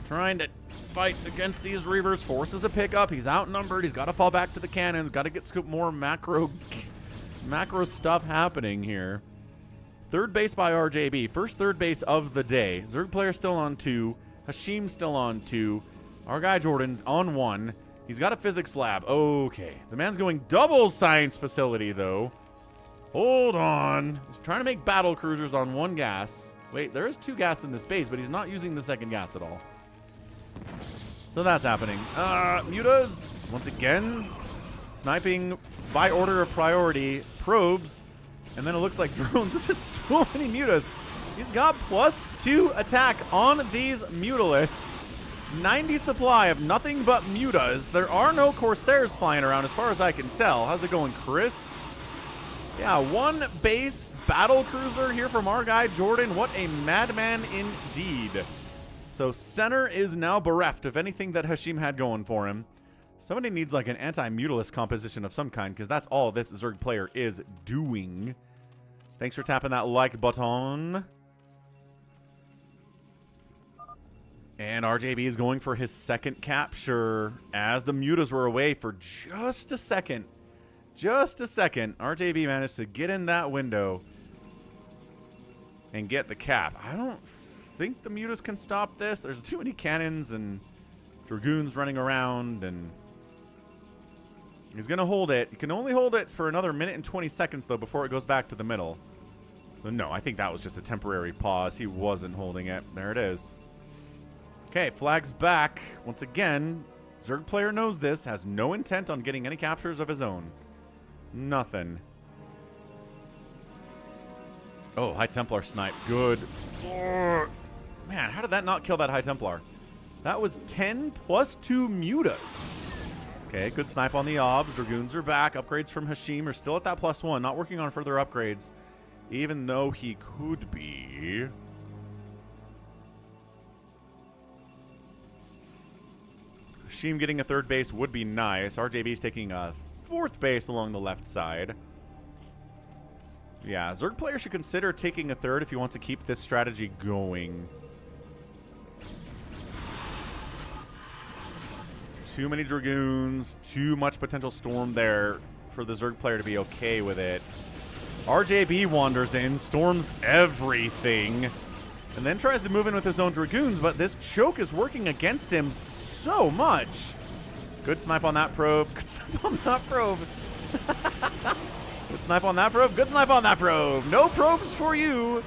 Trying to fight against these Reavers. Forces a pickup. He's outnumbered. He's got to fall back to the cannons. Got to get more macro stuff happening here. Third base by RJB. First third base of the day. Zerg player still on 2. Hashim still on 2. Our guy Jordan's on 1. He's got a physics lab. Okay. The man's going double science facility, though. Hold on. He's trying to make battle cruisers on 1 gas. Wait, there is 2 gas in this base, but he's not using the second gas at all. So that's happening. Mutas, once again, sniping by order of priority. Probes. And then it looks like drones. This is so many Mutas. He's got +2 attack on these Mutalisks. 90 supply of nothing but Mutas. There are no Corsairs flying around as far as I can tell. How's it going, Chris? Yeah, 1 base battle cruiser here from our guy Jordan. What a madman indeed. So center is now bereft of anything that Hashim had going for him. Somebody needs like an anti-Mutalist composition of some kind, because that's all this Zerg player is doing. Thanks for tapping that like button. And RJB is going for his second capture as the Mutas were away for just a second. Just a second. RJB managed to get in that window and get the cap. I don't think the Mutas can stop this. There's too many cannons and Dragoons running around, and he's going to hold it. You can only hold it for another minute and 20 seconds, though, before it goes back to the middle. So, no, I think that was just a temporary pause. He wasn't holding it. There it is. Okay, flag's back. Once again, Zerg player knows this, has no intent on getting any captures of his own. Nothing. Oh, High Templar snipe. Good. Oh, man, how did that not kill that High Templar? That was 10 +2 Mutas. Okay, good snipe on the obs. Dragoons are back. Upgrades from Hashim are still at that +1. Not working on further upgrades, even though he could be. Hashim getting a third base would be nice. RJB's taking a fourth base along the left side. Yeah, Zerg player should consider taking a third if he wants to keep this strategy going. Too many Dragoons, too much potential storm there for the Zerg player to be okay with it. RJB wanders in, storms everything, and then tries to move in with his own Dragoons, but this choke is working against him so much. Good snipe on that probe. Good snipe on that probe. Good snipe on that probe. Good snipe on that probe. No probes for you.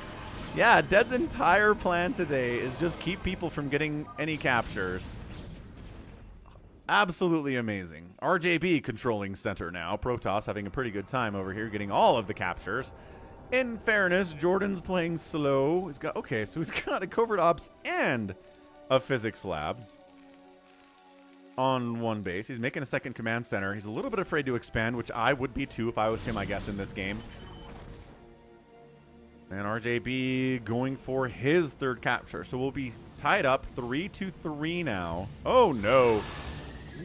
Yeah, Dead's entire plan today is just keep people from getting any captures. Absolutely amazing. RJB controlling center now. Protoss having a pretty good time over here, getting all of the captures. In fairness, Jordan's playing slow. He's got, okay, so he's got a covert ops and a physics lab on one base. He's making a second command center. He's a little bit afraid to expand, which I would be too if I was him, I guess, in this game. And RJB going for his third capture. So we'll be tied up 3-3 now. Oh, no.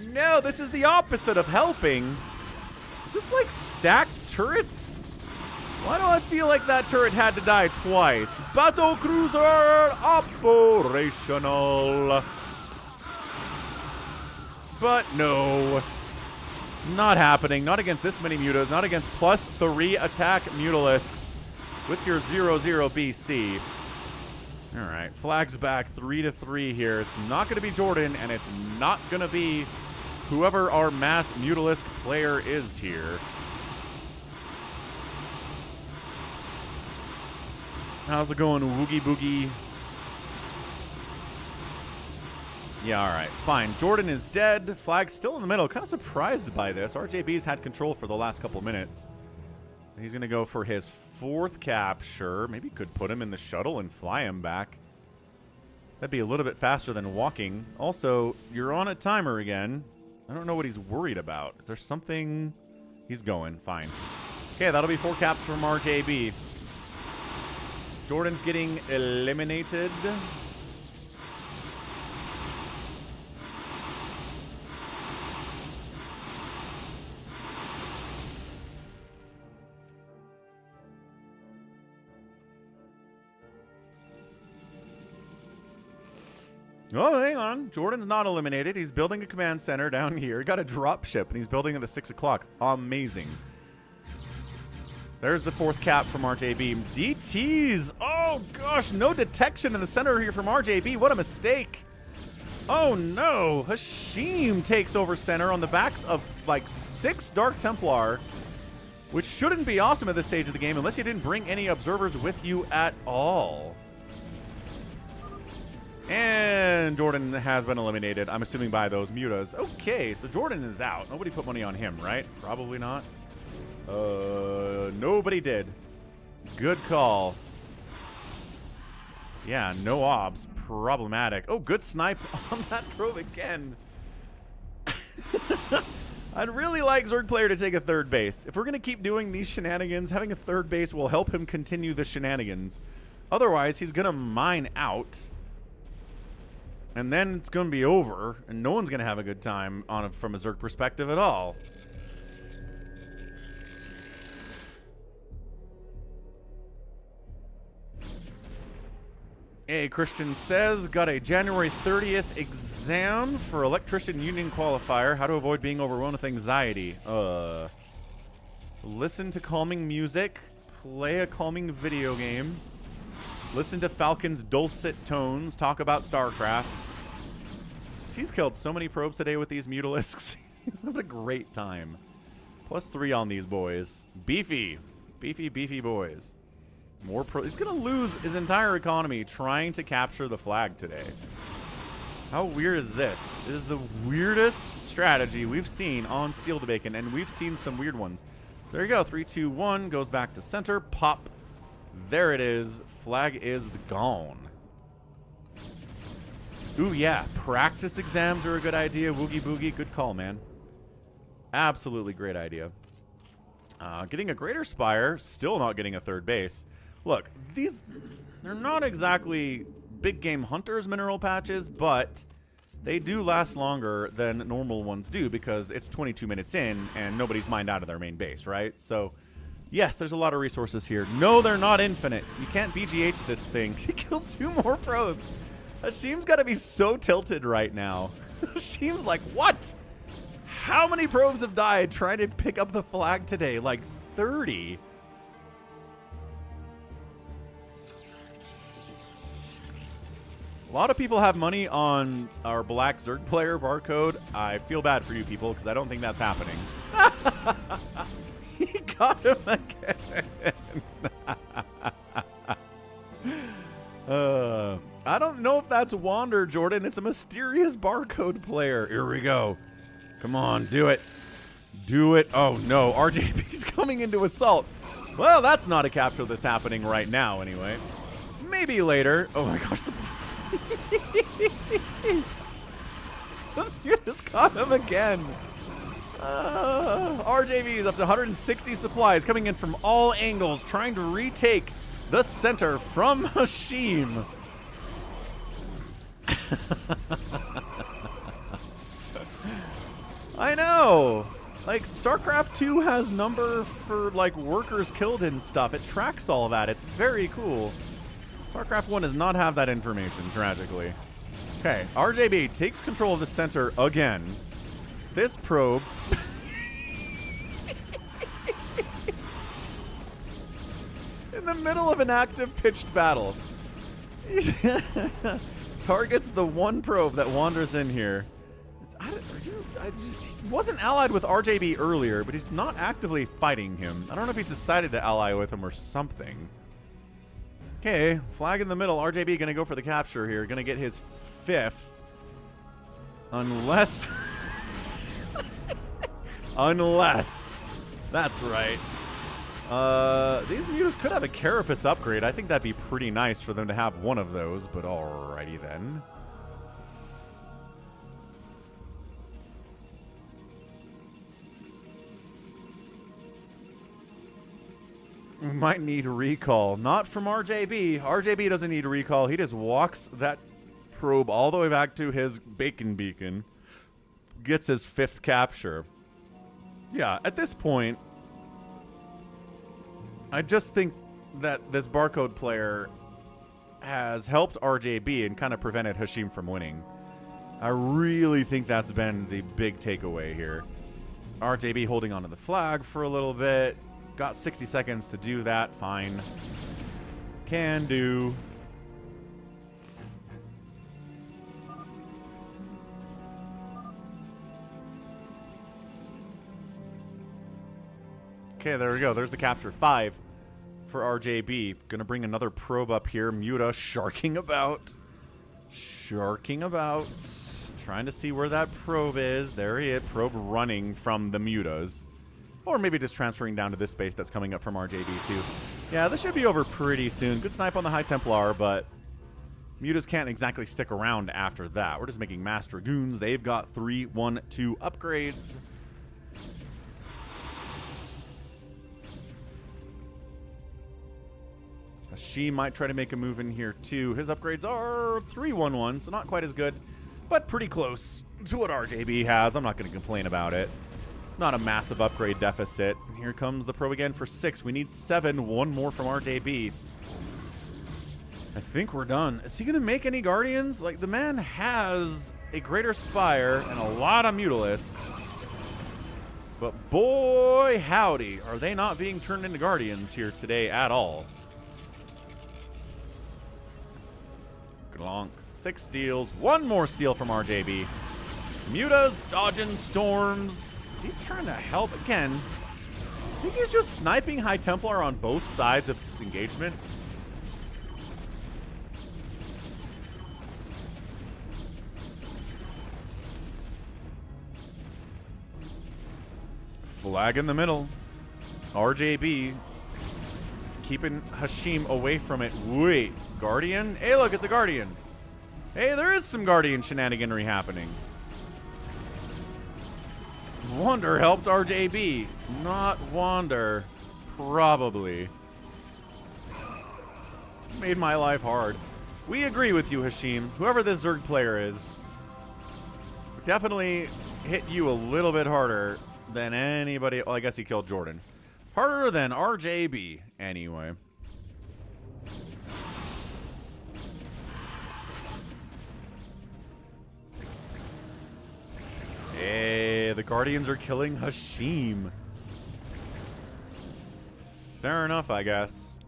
No, this is the opposite of helping. Is this like stacked turrets? Why do I feel like that turret had to die twice? Battle cruiser operational. But no. Not happening. Not against this many mutas. Not against +3 attack mutalisks with your 0-0 BC. All right. Flags back 3-3 here. It's not going to be Jordan, and it's not going to be whoever our mass mutalisk player is here. How's it going, Woogie Boogie? Yeah, all right, fine. Jordan is dead. Flag still in the middle. Kind of surprised by this. RJB's had control for the last couple minutes. He's going to go for his fourth capture. Maybe could put him in the shuttle and fly him back. That'd be a little bit faster than walking. Also, you're on a timer again. I don't know what he's worried about. Is there something? He's going. Fine. Okay, that'll be 4 caps from RJB. Jordan's getting eliminated. Oh, hang on. Jordan's not eliminated. He's building a command center down here. He got a drop ship, and he's building at the 6 o'clock. Amazing. There's the 4th cap from RJB. DTs. Oh, gosh. No detection in the center here from RJB. What a mistake. Oh, no. Hashim takes over center on the backs of, like, 6 Dark Templar, which shouldn't be awesome at this stage of the game unless you didn't bring any observers with you at all. And Jordan has been eliminated, I'm assuming, by those mutas. Okay, so Jordan is out. Nobody put money on him, right? Probably not. Nobody did. Good call. Yeah, no obs. Problematic. Oh, good snipe on that probe again. I'd really like Zerg player to take a third base. If we're going to keep doing these shenanigans, having a third base will help him continue the shenanigans. Otherwise, he's going to mine out. And then it's going to be over, and no one's going to have a good time on from a Zerg perspective at all. Hey, Christian says, got a January 30th exam for Electrician Union Qualifier. How to avoid being overwhelmed with anxiety. Listen to calming music. Play a calming video game. Listen to Falcon's dulcet tones. Talk about StarCraft. He's killed so many probes today with these mutalisks. He's having a great time. +3 on these boys. Beefy. Beefy, beefy boys. More pro. He's going to lose his entire economy trying to capture the flag today. How weird is this? It is the weirdest strategy we've seen on Steel to Bacon, and we've seen some weird ones. So there you go. 3, 2, 1. Goes back to center. Pop. There it is. Flag is gone. Ooh, yeah. Practice exams are a good idea. Woogie Boogie. Good call, man. Absolutely great idea. Getting a Greater Spire. Still not getting a third base. Look, they're not exactly big game hunters mineral patches, but they do last longer than normal ones do because it's 22 minutes in and nobody's mined out of their main base, right? So, yes, there's a lot of resources here. No, they're not infinite. You can't BGH this thing. She kills 2 more probes. Hashim's got to be so tilted right now. Hashim's like, what? How many probes have died trying to pick up the flag today? Like 30. A lot of people have money on our black Zerg player barcode. I feel bad for you people because I don't think that's happening. He got him again. I don't know if that's Wander, Jordan. It's a mysterious barcode player. Here we go. Come on, do it. Do it. Oh, no. RJB's coming into assault. Well, that's not a capture that's happening right now, anyway. Maybe later. Oh, my gosh. The Mutas caught him again. RJB is up to 160 supplies coming in from all angles, trying to retake the center from Hashim. I know. Like, StarCraft 2 has number for, like, workers killed and stuff. It tracks all that. It's very cool. StarCraft 1 does not have that information, tragically. Okay, RJB takes control of the center again. This probe... in the middle of an active pitched battle. Targets the one probe that wanders in here. He wasn't allied with RJB earlier, but he's not actively fighting him. I don't know if he's decided to ally with him or something. Okay, flag in the middle. RJB gonna go for the capture here. Gonna get his 5th. Unless... unless... That's right. These Mutas could have a Carapace upgrade. I think that'd be pretty nice for them to have one of those, but alrighty then. We might need a recall. Not from RJB. RJB doesn't need a recall. He just walks that probe all the way back to his bacon beacon. Gets his 5th capture. Yeah, at this point, I just think that this barcode player has helped RJB and kind of prevented Hashim from winning. I really think that's been the big takeaway here. RJB holding onto the flag for a little bit. Got 60 seconds to do that. Fine. Can do. Okay, there we go. There's the capture. 5 for RJB. Gonna bring another probe up here. Muta sharking about. Sharking about. Trying to see where that probe is. There he is. Probe running from the Mutas. Or maybe just transferring down to this space that's coming up from RJB too. Yeah, this should be over pretty soon. Good snipe on the High Templar, but Mutas can't exactly stick around after that. We're just making Mass Dragoons. They've got 3, 1, 2 upgrades. She might try to make a move in here too. His upgrades are 3, 1, 1, so not quite as good, but pretty close to what RJB has. I'm not going to complain about it. Not a massive upgrade deficit. Here comes the probe again for 6. We need 7. 1 more from RJB. I think we're done. Is he going to make any Guardians? Like, the man has a Greater Spire and a lot of Mutalisks. But boy, howdy, are they not being turned into Guardians here today at all. Glonk. 6 steals. 1 more steal from RJB. Muta's dodging storms. Is he trying to help again? I think he's just sniping High Templar on both sides of this engagement. Flag in the middle. RJB keeping Hashim away from it. Wait, Guardian? Hey, look, it's a Guardian. Hey, there is some Guardian shenaniganry happening. Wander helped RJB. It's not Wander. Probably. Made my life hard. We agree with you, Hashim. Whoever this Zerg player is, definitely hit you a little bit harder than anybody. Well, I guess he killed Jordan. Harder than RJB, anyway. Hey, the Guardians are killing Hashim. Fair enough, I guess.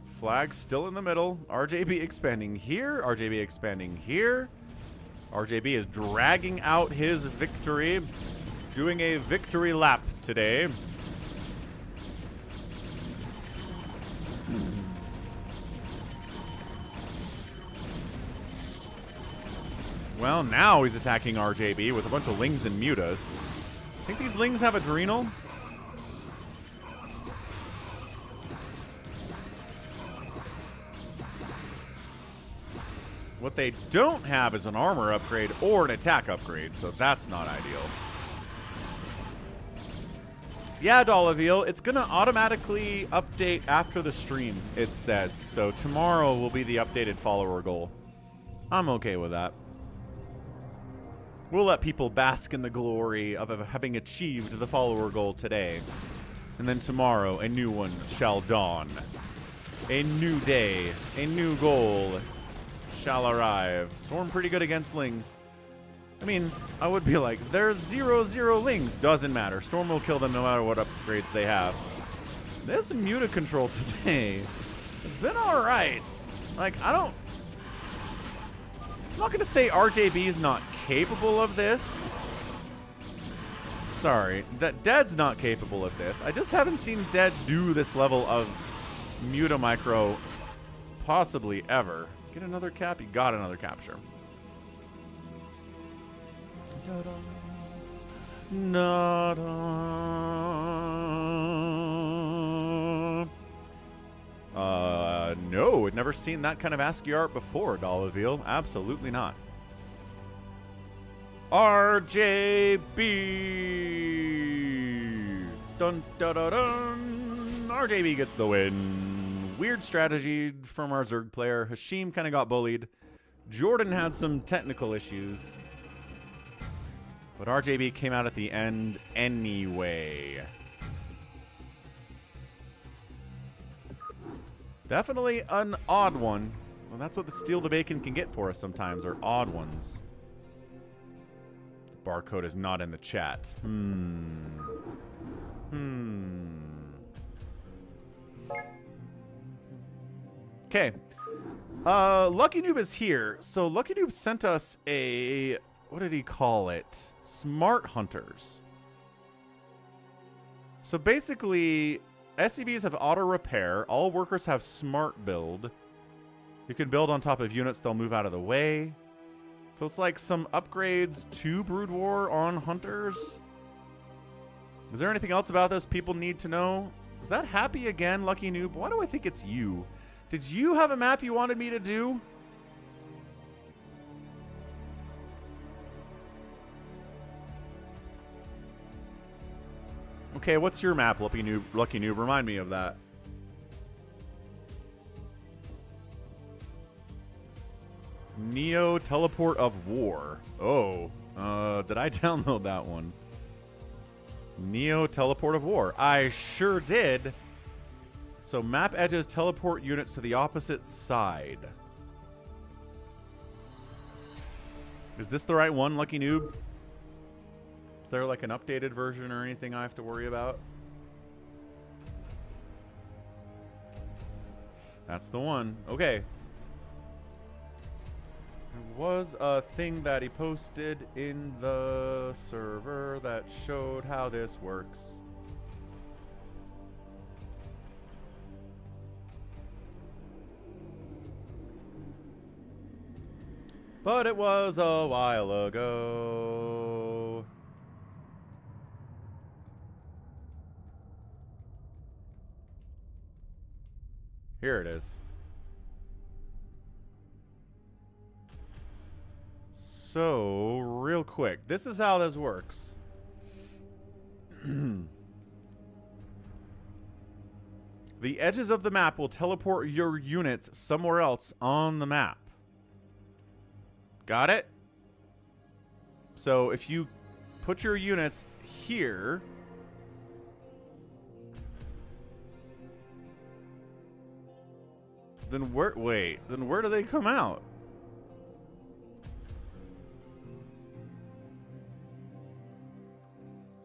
Flag still in the middle. RJB expanding here. RJB expanding here. RJB is dragging out his victory. Doing a victory lap today. Well, now he's attacking RJB with a bunch of Lings and Mutas. Think these Lings have Adrenal? What they don't have is an armor upgrade or an attack upgrade, so that's not ideal. Yeah, Dollaville, it's going to automatically update after the stream, it said. So tomorrow will be the updated follower goal. I'm okay with that. We'll let people bask in the glory of having achieved the follower goal today. And then tomorrow, a new one shall dawn. A new day, a new goal shall arrive. Storm pretty good against Lings. I mean, I would be like, there's 0-0 Lings. Doesn't matter. Storm will kill them no matter what upgrades they have. This Muta control today has been alright. Like, I'm not going to say RJB is not capable of this. Sorry. That Dead's not capable of this. I just haven't seen Dead do this level of Muta micro possibly ever. Get another cap? You got another capture. No, I'd never seen that kind of ASCII art before, Dollaville. Absolutely not. RJB! Dun dun dun dun! RJB gets the win. Weird strategy from our Zerg player. Hashim kind of got bullied. Jordan had some technical issues. But RJB came out at the end anyway. Definitely an odd one. Well, that's what the Steal the Bacon can get for us sometimes, are odd ones. The barcode is not in the chat. Okay. Lucky Noob is here. So Lucky Noob sent us a... what did he call it? Smart Hunters. So basically, SCVs have auto repair. All workers have smart build. You can build on top of units, they'll move out of the way. So it's like some upgrades to Brood War on Hunters. Is there anything else about this people need to know? Is that Happy again, Lucky Noob? Why do I think it's you? Did you have a map you wanted me to do? Okay, what's your map, Lucky Noob? Remind me of that. Neo Teleport of War. Oh, did I download that one? Neo Teleport of War. I sure did. So map edges teleport units to the opposite side. Is this the right one, Lucky Noob? Is there like an updated version or anything I have to worry about? That's the one. Okay. There was a thing that he posted in the server that showed how this works. But it was a while ago. Here it is. So, real quick, this is how this works. The edges of the map will teleport your units somewhere else on the map. Got it? So if you put your units here, then where do they come out?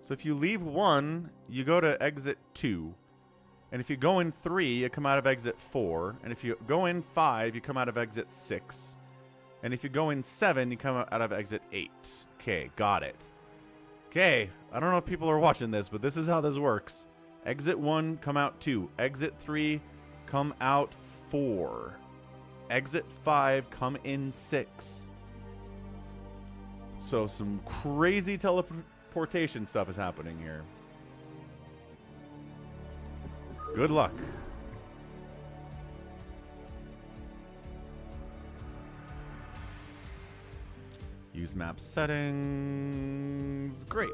So if you leave 1, you go to exit 2. And if you go in 3, you come out of exit 4. And if you go in 5, you come out of exit 6. And if you go in 7, you come out of exit 8. Okay, got it. Okay, I don't know if people are watching this, but this is how this works. Exit 1, come out 2. Exit 3, come out 4. Exit 5, come in 6. So some crazy teleportation stuff is happening here. Good luck. Use map settings. Great.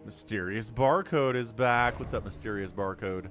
Mysterious Barcode is back. What's up, Mysterious Barcode?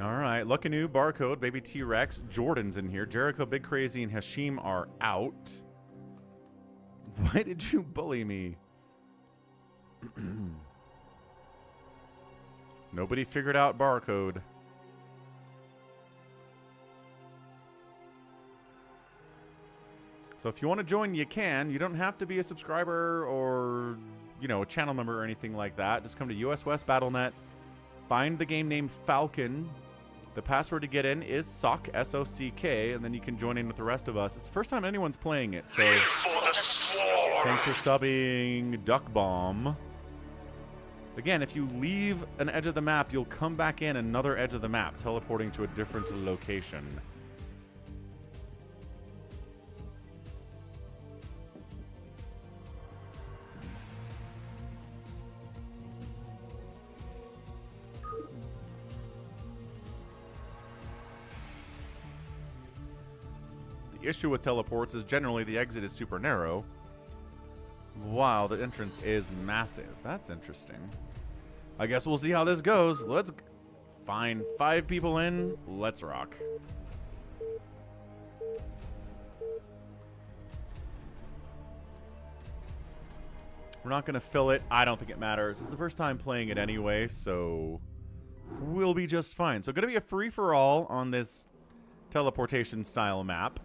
All right, Lucky New, Barcode, Baby T-Rex, Jordan's in here. Jericho, Big Crazy, and Hashim are out. Why did you bully me? Nobody figured out Barcode. So if you want to join, you can. You don't have to be a subscriber or, you know, a channel member or anything like that. Just come to US West BattleNet. Find the game name Falcon. The password to get in is SOCK, S-O-C-K, and then you can join in with the rest of us. It's the first time anyone's playing it, so Live for the swarm. thanks for subbing Duck Bomb. Again, if you leave an edge of the map, you'll come back in another edge of the map, teleporting to a different location. The issue with teleports is generally the exit is super narrow, while the entrance is massive. That's interesting. I guess we'll see how this goes. Let's find 5 people in. Let's rock. We're not going to fill it. I don't think it matters. It's the first time playing it anyway, so we'll be just fine. So going to be a free-for-all on this teleportation style map.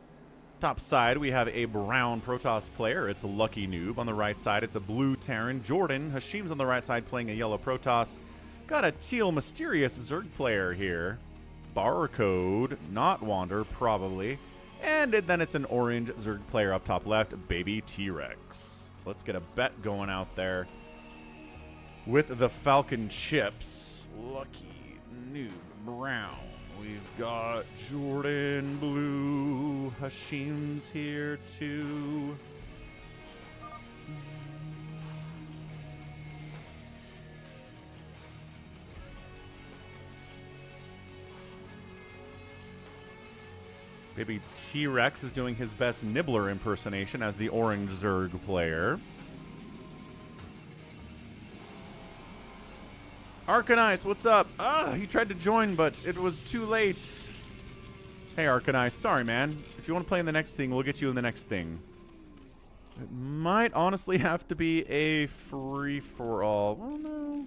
Top side, we have a brown Protoss player. It's a Lucky Noob. On the right side, it's a blue Terran, Jordan. Hashim's on the right side playing a yellow Protoss. Got a teal Mysterious Zerg player here. Barcode, not Wander, probably. And then it's an orange Zerg player up top left, Baby T-Rex. So let's get a bet going out there with the Falcon chips. Lucky Noob, brown. We've got Jordan blue. Hashim's here too. Baby T-Rex is doing his best Nibbler impersonation as the orange Zerg player. Arcanice, what's up? Ah, he tried to join, but it was too late. Hey, Arcanice, sorry, man. If you want to play in the next thing, we'll get you in the next thing. It might honestly have to be a free-for-all. Well, no.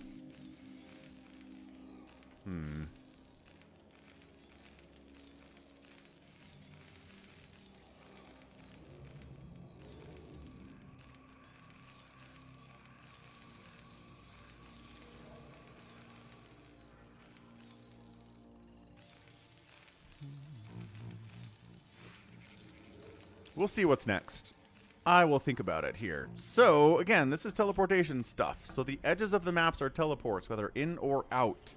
We'll see what's next. I will think about it here. So, again, this is teleportation stuff. So the edges of the maps are teleports, whether in or out,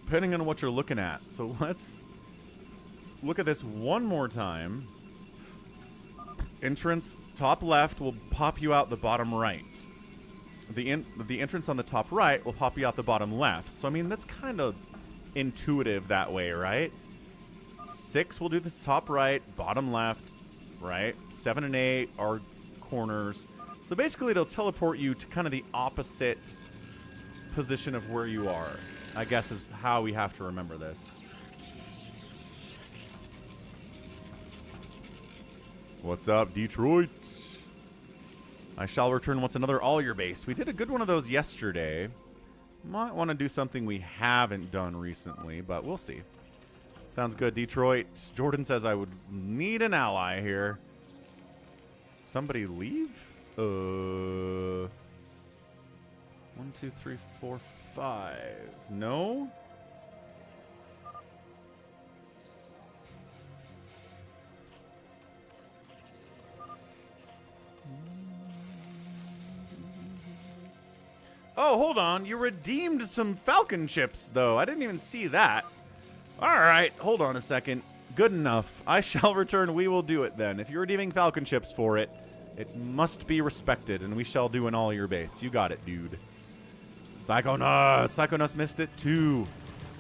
depending on what you're looking at. So let's look at this one more time. Entrance top left will pop you out the bottom right. The entrance on the top right will pop you out the bottom left. So, I mean, that's kind of intuitive that way, right? 6 will do this top right, bottom left, right? 7 and 8 are corners. So basically, it'll teleport you to kind of the opposite position of where you are, I guess is how we have to remember this. What's up, Detroit? I shall return once another all your base. We did a good one of those yesterday. Might want to do something we haven't done recently, but we'll see. Sounds good, Detroit. Jordan says I would need an ally here. Somebody leave? 1, 2, 3, 4, 5. No? Oh, hold on. You redeemed some Falcon chips, though. I didn't even see that. All right. Hold on a second. Good enough. I shall return. We will do it then. If you're redeeming Falcon chips for it, it must be respected, and we shall do an all your base. You got it, dude. Psychonauts missed it, too.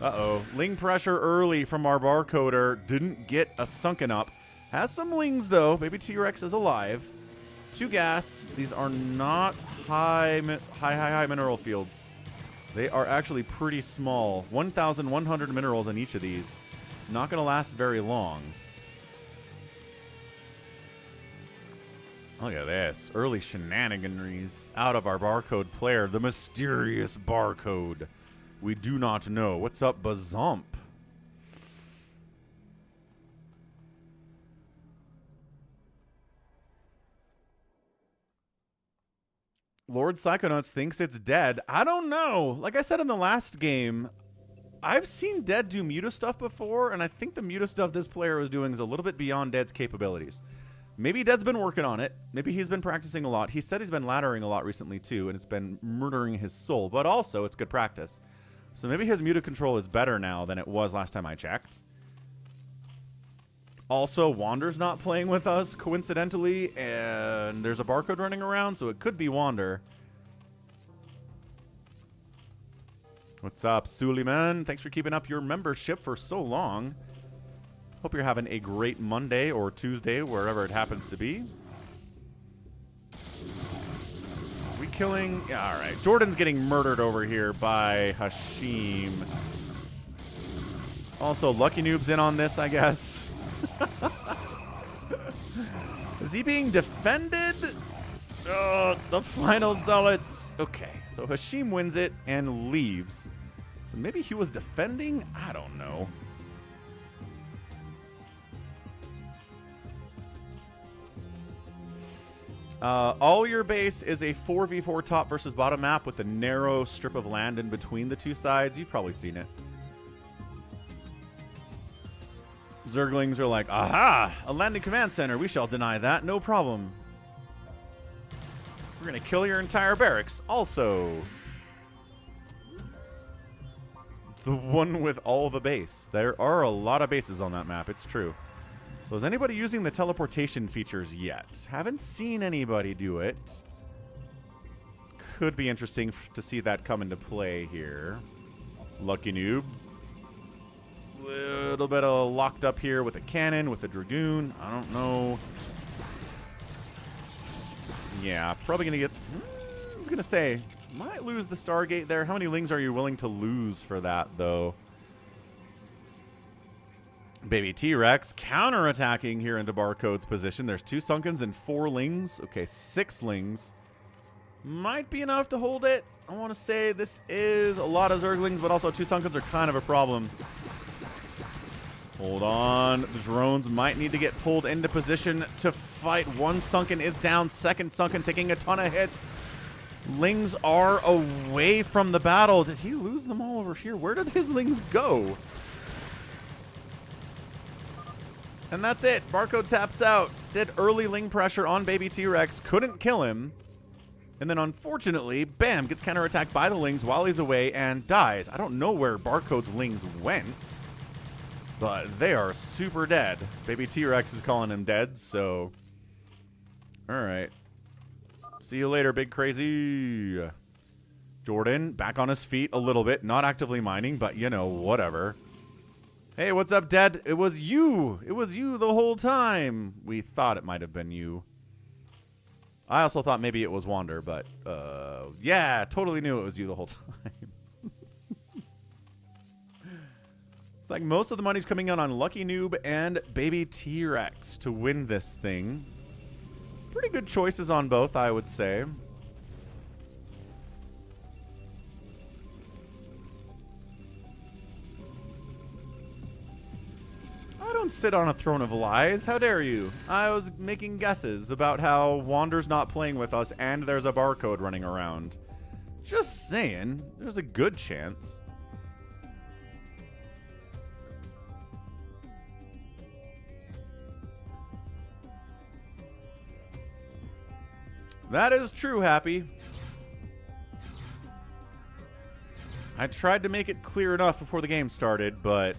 Uh-oh. Ling pressure early from our barcoder. Didn't get a sunken up. Has some lings, though. Baby T-Rex is alive. 2 gas. These are not high mineral fields. They are actually pretty small. 1,100 minerals in each of these. Not going to last very long. Look at this. Early shenaniganeries out of our barcode player. The mysterious barcode. We do not know. What's up, Bazump? Lord Psychonauts thinks it's dead. I don't know. Like I said in the last game, I've seen Dead do Muta stuff before, and I think the Muta stuff this player is doing is a little bit beyond Dead's capabilities. Maybe Dead's been working on it. Maybe he's been practicing a lot. He said he's been laddering a lot recently, too, and it's been murdering his soul. But also, it's good practice. So maybe his Muta control is better now than it was last time I checked. Also, Wander's not playing with us, coincidentally, and there's a barcode running around, so it could be Wander. What's up, Suleiman? Thanks for keeping up your membership for so long. Hope you're having a great Monday or Tuesday, wherever it happens to be. We killing? Yeah, all right. Jordan's getting murdered over here by Hashim. Also, Lucky Noob's in on this, I guess. Is he being defended? Oh, the final zealots. Okay, so Hashim wins it and leaves. So maybe he was defending? I don't know. All your base is a 4v4 top versus bottom map with a narrow strip of land in between the two sides. You've probably seen it. Zerglings are like, aha, a landing command center. We shall deny that. No problem. We're going to kill your entire barracks. Also, it's the one with all the base. There are a lot of bases on that map. It's true. So is anybody using the teleportation features yet? Haven't seen anybody do it. Could be interesting to see that come into play here. Lucky Noob. Little bit of locked up here with a cannon, with a dragoon. I don't know. Yeah, probably going to get... I was going to say, might lose the Stargate there. How many lings are you willing to lose for that, though? Baby T-Rex counterattacking here into Barcode's position. There's 2 Sunkens and 4 lings. Okay, 6 lings. Might be enough to hold it. I want to say this is a lot of Zerglings, but also 2 Sunkens are kind of a problem. Hold on. The drones might need to get pulled into position to fight. 1 Sunken is down. 2nd Sunken taking a ton of hits. Lings are away from the battle. Did he lose them all over here? Where did his lings go? And that's it. Barcode taps out. did early Ling pressure on baby T-Rex, couldn't kill him. And then unfortunately, bam, gets counterattacked by the Lings while he's away and dies. I don't know where Barcode's Lings went, but they are super dead. Baby T-Rex is calling him dead, so... Alright. See you later, big crazy. Jordan, back on his feet a little bit. Not actively mining, but, you know, whatever. Hey, what's up, Dead? It was you. It was you the whole time. We thought it might have been you. I also thought maybe it was Wander, but, yeah, totally knew it was you the whole time. It's like most of the money's coming out on Lucky Noob and Baby T-Rex to win this thing. Pretty good choices on both, I would say. I don't sit on a throne of lies. How dare you? I was making guesses about how Wander's not playing with us and there's a barcode running around. Just saying. There's a good chance. That is true, Happy. I tried to make it clear enough before the game started, but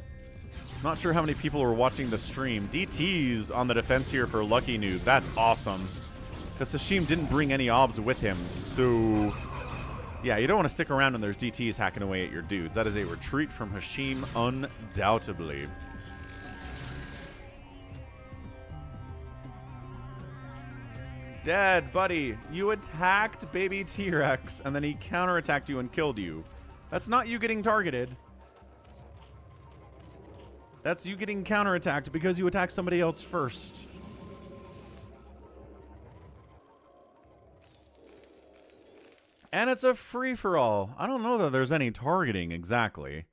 not sure how many people were watching the stream. DT's on the defense here for Lucky Noob. That's awesome. Because Hashim didn't bring any obs with him, so... Yeah, you don't want to stick around when there's DTs hacking away at your dudes. That is a retreat from Hashim, undoubtedly. Dead, buddy. You attacked baby T-Rex, and then he counterattacked you and killed you. That's not you getting targeted. That's you getting counterattacked because you attacked somebody else first. And it's a free-for-all. I don't know that there's any targeting exactly.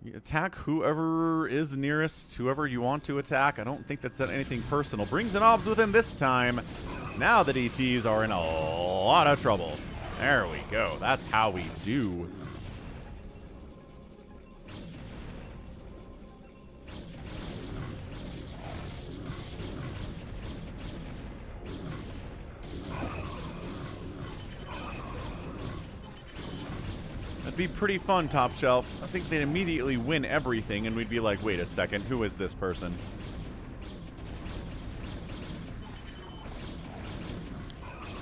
You attack whoever is nearest, whoever you want to attack. I don't think that's anything personal. Brings in obs with him this time. Now the DTs are in a lot of trouble. There we go. That's how we do. That'd be pretty fun, Top Shelf. I think they'd immediately win everything, and we'd be like, wait a second, who is this person?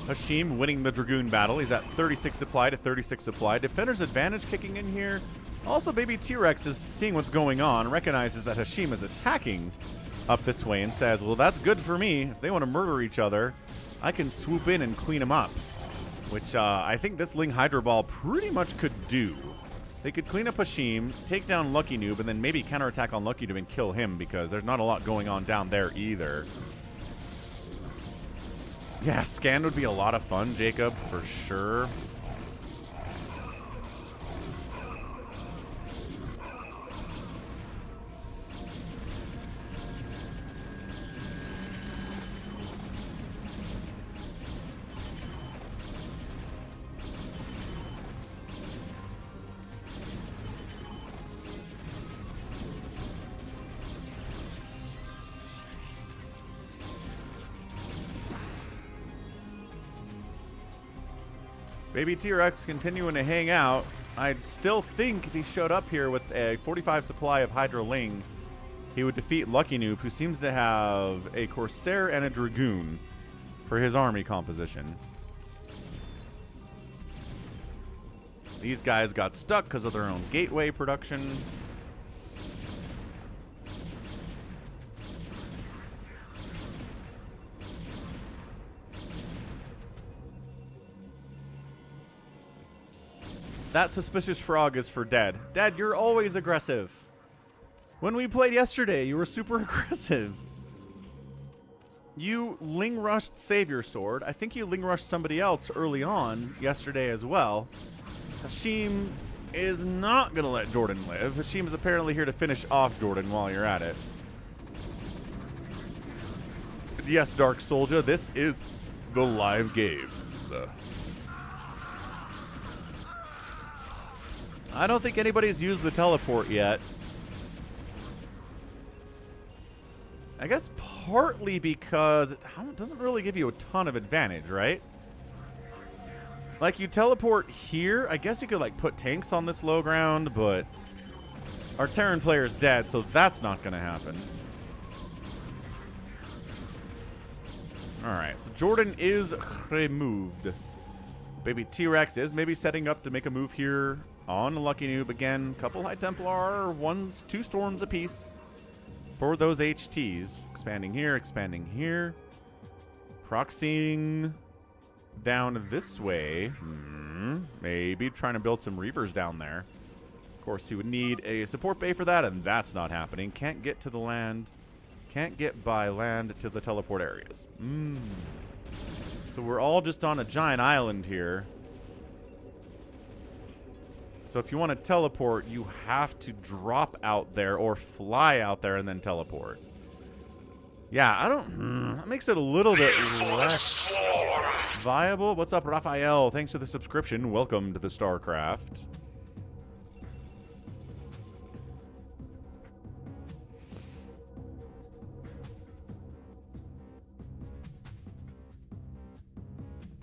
Hashim winning the Dragoon battle. He's at 36 supply to 36 supply. Defender's advantage kicking in here. Also, baby T-Rex is seeing what's going on, recognizes that Hashim is attacking up this way, and says, well, that's good for me. If they want to murder each other, I can swoop in and clean them up. Which I think this Ling Hydra Ball pretty much could do. They could clean up Hashim, take down Lucky Noob, and then maybe counterattack on Lucky Noob and kill him, because there's not a lot going on down there either. Yeah, Scan would be a lot of fun, Jacob, for sure. Baby T-Rex continuing to hang out. I'd still think if he showed up here with a 45 supply of Hydra Ling, he would defeat Lucky Noob, who seems to have a Corsair and a Dragoon for his army composition. These guys got stuck because of their own gateway production. That suspicious frog is for Dead. Dead, you're always aggressive. When we played yesterday, you were super aggressive. You Ling rushed Savior Sword. I think you Ling rushed somebody else early on yesterday as well. Hashim is not going to let Jordan live. Hashim is apparently here to finish off Jordan while you're at it. Yes, Dark Soldier, this is the live game. I don't think anybody's used the teleport yet. I guess partly because it doesn't really give you a ton of advantage, right? Like, you teleport here, I guess you could, like, put tanks on this low ground, but our Terran player is dead, so that's not going to happen. Alright, so Jordan is removed. Baby T-Rex is maybe setting up to make a move here on Lucky Noob. Again, couple High Templar, 2 storms apiece for those HTs. Expanding here, proxying down this way. Maybe trying to build some Reavers down there. Of course, he would need a support bay for that, and that's not happening. Can't get to the land. Can't get by land to the teleport areas. So we're all just on a giant island here. So if you want to teleport, you have to drop out there or fly out there and then teleport. Yeah, I don't... that makes it a little bit less viable. What's up, Raphael? Thanks for the subscription. Welcome to the StarCraft.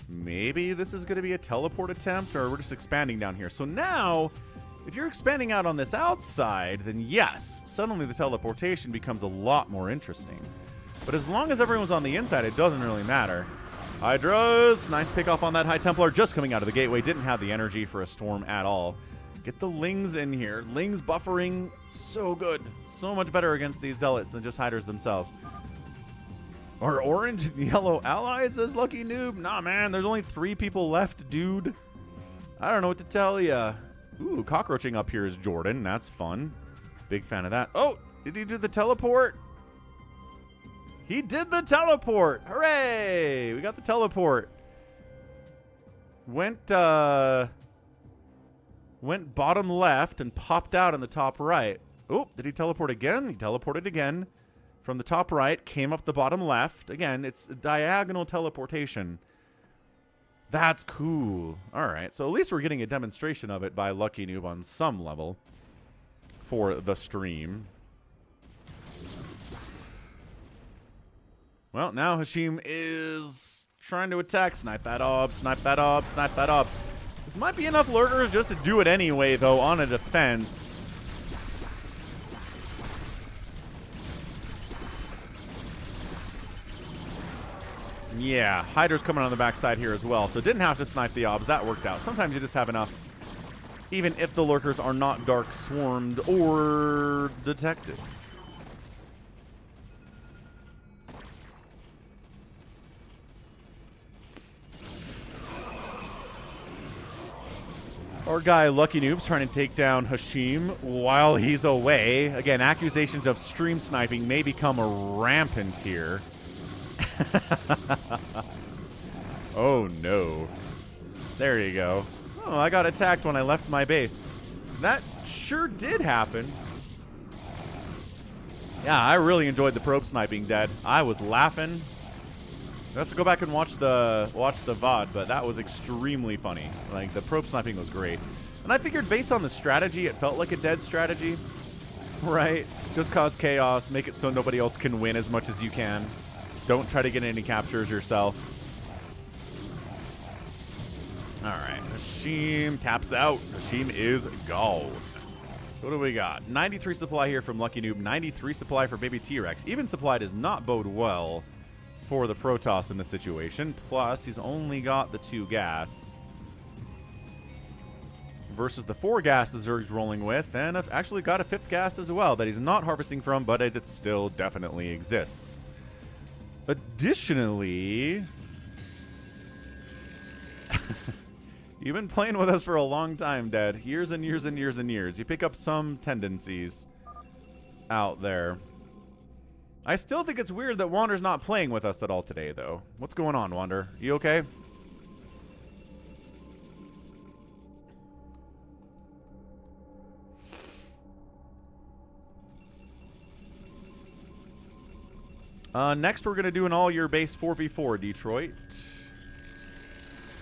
Maybe this is going to be a teleport attempt, or we're just expanding down here. So now, if you're expanding out on this outside, then yes, suddenly the teleportation becomes a lot more interesting. But as long as everyone's on the inside, it doesn't really matter. Hydras, nice pick off on that High Templar just coming out of the gateway. Didn't have the energy for a storm at all. Get the Lings in here. Lings buffering, so good. So much better against these Zealots than just Hydras themselves. Are orange and yellow allies, says Lucky Noob? Nah, man, there's only 3 people left, dude. I don't know what to tell ya. Ooh, cockroaching up here is Jordan. That's fun. Big fan of that. Oh, did he do the teleport? He did the teleport. Hooray! We got the teleport. Went bottom left and popped out in the top right. Oh, did he teleport again? He teleported again. From the top right, came up the bottom left. Again, it's a diagonal teleportation. That's cool. All right, so at least we're getting a demonstration of it by Lucky Noob on some level for the stream. Well, now Hashim is trying to attack. Snipe that up, snipe that up, snipe that up. This might be enough lurkers just to do it anyway, though, on a defense. Yeah, Hydra's coming on the backside here as well, so didn't have to snipe the obs. That worked out. Sometimes you just have enough, even if the lurkers are not dark swarmed or detected. Our guy Lucky Noob's trying to take down Hashim while he's away. Again, accusations of stream sniping may become rampant here. Oh no. There you go. Oh, I got attacked when I left my base. That sure did happen. Yeah, I really enjoyed the probe sniping, Dad. I was laughing. I have to go back and watch the VOD, but that was extremely funny. Like, the probe sniping was great. And I figured based on the strategy, it felt like a dead strategy. Right? Just cause chaos, make it so nobody else can win as much as you can. Don't try to get any captures yourself. Alright, Hashim taps out. Hashim is gone. So what do we got? 93 supply here from Lucky Noob. 93 supply for Baby T-Rex. Even supply does not bode well for the Protoss in this situation. Plus, he's only got the 2 gas. Versus the 4 gas that Zerg's rolling with. And I've actually got a 5th gas as well that he's not harvesting from, but it still definitely exists. Additionally, you've been playing with us for a long time, Dad. Years and years and years and years. You pick up some tendencies out there. I still think it's weird that Wander's not playing with us at all today, though. What's going on, Wander? You okay? Next, we're going to do an all-your base 4v4, Detroit.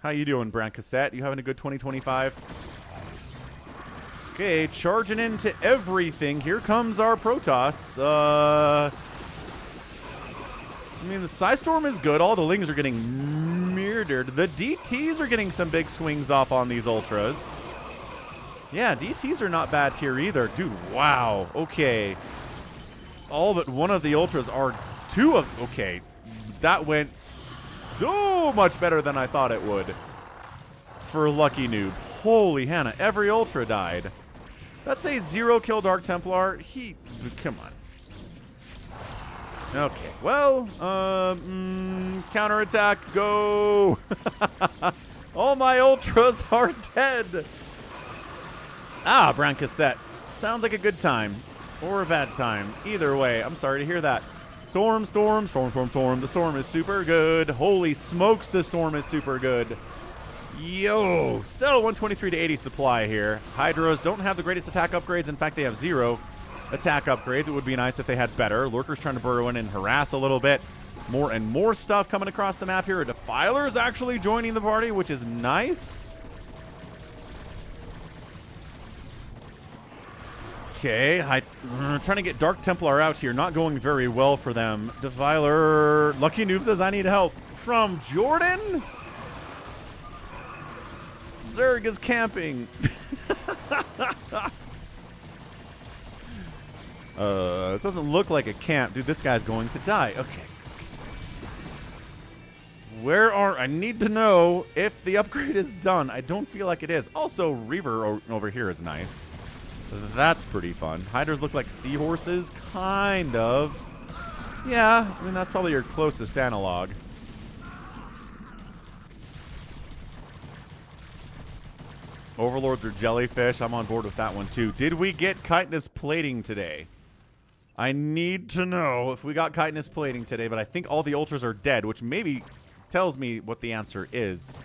How you doing, Brand Cassette? You having a good 2025? Okay, charging into everything. Here comes our Protoss. I mean, the Psystorm is good. All the Lings are getting murdered. The DTs are getting some big swings off on these Ultras. Yeah, DTs are not bad here either. Dude, wow. Okay. All but one of the Ultras are two of... Okay. That went so much better than I thought it would for Lucky Noob. Holy Hannah. Every Ultra died. That's a 0-kill Dark Templar. He... Come on. Okay, well, counterattack, go! All my Ultras are dead! Ah, Brown Cassette. Sounds like a good time. Or a bad time. Either way, I'm sorry to hear that. Storm, storm, storm, storm, storm. The storm is super good. Holy smokes, the storm is super good. Yo! Still 123 to 80 supply here. Hydras don't have the greatest attack upgrades. In fact, they have 0 attack upgrades. It would be nice if they had better. Lurkers trying to burrow in and harass a little bit. More and more stuff coming across the map here. A Defiler is actually joining the party, which is nice. Okay, trying to get Dark Templar out here. Not going very well for them. Defiler. Lucky Noob says, I need help. From Jordan? Zerg is camping. It doesn't look like a camp. Dude, this guy's going to die. Okay. Where are... I need to know if the upgrade is done. I don't feel like it is. Also, Reaver over here is nice. That's pretty fun. Hydras look like seahorses. Kind of. Yeah, I mean, that's probably your closest analog. Overlords are jellyfish. I'm on board with that one, too. Did we get chitinous plating today? I need to know if we got chitinous plating today, but I think all the Ultras are dead, which maybe tells me what the answer is.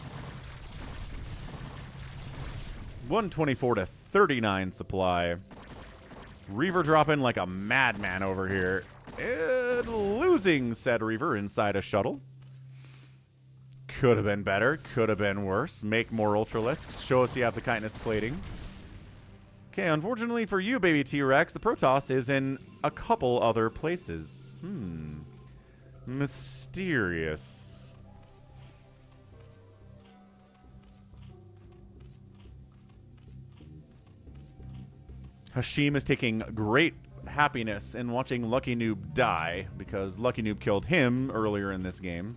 124 to 39 supply. Reaver dropping like a madman over here. And losing said Reaver inside a shuttle. Could have been better. Could have been worse. Make more Ultralisks. Show us you have the chitinous plating. Okay, unfortunately for you, baby T-Rex, the Protoss is in a couple other places. Mysterious. Hashim is taking great happiness in watching Lucky Noob die, because Lucky Noob killed him earlier in this game.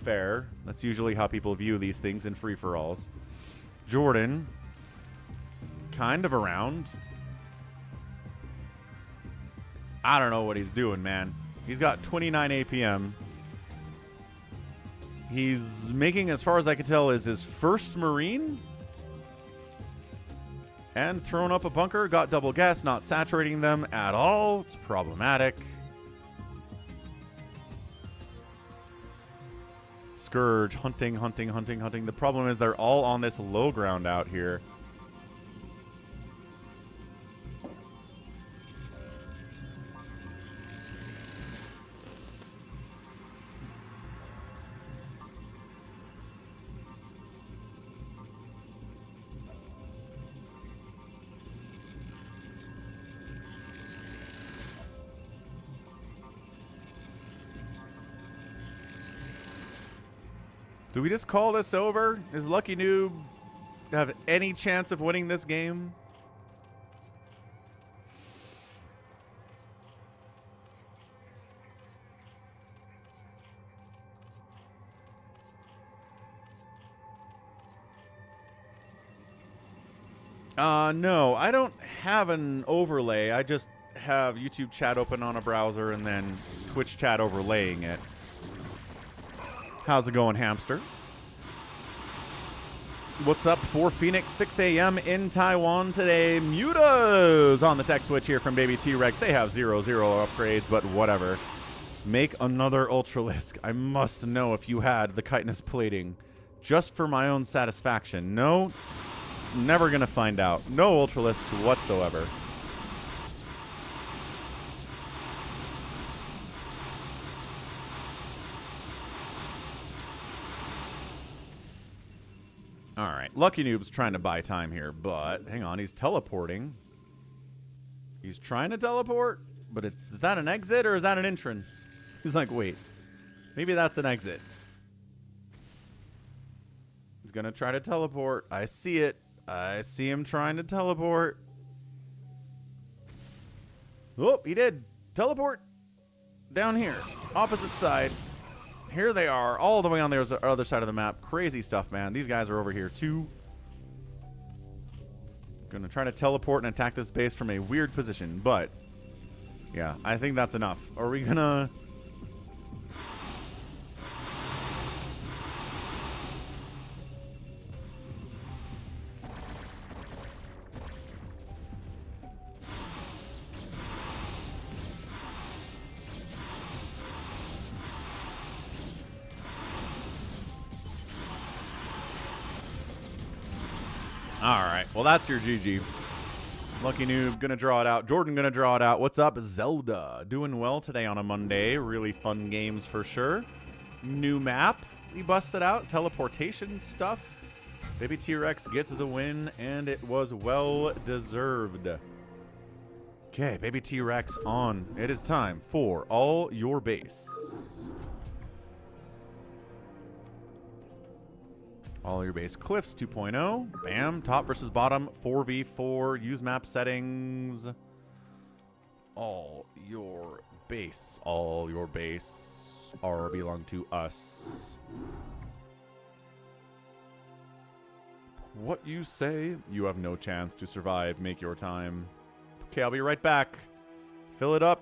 Fair. That's usually how people view these things in free-for-alls. Jordan, kind of around. I don't know what he's doing, man. He's got 29 APM. He's making, as far as I can tell, is his first Marine. And thrown up a bunker, got double gas, not saturating them at all. It's problematic. Scourge, hunting, hunting, hunting, hunting. The problem is they're all on this low ground out here. Do we just call this over? Does Lucky Noob have any chance of winning this game? No, I don't have an overlay. I just have YouTube chat open on a browser and then Twitch chat overlaying it. How's it going, hamster? What's up for Phoenix? 6 a.m. in Taiwan today. Muta's on the tech switch here from Baby T-Rex. They have 0 upgrades, but whatever. Make another Ultralisk. I must know if you had the chitinous plating. Just for my own satisfaction. No, never gonna find out. No Ultralisks whatsoever. All right. Lucky Noob's trying to buy time here, but hang on. He's teleporting. He's trying to teleport, but is that an exit or is that an entrance? He's like, wait. Maybe that's an exit. He's going to try to teleport. I see it. I see him trying to teleport. Oh, he did. Teleport. Down here. Opposite side. Here they are. All the way on the other side of the map. Crazy stuff, man. These guys are over here, too. Gonna try to teleport and attack this base from a weird position, but... yeah, I think that's enough. Are we gonna... Alright, well that's your GG. Lucky Noob gonna draw it out. Jordan gonna draw it out. What's up, Zelda? Doing well today on a Monday. Really fun games for sure. New map. We busted out. Teleportation stuff. Baby T-Rex gets the win, and it was well deserved. Okay, Baby T-Rex on. It is time for all your base. All your base cliffs 2.0. Bam. Top versus bottom 4v4. Use map settings. All your base. All your base are belong to us. What you say? You have no chance to survive. Make your time. Okay, I'll be right back. Fill it up.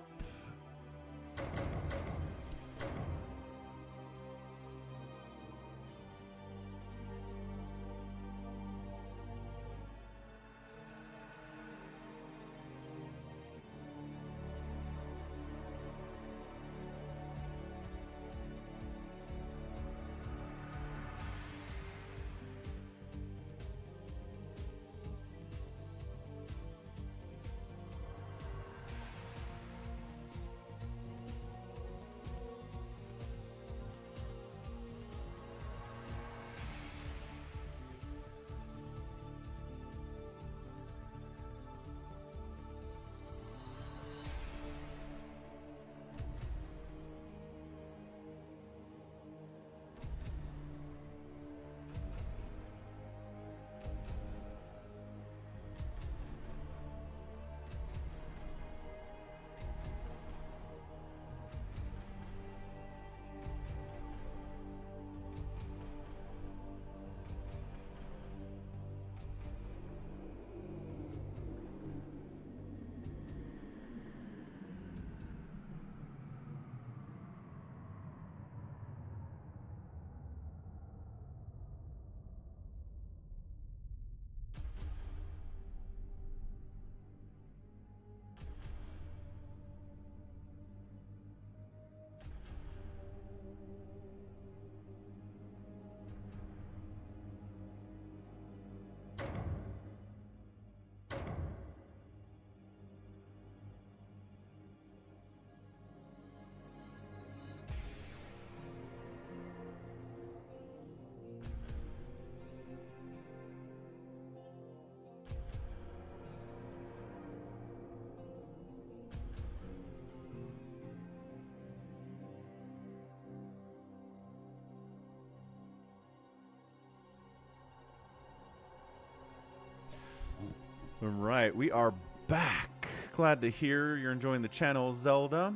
All right, we are back. Glad to hear you're enjoying the channel, Zelda.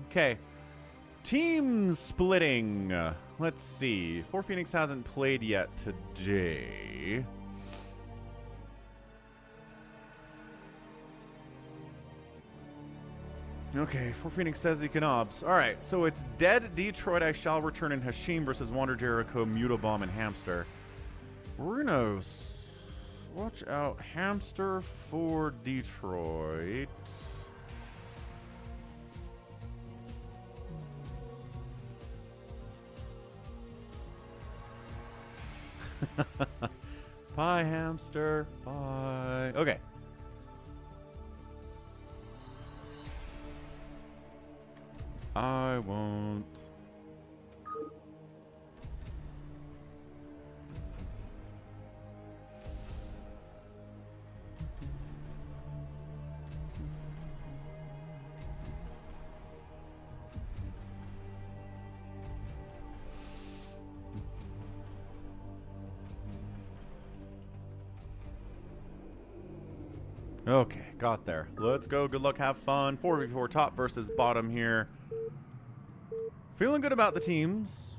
Okay. Team splitting. Let's see. 4Phoenix hasn't played yet today. Okay, 4Phoenix says he can obs. Alright, so it's Dead, Detroit, I Shall Return, and Hashim versus Wander Jericho, Mutobomb, and Hamster. We're gonna watch out Hamster for Detroit. Bye, Hamster. Bye. Okay. I won't. Okay, got there. Let's go. Good luck. Have fun. 4v4 top versus bottom here. Feeling good about the teams.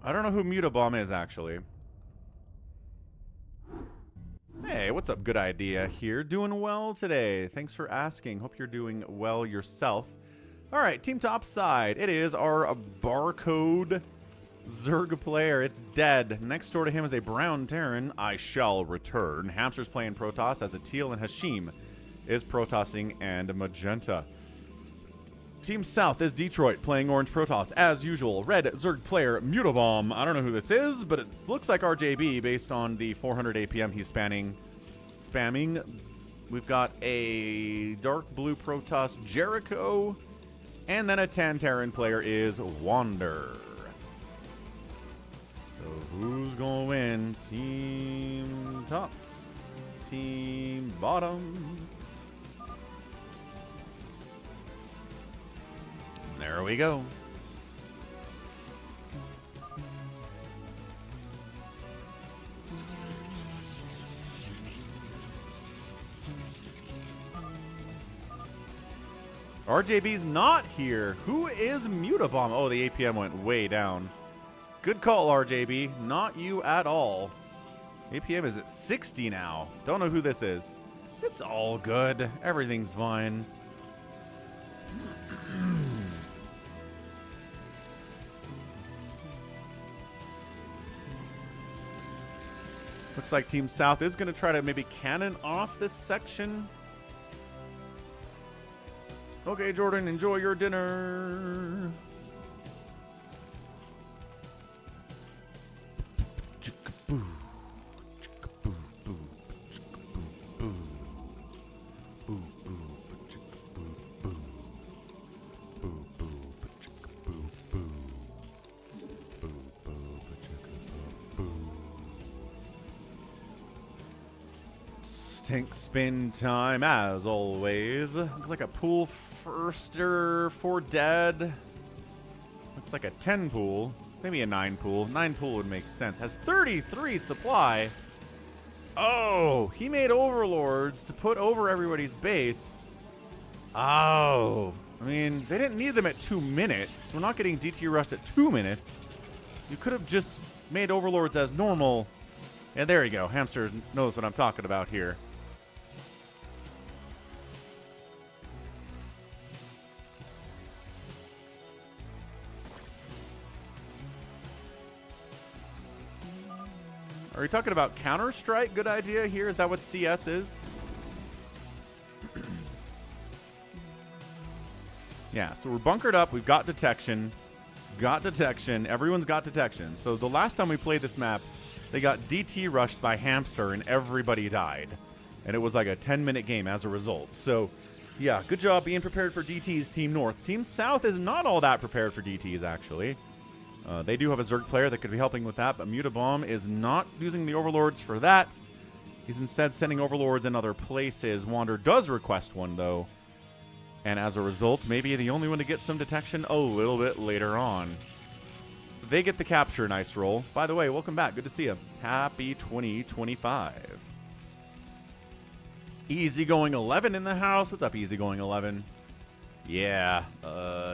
I don't know who Mutabomb is, actually. Hey, what's up? Good idea here. Doing well today. Thanks for asking. Hope you're doing well yourself. All right, team top side. It is our barcode Zerg player. It's dead. Next door to him is a brown Terran. I shall return. Hamster's playing Protoss as a teal, and Hashim is Protossing and magenta. Team South is Detroit playing orange Protoss as usual. Red Zerg player Mutabomb. I don't know who this is, but it looks like RJB based on the 400 APM he's spamming. We've got a dark blue Protoss Jericho, and then a tan Terran player is Wander. So who's gonna win? Team top, team bottom. There we go. RJB's not here. Who is Mutabomb? Oh, the APM went way down. Good call, RJB. Not you at all. APM is at 60 now. Don't know who this is. It's all good. Everything's fine. Looks like Team South is going to try to maybe cannon off this section. Okay, Jordan, enjoy your dinner. Tank spin time as always. Looks like a pool firster for dead. Looks like a 10 pool. Maybe a 9 pool. 9 pool would make sense. Has 33 supply. Oh, he made overlords to put over everybody's base. Oh, I mean, they didn't need them at 2 minutes. We're not getting DT rushed at 2 minutes. You could have just made overlords as normal. And there you go. Hamster knows what I'm talking about here. Are we talking about Counter-Strike? Good idea here. Is that what CS is? Yeah, so we're bunkered up. We've got detection. Got detection. Everyone's got detection. So the last time we played this map, they got DT rushed by Hamster and everybody died. And it was like a 10-minute game as a result. So, yeah, good job being prepared for DTs, Team North. Team South is not all that prepared for DTs, actually. They do have a Zerg player that could be helping with that, but Mutabomb is not using the Overlords for that. He's instead sending Overlords in other places. Wander does request one, though. And as a result, maybe the only one to get some detection a little bit later on. They get the capture. Nice roll. By the way, welcome back. Good to see you. Happy 2025. Easygoing 11 in the house. What's up, Easygoing 11? Yeah,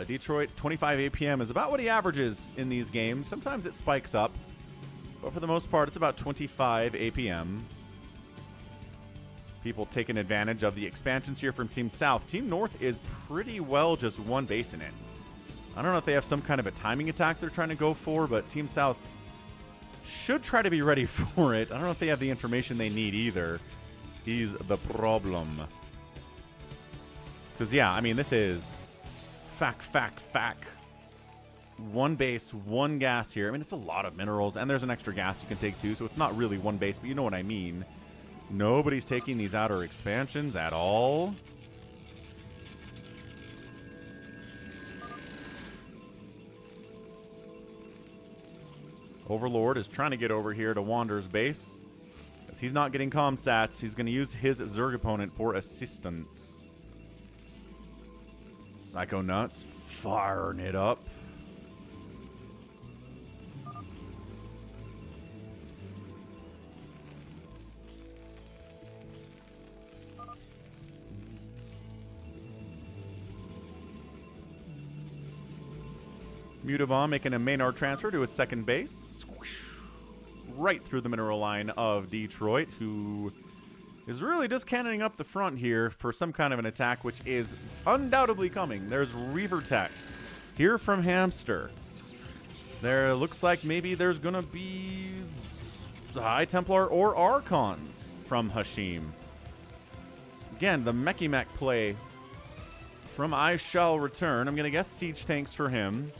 Detroit 25 APM is about what he averages in these games. Sometimes it spikes up, but for the most part, it's about 25 APM. People taking advantage of the expansions here from Team South. Team North is pretty well just one base in it. I don't know if they have some kind of a timing attack they're trying to go for, but Team South should try to be ready for it. I don't know if they have the information they need either. He's the problem. Because, yeah, I mean, this is fac. One base, one gas here. I mean, it's a lot of minerals, and there's an extra gas you can take, too, so it's not really one base, but you know what I mean. Nobody's taking these outer expansions at all. Overlord is trying to get over here to Wander's base. As he's not getting comm sats, he's going to use his Zerg opponent for assistance. Psycho Nuts firing it up. Mutabomb making a Maynard transfer to his second base. Right through the mineral line of Detroit, who is really just cannoning up the front here for some kind of an attack, which is undoubtedly coming. There's Reaver Tech here from Hamster. There looks like maybe there's going to be High Templar or Archons from Hashim. Again, the Mech play from I Shall Return. I'm going to guess Siege Tanks for him.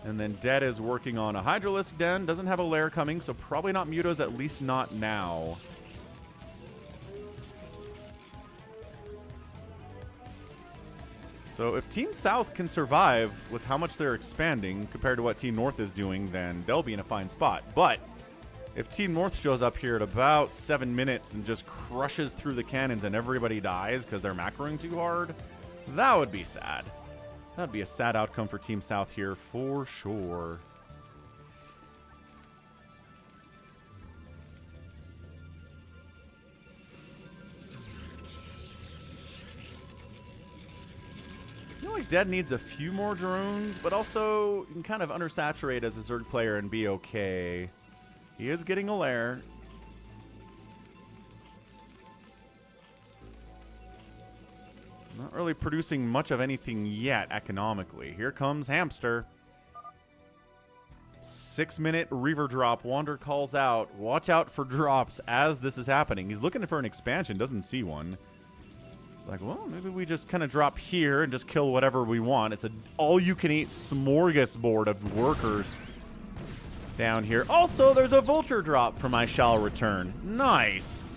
And then Dead is working on a Hydralisk Den. Doesn't have a lair coming, so probably not Mutas, at least not now. So if Team South can survive with how much they're expanding compared to what Team North is doing, then they'll be in a fine spot. But if Team North shows up here at about 7 minutes and just crushes through the cannons and everybody dies because they're macroing too hard, that would be sad. That'd be a sad outcome for Team South here for sure. I feel like Dead needs a few more drones, but also you can kind of undersaturate as a Zerg player and be okay. He is getting a lair. Not really producing much of anything yet economically. Here comes Hamster. 6-minute Reaver drop. Wander calls out. Watch out for drops as this is happening. He's looking for an expansion. Doesn't see one. It's like, well, maybe we just kind of drop here and just kill whatever we want. It's an all-you-can-eat smorgasbord of workers down here. Also, there's a Vulture drop from I Shall Return. Nice.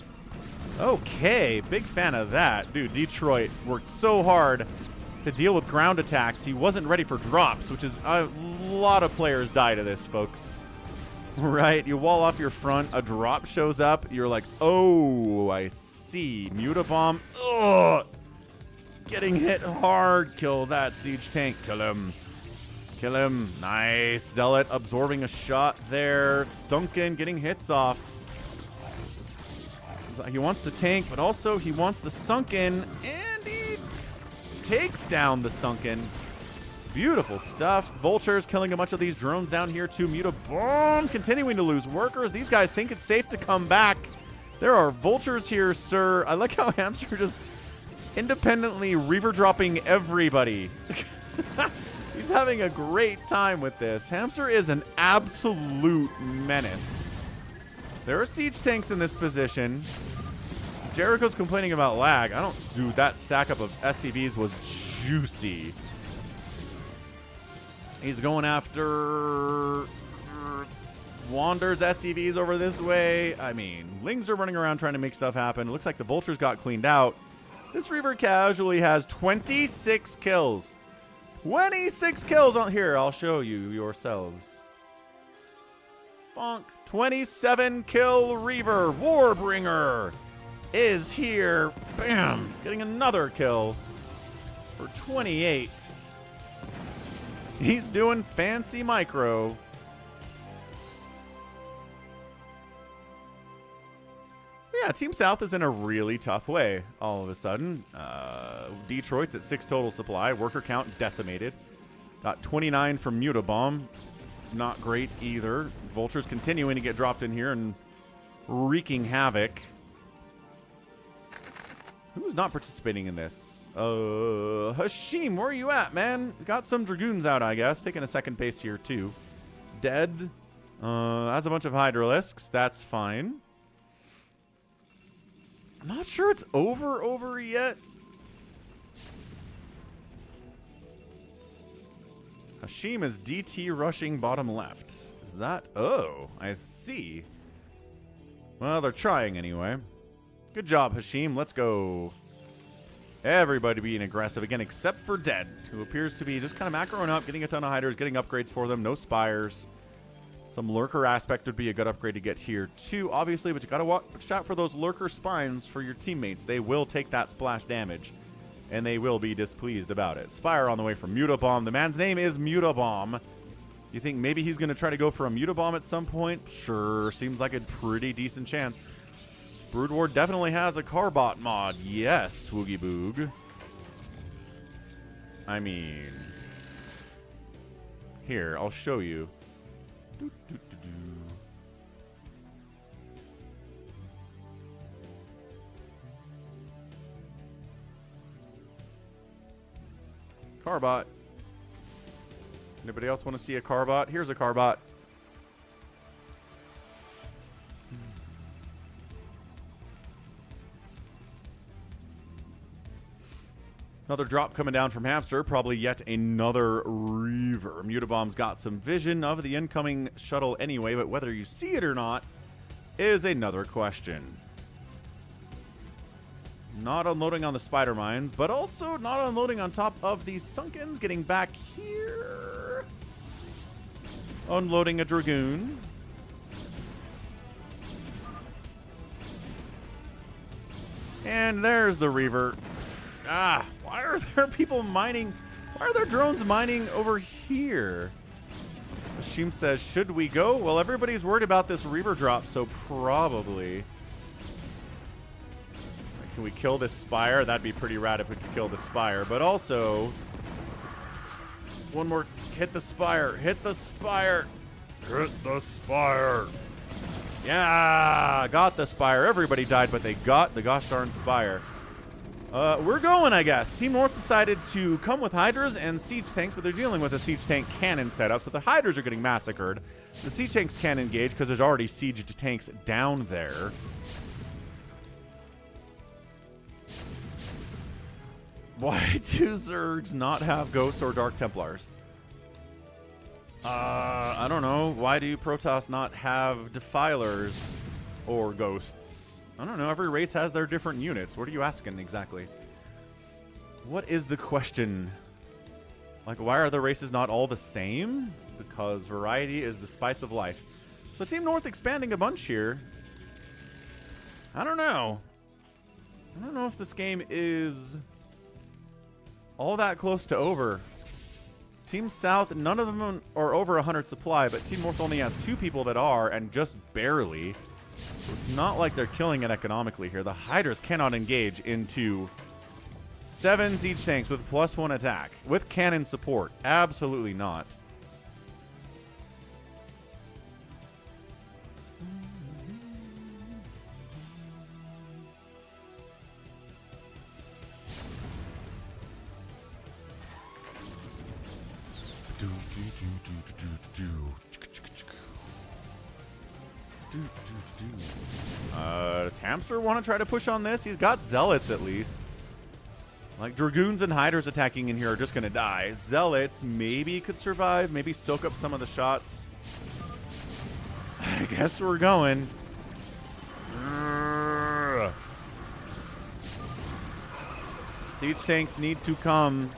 Okay, big fan of that. Dude, Detroit worked so hard to deal with ground attacks. He wasn't ready for drops, which is a lot of players die to this, folks. Right? You wall off your front, a drop shows up, you're like, oh, I see. Mutabomb. Ugh. Getting hit hard. Kill that siege tank. Kill him. Kill him. Nice. ZeLoT absorbing a shot there. Sunken, getting hits off. He wants the tank, but also he wants the Sunken, and he takes down the Sunken. Beautiful stuff. Vultures killing a bunch of these drones down here too. Mutabomb continuing to lose workers. These guys think it's safe to come back. There are Vultures here, sir. I like how Hamster just independently Reaver dropping everybody. He's having a great time with this. Hamster is an absolute menace. There are siege tanks in this position. Jericho's complaining about lag. Dude, that stack up of SCVs was juicy. He's going after Wander's SCVs over this way. I mean, Lings are running around trying to make stuff happen. It looks like the Vultures got cleaned out. This Reaver casually has 26 kills. 26 kills on here. I'll show you yourselves. Bonk. 27 kill Reaver. Warbringer is here. Bam. Getting another kill for 28. He's doing fancy micro. So yeah, Team South is in a really tough way all of a sudden. Detroit's at 6 total supply. Worker count decimated. Got 29 from Mutabomb. Not great either. Vultures continuing to get dropped in here and wreaking havoc. Who's not participating in this? Hashim, where are you at, man? Got some Dragoons out, I guess. Taking a second base here, too. Dead. Has a bunch of Hydralisks. That's fine. I'm not sure it's over yet. Hashim is DT rushing bottom left. Is that? Oh, I see. Well, they're trying anyway. Good job, Hashim. Let's go. Everybody being aggressive again, except for Dead, who appears to be just kind of macroing up, getting a ton of hiders, getting upgrades for them. No spires. Some lurker aspect would be a good upgrade to get here too, obviously, but you gotta watch out for those lurker spines for your teammates. They will take that splash damage, and they will be displeased about it. Spire on the way from Mutabomb. The man's name is Mutabomb. You think maybe he's gonna try to go for a Mutabomb at some point? Sure, seems like a pretty decent chance. Brood War definitely has a Carbot mod. Yes, Woogie Boog. I mean, here, I'll show you. Carbot. Anybody else want to see a Carbot? Here's a Carbot. Another drop coming down from Hamster. Probably yet another Reaver. Mutabomb's got some vision of the incoming shuttle anyway, but whether you see it or not is another question. Not unloading on the spider mines, but also not unloading on top of these Sunkens. Getting back here. Unloading a Dragoon. And there's the Reaver. Ah, why are there people mining? Why are there drones mining over here? Hashim says, should we go? Well, everybody's worried about this Reaver drop, so probably. Can we kill this Spire? That'd be pretty rad if we could kill the Spire. But also, one more. Hit the Spire. Hit the Spire. Hit the Spire. Yeah, got the Spire. Everybody died, but they got the gosh darn Spire. We're going, I guess. Team North decided to come with Hydras and Siege Tanks, but they're dealing with a Siege Tank cannon setup, so the Hydras are getting massacred. The Siege Tanks can't engage because there's already Siege Tanks down there. Why do Zergs not have Ghosts or Dark Templars? I don't know. Why do Protoss not have Defilers or Ghosts? I don't know. Every race has their different units. What are you asking exactly? What is the question? Like, why are the races not all the same? Because variety is the spice of life. So Team North expanding a bunch here. I don't know. I don't know if this game is all that close to over. Team South, none of them are over 100 supply, but Team North only has 2 people that are, and just barely. So it's not like they're killing it economically here. The Hydras cannot engage into 7 Siege Tanks with +1 attack. With cannon support. Absolutely not. Does Hamster want to try to push on this? He's got Zealots at least. Like, Dragoons and Hydras attacking in here are just going to die. Zealots maybe could survive, maybe soak up some of the shots. I guess we're going. Siege Tanks need to come.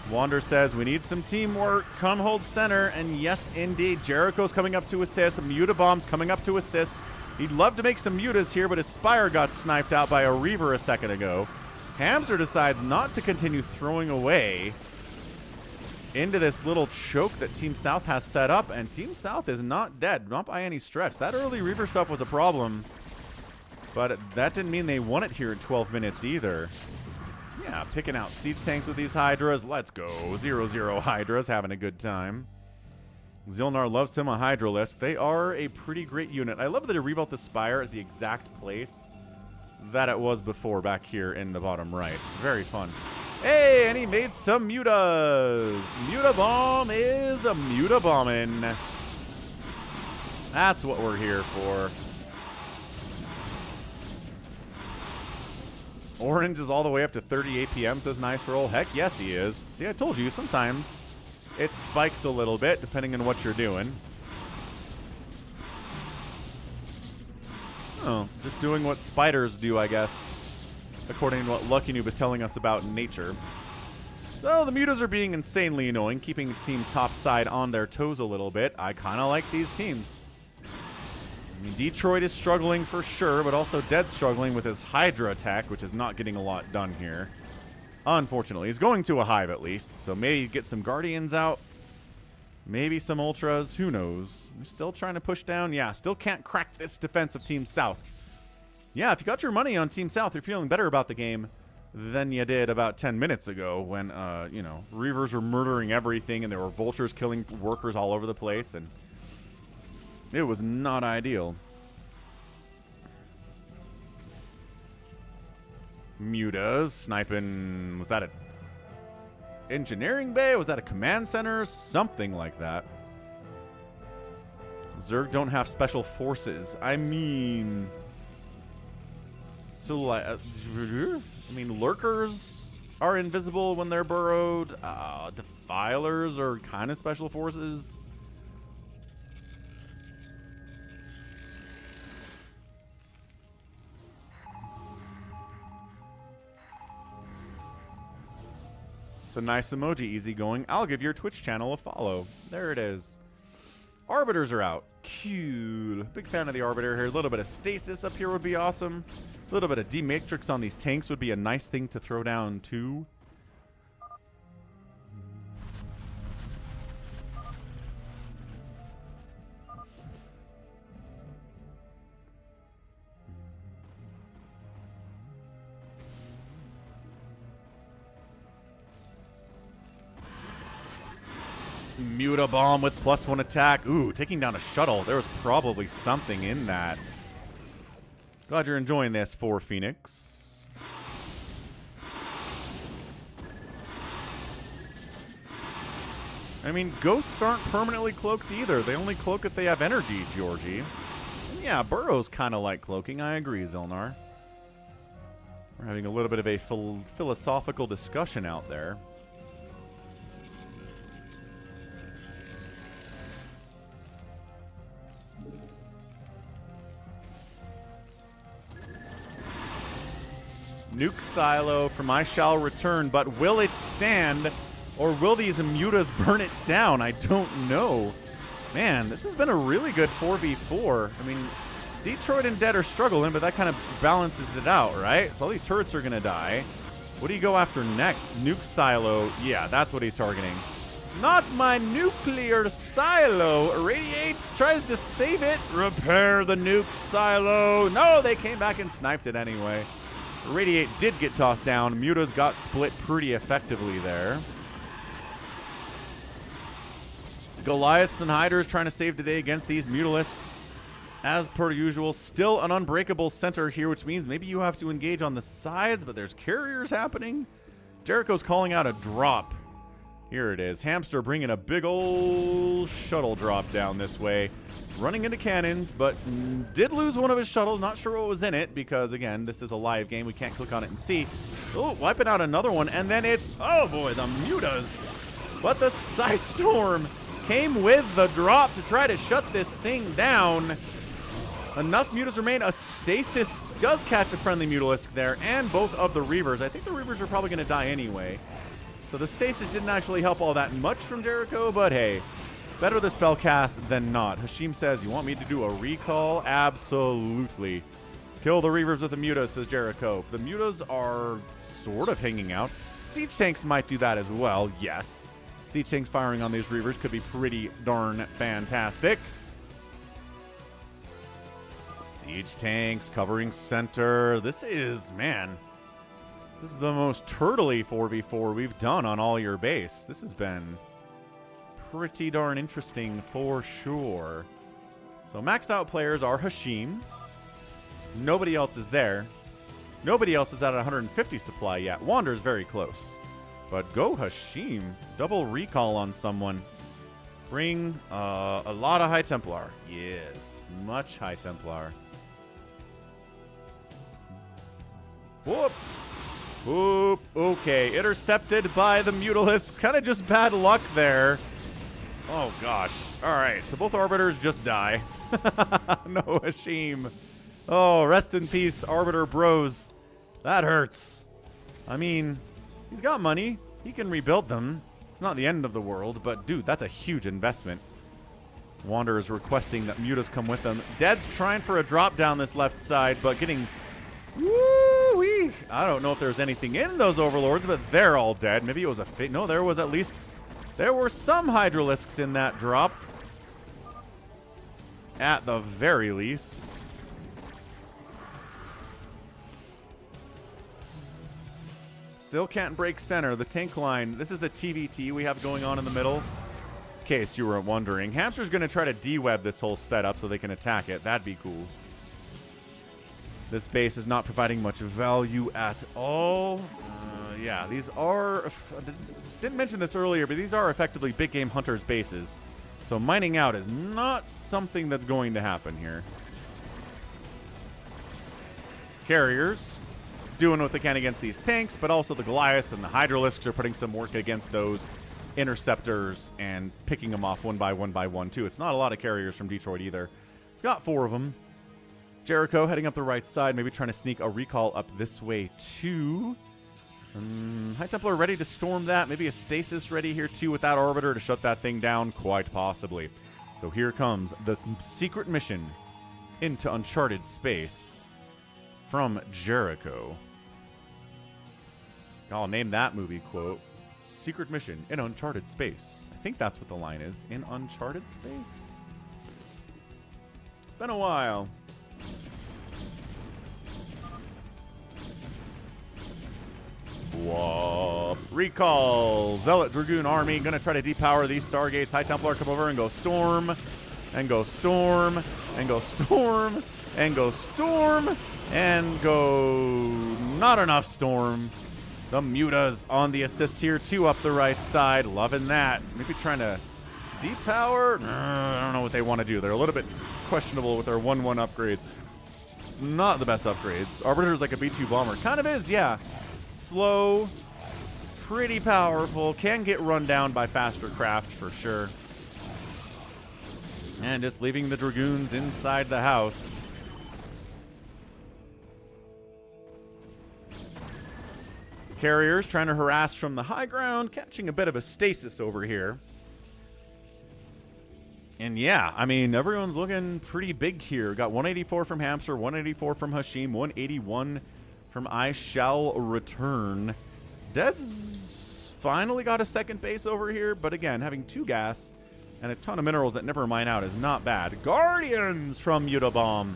Wander says, we need some teamwork. Come hold center. And yes, indeed. Jericho's coming up to assist. Mutabomb's coming up to assist. He'd love to make some mutas here, but his Spire got sniped out by a Reaver a second ago. Hamster decides not to continue throwing away into this little choke that Team South has set up. And Team South is not dead. Not by any stretch. That early Reaver stuff was a problem. But that didn't mean they won it here in 12 minutes either. Yeah, picking out Siege Tanks with these Hydras. Let's go. 0-0 Hydras, having a good time. Zilnar loves him a Hydralist. They are a pretty great unit. I love that he rebuilt the Spire at the exact place that it was before back here in the bottom right. Very fun. Hey, and he made some mutas. Mutabomb is a mutabombin'. That's what we're here for. Orange is all the way up to 30 APM, says Nice Roll. Heck, yes, he is. See, I told you, sometimes it spikes a little bit, depending on what you're doing. Oh, just doing what spiders do, I guess, according to what Lucky Noob is telling us about nature. So the Mutas are being insanely annoying, keeping team top side on their toes a little bit. I kind of like these teams. I mean, Detroit is struggling for sure, but also Dead's struggling with his Hydra attack, which is not getting a lot done here. Unfortunately, he's going to a Hive at least, so maybe get some Guardians out. Maybe some Ultras, who knows. We're still trying to push down. Yeah, still can't crack this defense of Team South. Yeah, if you got your money on Team South, you're feeling better about the game than you did about 10 minutes ago when, you know, Reavers were murdering everything and there were Vultures killing workers all over the place, and it was not ideal. Mutas sniping. Was that a engineering bay? Was that a command center? Something like that. Zerg don't have special forces. I mean, so like, I mean, lurkers are invisible when they're burrowed. Defilers are kind of special forces. It's a nice emoji, easygoing. I'll give your Twitch channel a follow. There it is. Arbiters are out. Cute. Big fan of the Arbiter here. A little bit of stasis up here would be awesome. A little bit of D-Matrix on these tanks would be a nice thing to throw down too. Muta bomb with +1 attack. Ooh, taking down a shuttle. There was probably something in that. Glad you're enjoying this for Phoenix. I mean, ghosts aren't permanently cloaked either. They only cloak if they have energy, Georgie. And yeah, burrows kind of like cloaking. I agree, Zelnar. We're having a little bit of a philosophical discussion out there. Nuke silo from I shall return, but will it stand, or will these Mutas burn it down? I don't know. Man, this has been a really good 4v4. I mean, Detroit and Dead are struggling, but that kind of balances it out, right? So all these turrets are going to die. What do you go after next? Nuke silo. Yeah, that's what he's targeting. Not my nuclear silo. Radiate tries to save it. Repair the nuke silo. No, they came back and sniped it anyway. Radiate did get tossed down. Mutas got split pretty effectively there. Goliaths and Hydras trying to save today against these Mutalisks. As per usual, still an unbreakable center here, which means maybe you have to engage on the sides, but there's carriers happening. Jericho's calling out a drop. Here it is. Hamster bringing a big old shuttle drop down this way. Running into cannons, but did lose one of his shuttles. Not sure what was in it because, again, this is a live game. We can't click on it and see. Oh, wiping out another one. And then it's, oh boy, the Mutas. But the Psy Storm came with the drop to try to shut this thing down. Enough Mutas remain. A Stasis does catch a friendly Mutalisk there, and both of the Reavers. I think the Reavers are probably going to die anyway. So the Stasis didn't actually help all that much from Jericho, but hey, better the spell cast than not. Hashim says, you want me to do a recall? Absolutely. Kill the Reavers with the Mutas, says Jericho. The Mutas are sort of hanging out. Siege tanks might do that as well, yes. Siege tanks firing on these Reavers could be pretty darn fantastic. Siege tanks covering center. This is, man, this is the most turtley 4v4 we've done on all your base. This has been pretty darn interesting for sure. So maxed out players are Hashim. Nobody else is there. Nobody else is at 150 supply yet. Wander's very close. But go Hashim. Double recall on someone. Bring a lot of High Templar. Yes, much High Templar. Whoop. Whoop. Okay, intercepted by the Mutalisk. Kind of just bad luck there. Oh, gosh. All right, so both Arbiters just die. No, Hashim. Oh, rest in peace, Arbiter bros. That hurts. I mean, he's got money. He can rebuild them. It's not the end of the world, but dude, that's a huge investment. Wander is requesting that Mutas come with them. Dead's trying for a drop down this left side, but getting... Woo-wee! I don't know if there's anything in those Overlords, but they're all dead. Maybe it was a fake. No, there was at least... There were some Hydralisks in that drop. At the very least. Still can't break center. The tank line. This is a TVT we have going on in the middle. In case you were wondering. Hamster's going to try to de-web this whole setup so they can attack it. That'd be cool. This base is not providing much value at all. Yeah, these are... Didn't mention this earlier, but these are effectively big game hunters' bases. So mining out is not something that's going to happen here. Carriers doing what they can against these tanks, but also the Goliaths and the Hydralisks are putting some work against those interceptors and picking them off one by one too. It's not a lot of carriers from Detroit either. It's got 4 of them. Jericho heading up the right side, maybe trying to sneak a recall up this way too. High Templar ready to storm that. Maybe a stasis ready here too with that Arbiter to shut that thing down, quite possibly. So here comes the secret mission into uncharted space from Jericho. I'll name that movie quote. Secret mission in uncharted space. I think that's what the line is. In uncharted space? Been a while. Whoop. Recall. Zealot Dragoon Army. Gonna try to depower these Stargates. High Templar come over and go storm. And go storm. And go storm. And go storm. And go not enough storm. The Mutas on the assist here. 2 up the right side. Loving that. Maybe trying to depower. I don't know what they want to do. They're a little bit questionable with their 1-1 upgrades. Not the best upgrades. Arbiter's like a B2 bomber. Kind of is, yeah. Slow. Pretty powerful. Can get run down by faster craft for sure. And just leaving the Dragoons inside the house. Carriers trying to harass from the high ground, catching a bit of a stasis over here. And yeah, I mean, everyone's looking pretty big here. Got 184 from Hamster, 184 from Hashim, 181 from I Shall Return. Dead's finally got a second base over here, but again, having 2 gas and a ton of minerals that never mine out is not bad. Guardians from Mutabomb.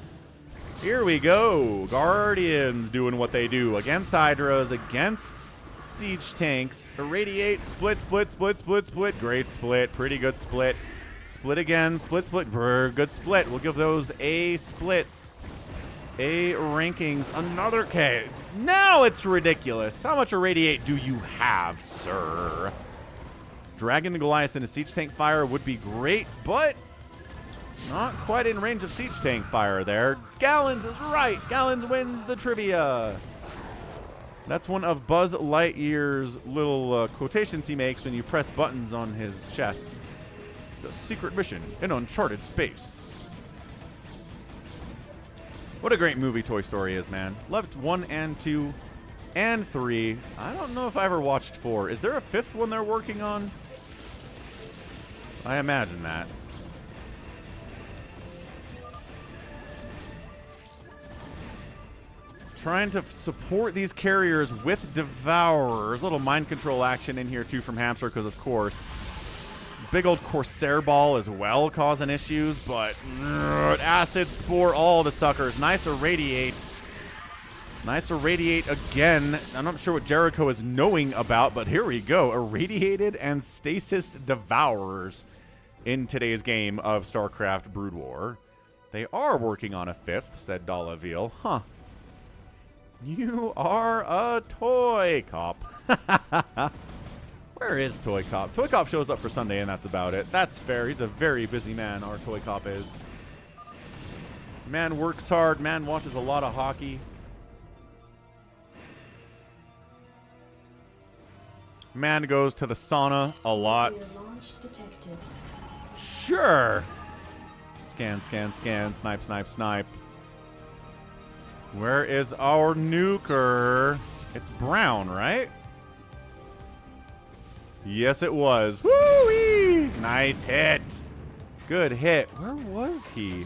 Here we go. Guardians doing what they do against Hydras, against siege tanks. Irradiate, split, split, split, split, split. Great split. Pretty good split. Split again. Split, split. Good split. We'll give those A splits. A rankings. Another K. Now it's ridiculous. How much Irradiate do you have, sir? Dragging the Goliath into siege tank fire would be great, but not quite in range of siege tank fire there. Gallons is right. Gallons wins the trivia. That's one of Buzz Lightyear's little quotations he makes when you press buttons on his chest. It's a secret mission in uncharted space. What a great movie Toy Story is, man. Loved 1 and 2 and 3. I don't know if I ever watched 4. Is there a 5th one they're working on? I imagine that. Trying to support these carriers with Devourers. A little mind control action in here too from Hamster because, of course, big old Corsair Ball as well causing issues, but Acid Spore all the suckers. Nice Irradiate. Nice Irradiate again. I'm not sure what Jericho is knowing about, but here we go. Irradiated and Stasis Devourers in today's game of StarCraft Brood War. They are working on a 5th, said Dalaville. Huh. You are a Toy Cop. Where is Toy Cop? Toy Cop shows up for Sunday and that's about it. That's fair. He's a very busy man, our Toy Cop is. Man works hard. Man watches a lot of hockey. Man goes to the sauna a lot. Sure. Scan, scan, scan. Snipe, snipe, snipe. Where is our nuker? It's brown, right? Yes, it was. Woo-wee! Nice hit. Good hit. Where was he?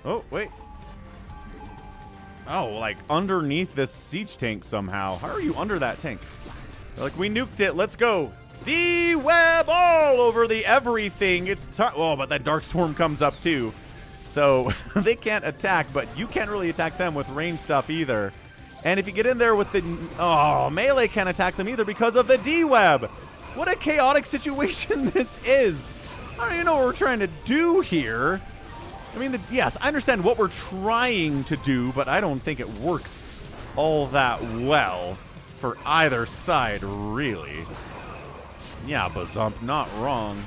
Oh, wait. Oh, like underneath this siege tank somehow. How are you under that tank? They're like, we nuked it. Let's go. D-Web all over the everything. It's time. Oh, but that Dark Storm comes up too. So they can't attack, but you can't really attack them with range stuff either. And if you get in there with the... Oh, melee can't attack them either because of the D-Web. What a chaotic situation this is. I don't even know what we're trying to do here. I mean, yes, I understand what we're trying to do, but I don't think it worked all that well for either side, really. Yeah, Bazump, not wrong.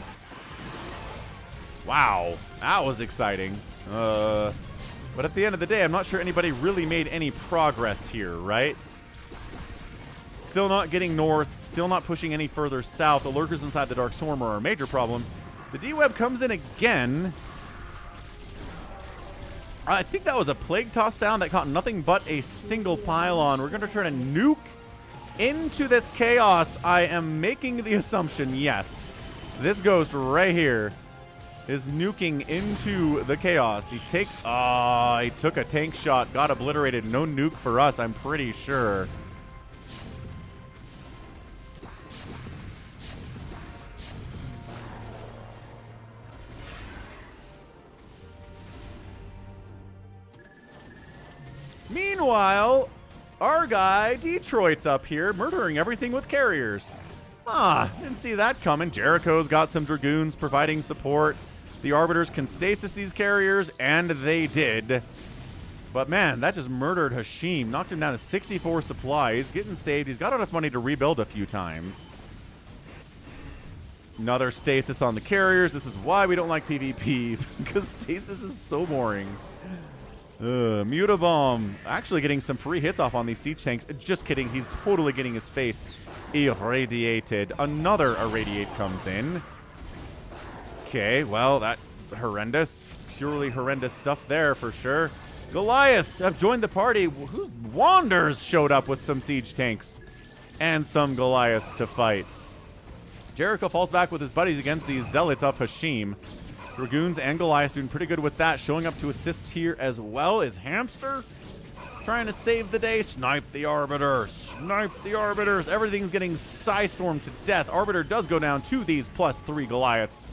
Wow, that was exciting. But at the end of the day, I'm not sure anybody really made any progress here, right? Still not getting north, still not pushing any further south. The lurkers inside the Dark Storm are a major problem. The D-Web comes in again. I think that was a Plague Toss down that caught nothing but a single pylon. We're going to try to nuke into this chaos. I am making the assumption, yes, this ghost right here is nuking into the chaos. He takes, he took a tank shot, got obliterated. No nuke for us, I'm pretty sure. Meanwhile, our guy Detroit's up here murdering everything with carriers. Didn't see that coming. Jericho's got some Dragoons providing support. The Arbiters can stasis these carriers, and they did. But man, that just murdered Hashim. Knocked him down to 64 supply. He's getting saved. He's got enough money to rebuild a few times. Another stasis on the carriers. This is why we don't like PvP, because stasis is so boring. Mutabomb actually getting some free hits off on these siege tanks. Just kidding. He's totally getting his face irradiated. Another irradiate comes in. Okay, well, that horrendous, purely horrendous stuff there for sure. Goliaths have joined the party. Wanders showed up with some siege tanks and some Goliaths to fight. Jericho falls back with his buddies against the Zealots of Hashim. Dragoons and Goliaths doing pretty good with that. Showing up to assist here as well is Hamster. Trying to save the day. Snipe the Arbiter. Snipe the Arbiters. Everything's getting Psystormed to death. Arbiter does go down to these +3 Goliaths.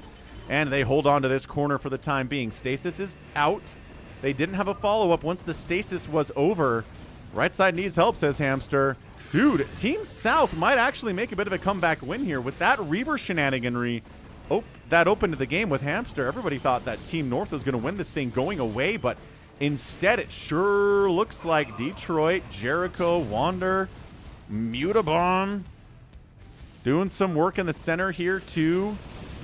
And they hold on to this corner for the time being. Stasis is out. They didn't have a follow-up once the stasis was over. Right side needs help, says Hamster. Dude, Team South might actually make a bit of a comeback win here with that Reaver shenaniganry. Oh, that opened the game with Hamster. Everybody thought that Team North was going to win this thing going away, but instead it sure looks like Detroit, Jericho, Wander, Mutabomb doing some work in the center here too.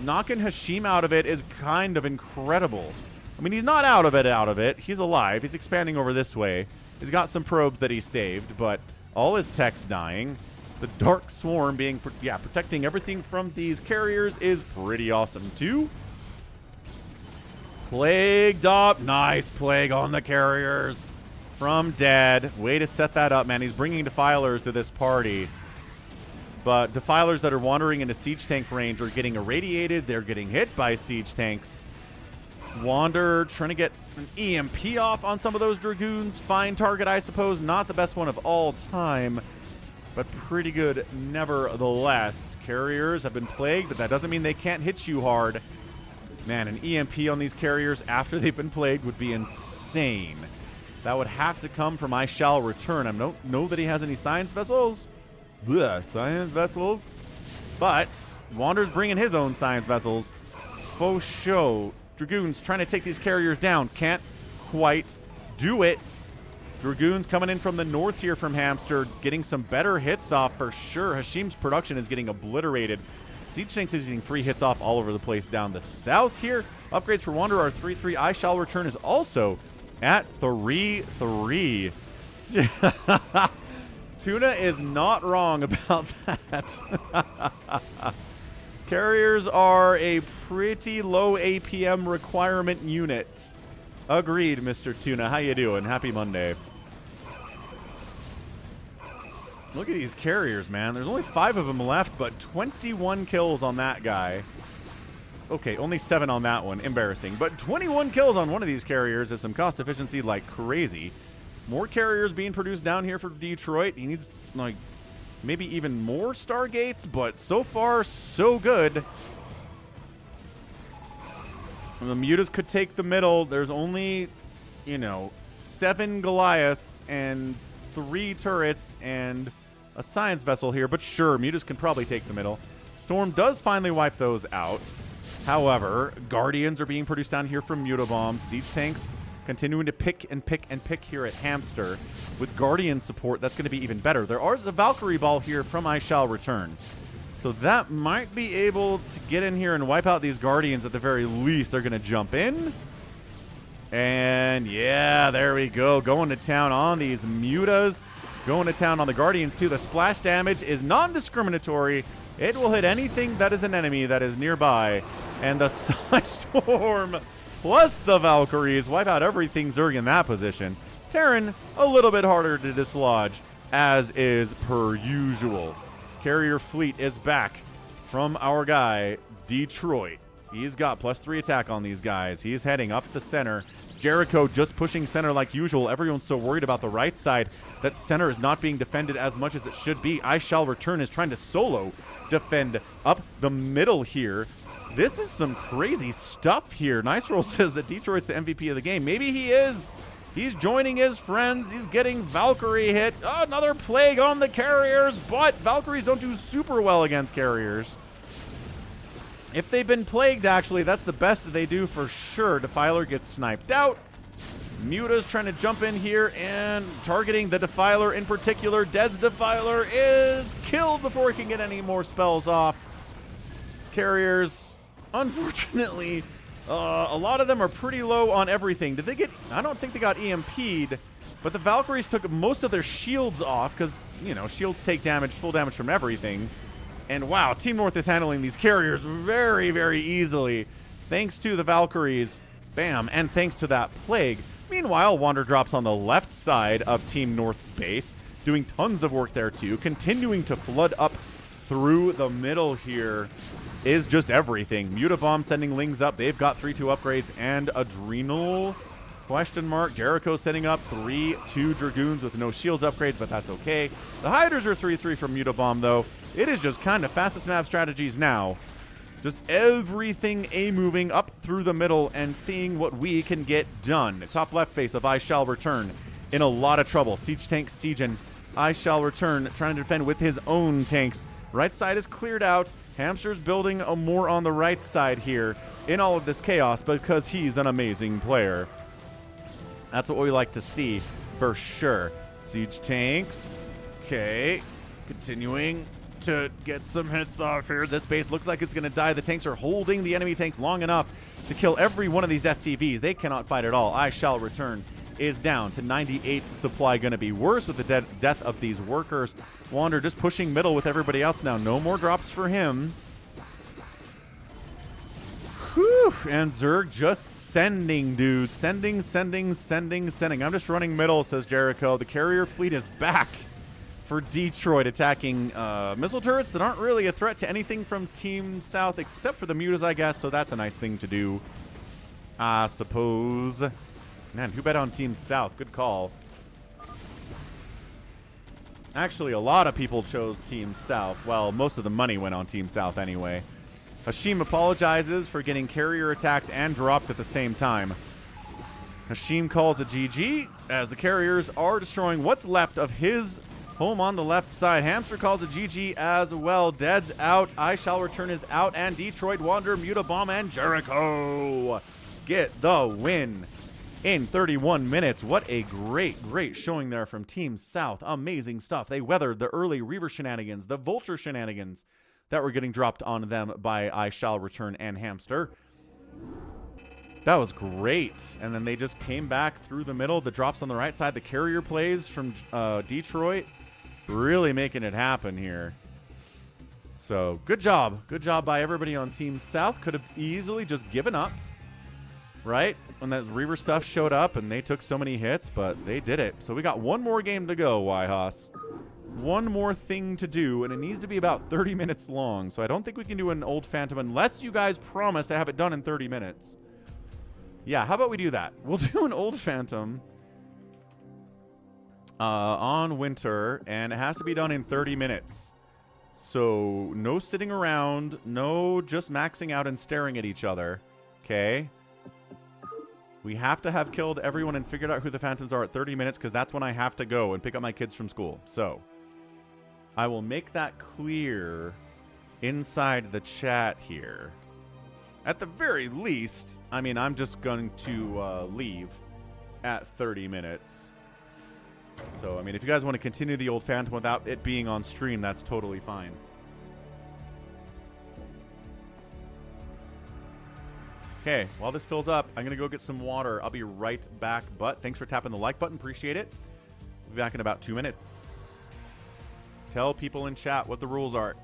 Knocking Hashim out of it is kind of incredible. I mean, he's not out of it. He's alive. He's expanding over this way. He's got some probes that he saved, but all his tech's dying. The Dark Swarm being, protecting everything from these carriers is pretty awesome too. Plagued up. Nice plague on the carriers from Dead. Way to set that up, man. He's bringing Defilers to this party. But Defilers that are wandering into siege tank range are getting irradiated. They're getting hit by siege tanks. Wander trying to get an EMP off on some of those Dragoons. Fine target, I suppose. Not the best one of all time, but pretty good nevertheless. Carriers have been plagued, but that doesn't mean they can't hit you hard. Man, an EMP on these carriers after they've been plagued would be insane. That would have to come from I Shall Return. I don't know that he has any science vessels. Science vessels. But Wander's bringing his own science vessels. Faux show. Dragoons trying to take these carriers down. Can't quite do it. Dragoons coming in from the north here from Hamster. Getting some better hits off for sure. Hashim's production is getting obliterated. Siege Tanks is getting free hits off all over the place down the south here. Upgrades for Wander are 3-3. I Shall Return is also at 3-3. Tuna is not wrong about that. Carriers are a pretty low APM requirement unit. Agreed, Mr. Tuna. How you doing? Happy Monday. Look at these carriers, man. There's only 5 of them left, but 21 kills on that guy. Okay, only 7 on that one. Embarrassing. But 21 kills on one of these carriers is some cost efficiency like crazy. More carriers being produced down here for Detroit. He needs, like, maybe even more Stargates, but so far, so good. And the Mutas could take the middle. There's only, you know, 7 Goliaths and 3 turrets and a science vessel here. But sure, Mutas can probably take the middle. Storm does finally wipe those out. However, Guardians are being produced down here from Mutabomb. Siege tanks continuing to pick and pick and pick here at Hamster. With Guardian support, that's going to be even better. There is a Valkyrie ball here from I Shall Return. So that might be able to get in here and wipe out these Guardians at the very least. They're going to jump in. And yeah, there we go. Going to town on these Mutas. Going to town on the Guardians too. The splash damage is non-discriminatory. It will hit anything that is an enemy that is nearby. And the Storm plus the Valkyries wipe out everything Zerg in that position. Terran, a little bit harder to dislodge, as is per usual. Carrier fleet is back from our guy, Detroit. He's got +3 attack on these guys. He's heading up the center. Jericho just pushing center like usual. Everyone's so worried about the right side that center is not being defended as much as it should be. I Shall Return is trying to solo defend up the middle here. This is some crazy stuff here. Nice Roll says that Detroit's the MVP of the game. Maybe he is. He's joining his friends. He's getting Valkyrie hit. Oh, another plague on the carriers, but Valkyries don't do super well against carriers. If they've been plagued, actually, that's the best that they do for sure. Defiler gets sniped out. Muta's trying to jump in here and targeting the Defiler in particular. Dead's Defiler is killed before he can get any more spells off. Carriers, unfortunately, a lot of them are pretty low on everything. Did they get... I don't think they got EMP'd, but the Valkyries took most of their shields off because, you know, shields take damage, full damage from everything. And wow, Team North is handling these carriers very, very easily. Thanks to the Valkyries. Bam. And thanks to that plague. Meanwhile, Wander drops on the left side of Team North's base, doing tons of work there too. Continuing to flood up through the middle here is just everything. Mutabomb sending Lings up. They've got 3-2 upgrades and Adrenal. Question mark. Jericho setting up 3-2 Dragoons with no shields upgrades, but that's okay. The Hiders are 3-3 from Mutabomb, though. It is just kind of fastest map strategies now. Just everything A-moving up through the middle and seeing what we can get done. Top left base of I Shall Return in a lot of trouble. Siege tank sieging. I Shall Return trying to defend with his own tanks. Right side is cleared out. Hamster's building a more on the right side here in all of this chaos because he's an amazing player. That's what we like to see for sure. Siege tanks. Okay. Continuing to get some hits off here. This base looks like it's going to die. The tanks are holding the enemy tanks long enough to kill every one of these SCVs. They cannot fight at all. I Shall Return is down to 98 supply. Going to be worse with the death of these workers. Wander just pushing middle with everybody else now. No more drops for him. Whew. And Zerg just sending, dude. Sending. I'm just running middle, says Jericho. The carrier fleet is back for Detroit, attacking missile turrets that aren't really a threat to anything from Team South except for the Mutas, I guess, so that's a nice thing to do, I suppose. Man, who bet on Team South? Good call. Actually, a lot of people chose Team South. Well, most of the money went on Team South anyway. Hashim apologizes for getting carrier attacked and dropped at the same time. Hashim calls a GG as the carriers are destroying what's left of his home on the left side. Hamster calls a GG as well. Dead's out. I Shall Return is out. And Detroit, Wander, Mutabomb, and Jericho get the win in 31 minutes. What a great showing there from Team South. Amazing stuff. They weathered the early Reaver shenanigans, the Vulture shenanigans that were getting dropped on them by I Shall Return and Hamster. That was great. And then they just came back through the middle. The drops on the right side. The carrier plays from Detroit. Really making it happen here. So, good job. Good job by everybody on Team South. Could have easily just given up, right? When that Reaver stuff showed up and they took so many hits, but they did it. So, we got one more game to go, Yhaus. one more thing to do, and it needs to be about 30 minutes long. So I don't think we can do an old Phantom unless you guys promise to have it done in 30 minutes. Yeah, how about we do that? We'll do an old Phantom on Winter, and it has to be done in 30 minutes. So no sitting around, no just maxing out and staring at each other. Okay? We have to have killed everyone and figured out who the Phantoms are at 30 minutes, because that's when I have to go and pick up my kids from school. So I will make that clear inside the chat here. At the very least, I mean, I'm just going to leave at 30 minutes. So, I mean, if you guys want to continue the old Phantom without it being on stream, that's totally fine. Okay, while this fills up, I'm going to go get some water. I'll be right back, but thanks for tapping the like button. Appreciate it. We'll be back in about 2 minutes. Tell people in chat what the rules are.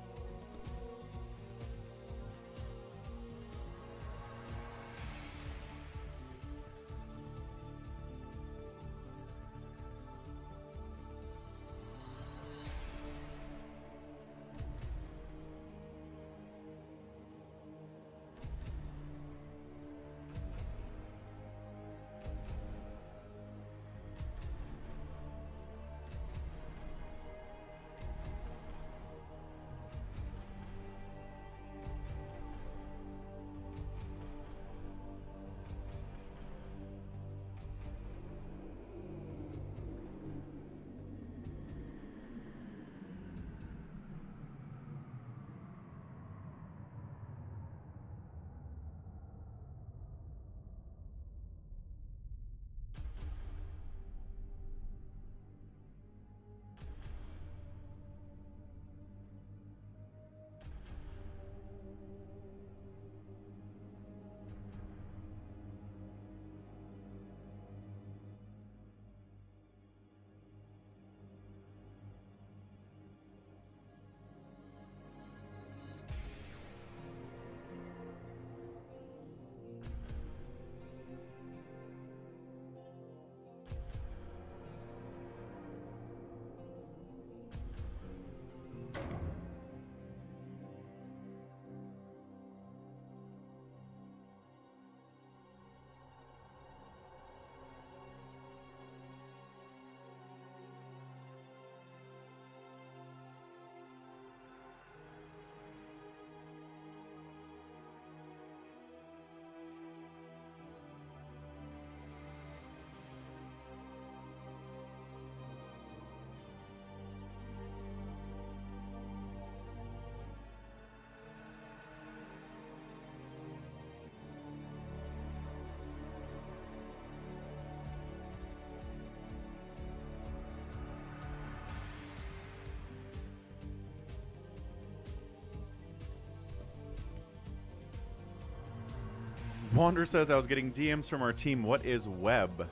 Wander says, I was getting DMs from our team. What is web?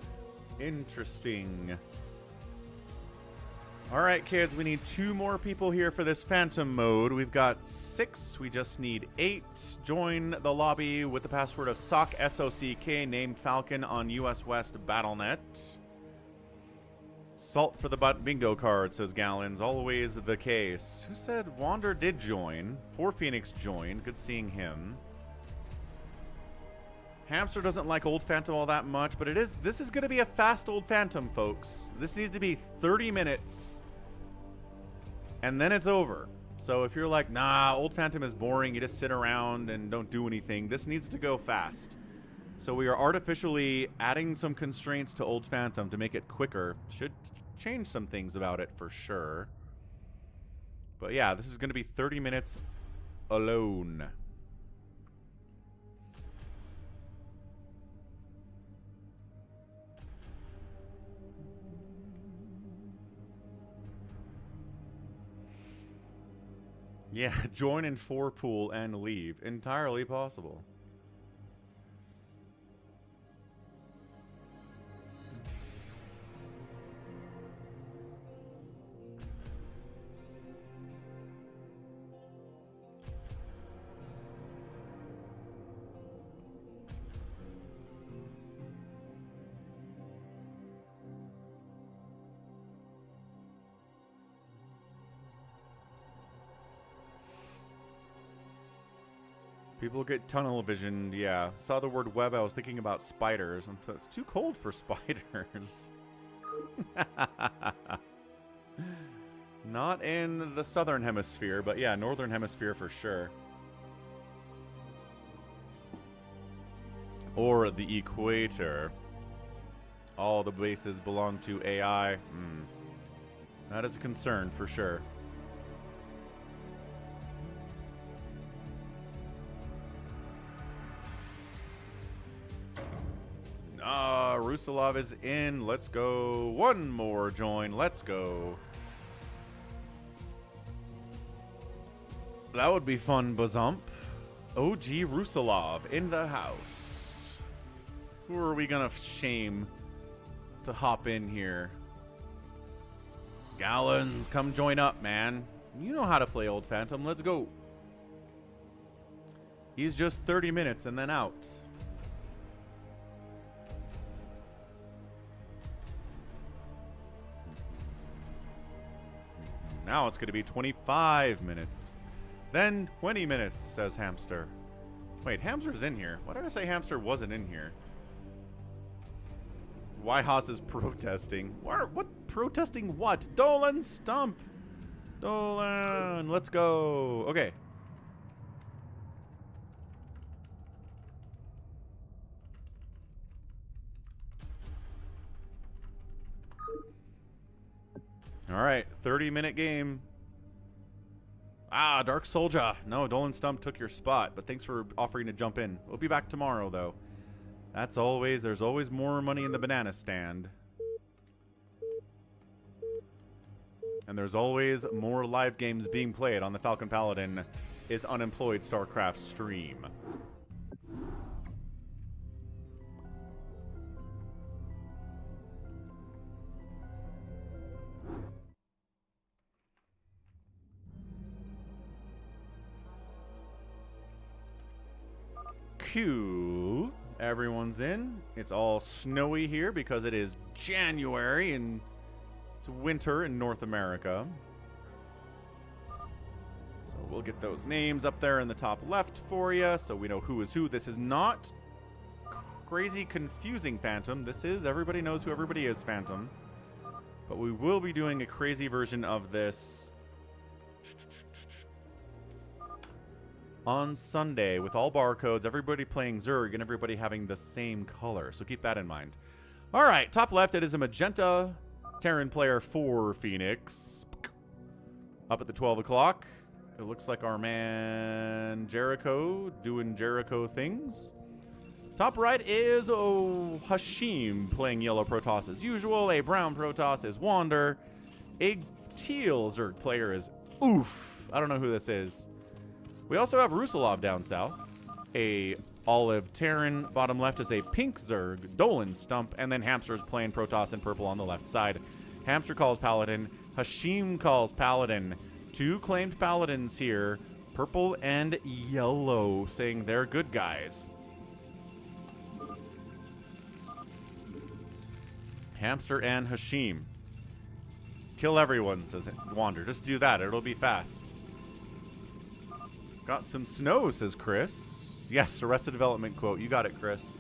Interesting. All right, kids, we need 2 more people here for this Phantom mode. We've got 6. We just need 8. Join the lobby with the password of SOCK, S-O-C-K, named Falcon on US West BattleNet. Salt for the butt bingo card, says Gallons. Always the case. Who said Wander did join? 4Phoenix joined. Good seeing him. Hamster doesn't like Old Phantom all that much, but this is going to be a fast Old Phantom, folks. This needs to be 30 minutes, and then it's over. So if you're like, nah, Old Phantom is boring, you just sit around and don't do anything, this needs to go fast. So we are artificially adding some constraints to Old Phantom to make it quicker. Should change some things about it for sure. But yeah, this is going to be 30 minutes alone. Yeah, join in 4 pool and leave. Entirely possible. People get tunnel visioned, yeah. Saw the word web, I was thinking about spiders. And it's too cold for spiders. Not in the southern hemisphere, but yeah, northern hemisphere for sure. Or the equator. All the bases belong to AI. That is a concern for sure. Rusalov is in. Let's go. One more join. Let's go. That would be fun, Bazump. OG Rusalov in the house. Who are we gonna shame to hop in here? Gallons, come join up, man. You know how to play Old Phantom. Let's go. He's just 30 minutes and then out. Now it's going to be 25 minutes. Then 20 minutes, says Hamster. Wait, Hamster's in here. Why did I say Hamster wasn't in here? Why Haas is protesting. What? Protesting what? Dolan Stump. Dolan, let's go. Okay. All right, 30-minute game. Ah, Dark Soldier. No, Dolan Stump took your spot, but thanks for offering to jump in. We'll be back tomorrow, though. That's always, there's always more money in the banana stand. And there's always more live games being played on the Falcon Paladin is Unemployed StarCraft stream. Cool. Everyone's in. It's all snowy here because it is January and it's winter in North America. So we'll get those names up there in the top left for you so we know who is who. This is not crazy confusing Phantom. This is everybody knows who everybody is Phantom. But we will be doing a crazy version of this on Sunday with all barcodes, everybody playing Zerg, and everybody having the same color. So keep that in mind. All right, top left, it is a magenta Terran player for Phoenix. Up at the 12 o'clock, it looks like our man Jericho doing Jericho things. Top right is Hashim playing yellow Protoss as usual. A brown Protoss is Wander. A teal Zerg player is Oof. I don't know who this is. We also have Rusalov down south, a olive Terran. Bottom left is a pink Zerg, Dolan Stump, and then Hamster's playing Protoss in purple on the left side. Hamster calls Paladin, Hashim calls Paladin. Two claimed Paladins here, purple and yellow, saying they're good guys. Hamster and Hashim. Kill everyone, says Wander. Just do that, it'll be fast. Got some snow, says Chris. Yes, Arrested Development quote. You got it, Chris.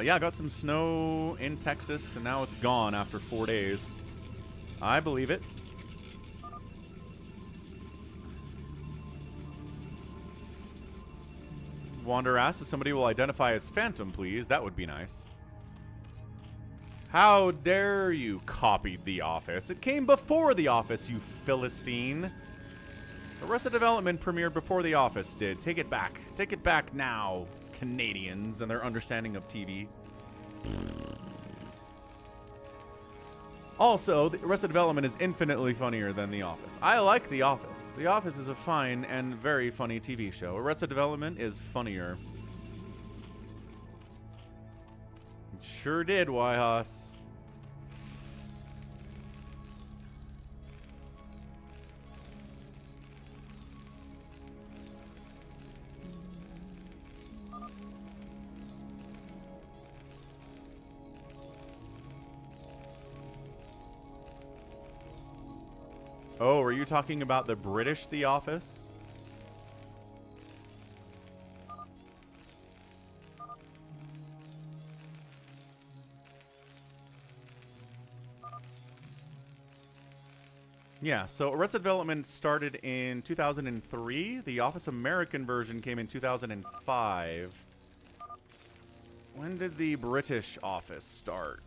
Yeah, got some snow in Texas, and now it's gone after 4 days. I believe it. Wander asks if somebody will identify as Phantom, please. That would be nice. How dare you copy The Office? It came before The Office, you Philistine. Arrested Development premiered before The Office did. Take it back. Take it back now, Canadians and their understanding of TV. Also, the Arrested Development is infinitely funnier than The Office. I like The Office. The Office is a fine and very funny TV show. Arrested Development is funnier. Sure did, Wyhoss. Oh, are you talking about the British The Office? Yeah, so Arrested Development started in 2003. The Office American version came in 2005. When did the British Office start?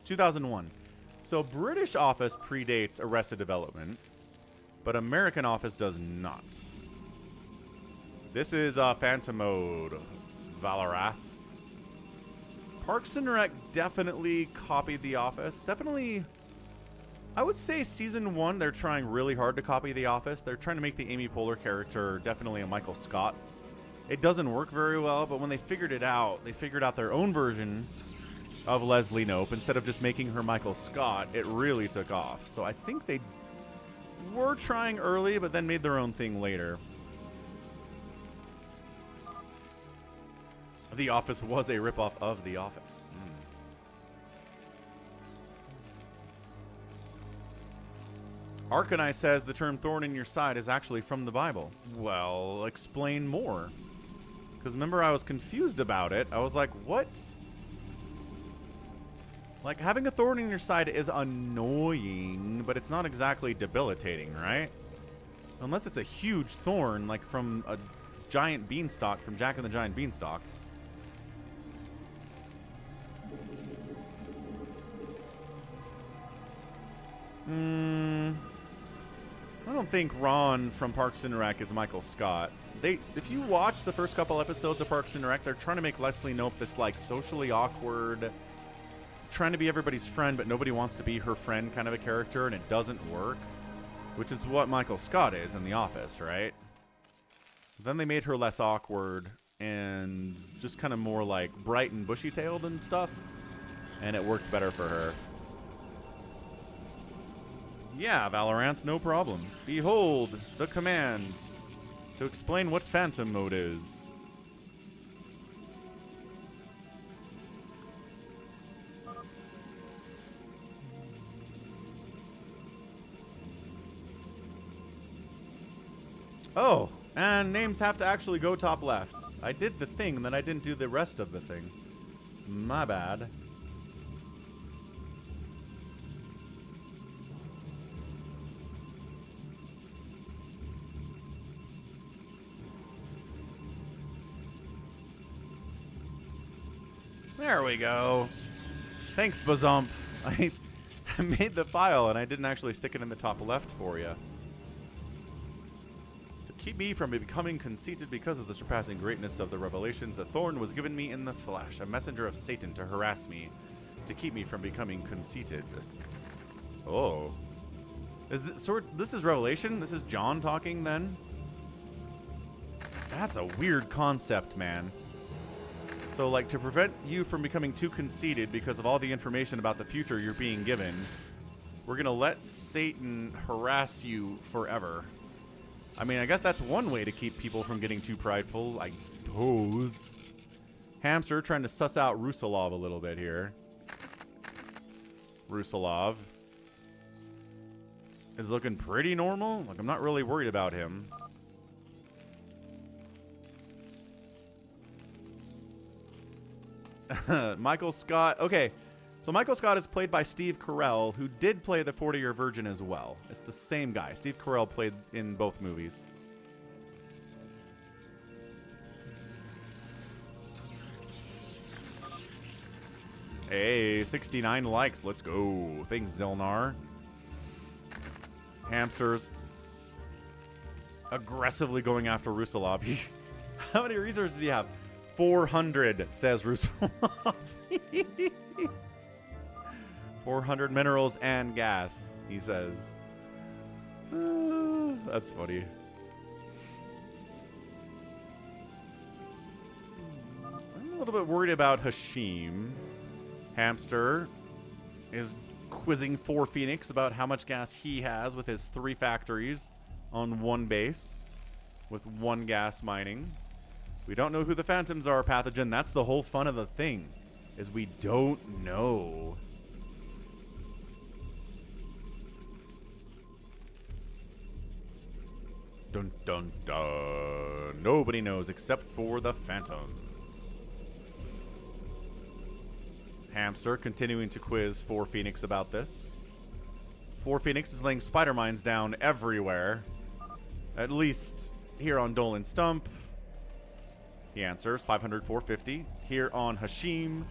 2001. So British Office predates Arrested Development, but American Office does not. This is Phantom Mode, Valarath. Parks and Rec definitely copied The Office. Definitely, I would say Season 1, they're trying really hard to copy The Office. They're trying to make the Amy Poehler character definitely a Michael Scott. It doesn't work very well, but when they figured it out, they figured out their own version of Leslie Knope. Instead of just making her Michael Scott, it really took off. So I think they were trying early, but then made their own thing later. The Office was a ripoff of The Office. Arcanai says the term thorn in your side is actually from the Bible. Well, explain more. Because remember, I was confused about it. I was like, what? Like, having a thorn in your side is annoying, but it's not exactly debilitating, right? Unless it's a huge thorn, like from a giant beanstalk, from Jack and the Giant Beanstalk. I don't think Ron from Parks and Rec is Michael Scott. If you watch the first couple episodes of Parks and Rec, they're trying to make Leslie Knope this like socially awkward, trying to be everybody's friend, but nobody wants to be her friend kind of a character, and it doesn't work, which is what Michael Scott is in The Office, right? Then they made her less awkward and just kind of more like bright and bushy-tailed and stuff, and it worked better for her. Yeah, Valorant, no problem. Behold the command to explain what Phantom Mode is. Oh, and names have to actually go top left. I did the thing, and then I didn't do the rest of the thing. My bad. There we go. Thanks, Bazump. I made the file, and I didn't actually stick it in the top left for you. To keep me from becoming conceited because of the surpassing greatness of the revelations, a thorn was given me in the flesh, a messenger of Satan to harass me, to keep me from becoming conceited. Oh. This is Revelation? This is John talking, then? That's a weird concept, man. So, like, to prevent you from becoming too conceited because of all the information about the future you're being given, we're going to let Satan harass you forever. I mean, I guess that's one way to keep people from getting too prideful, I suppose. Hamster trying to suss out Rusalov a little bit here. Rusalov is looking pretty normal. Like, I'm not really worried about him. Michael Scott. Okay, so Michael Scott is played by Steve Carell, who did play the 40-Year Virgin as well. It's the same guy. Steve Carell played in both movies. Hey, 69 likes. Let's go. Thanks, Zilnar. Hamsters aggressively going after Rusalov. How many resources do you have? 400, says Rusalov. 400 minerals and gas, he says. That's funny. I'm a little bit worried about Hashim. Hamster is quizzing 4Phoenix about how much gas he has with his 3 factories on one base with 1 gas mining. We don't know who the phantoms are, Pathogen. That's the whole fun of the thing, is we don't know. Dun dun dun. Nobody knows except for the Phantoms. Hamster continuing to quiz 4 Phoenix about this. 4 Phoenix is laying spider mines down everywhere. At least here on Dolan Stump. He answers 500, 450. Here on Hashim.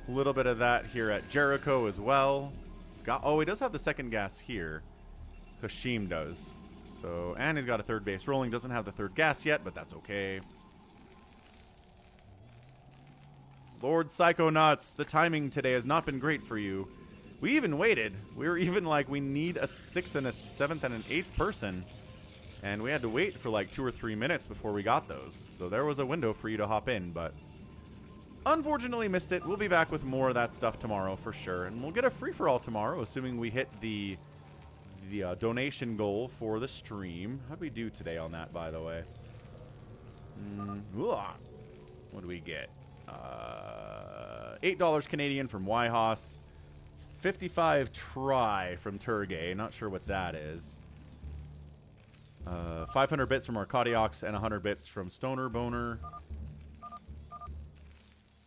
A little bit of that here at Jericho as well. He's got, oh, he does have the second gas here. Hashim does. So, and he's got a third base rolling. Doesn't have the third gas yet, but that's okay. Lord Psychonauts, the timing today has not been great for you. We even waited. We were even like, we need a 6th and a 7th and an 8th person. And we had to wait for like 2 or 3 minutes before we got those. So there was a window for you to hop in, but unfortunately missed it. We'll be back with more of that stuff tomorrow for sure. And we'll get a free-for-all tomorrow, assuming we hit the donation goal for the stream. How'd we do today on that, by the way? What do we get? $8 Canadian from Wyhoss. 55 try from Turgay. Not sure what that is. 500 bits from Arcadiox and 100 bits from Stoner Boner.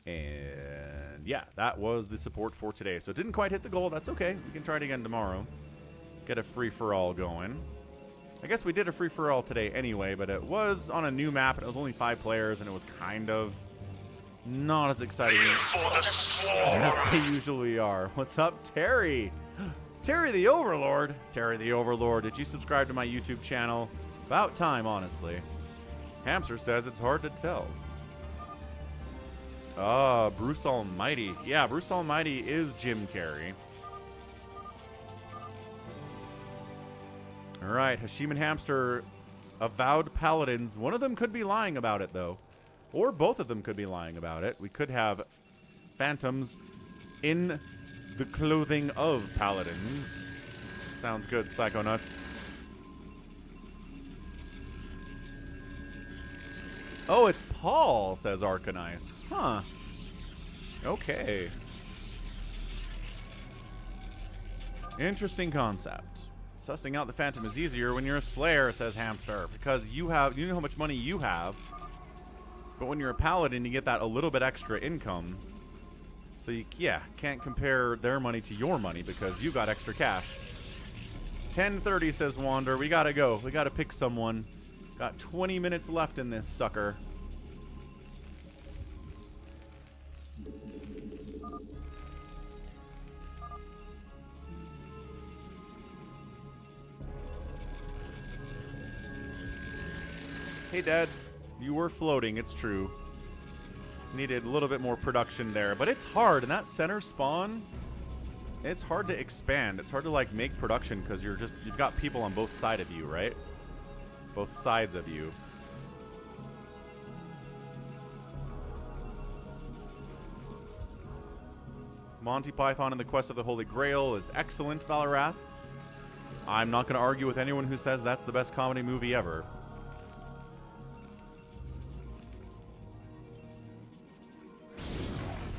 And yeah, that was the support for today. So it didn't quite hit the goal. That's okay. We can try it again tomorrow. Get a free-for-all going. I guess we did a free-for-all today anyway, but it was on a new map, and it was only 5 players, and it was kind of not as exciting as they usually are. What's up, Terry? Terry the Overlord. Terry the Overlord, did you subscribe to my YouTube channel? About time, honestly. Hamster says it's hard to tell. Ah, Bruce Almighty. Yeah, Bruce Almighty is Jim Carrey. All right, Hashim and Hamster, avowed paladins. One of them could be lying about it, though. Or both of them could be lying about it. We could have phantoms in the clothing of paladins. Sounds good, Psychonauts. Oh, it's Paul, says Arcanice. Huh. Okay. Interesting concept. Sussing out the Phantom is easier when you're a Slayer, says Hamster, because you know how much money you have, but when you're a Paladin, you get that a little bit extra income. So you, yeah, can't compare their money to your money because you got extra cash. It's 10:30, says Wander. We gotta go. We gotta pick someone. Got 20 minutes left in this sucker. Hey, Dad. You were floating, it's true. Needed a little bit more production there, but it's hard. In that center spawn, it's hard to expand. It's hard to, like, make production because you've got people on both sides of you, right? Both sides of you. Monty Python and the Quest of the Holy Grail is excellent, Valarath. I'm not going to argue with anyone who says that's the best comedy movie ever.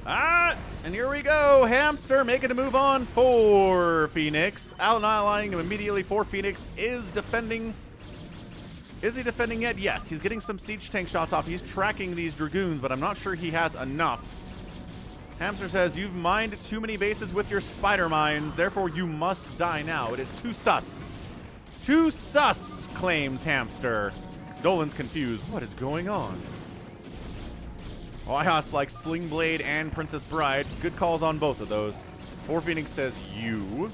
Ah, and here we go. Hamster making a move on for Phoenix. Outlining him immediately for Phoenix is defending. Is he defending yet? Yes, he's getting some siege tank shots off. He's tracking these Dragoons, but I'm not sure he has enough. Hamster says, you've mined too many bases with your spider mines, therefore you must die now. It is too sus. Too sus, claims Hamster. Dolan's confused. What is going on? Wyhoss likes Sling Blade and Princess Bride. Good calls on both of those. 4 Phoenix says, you.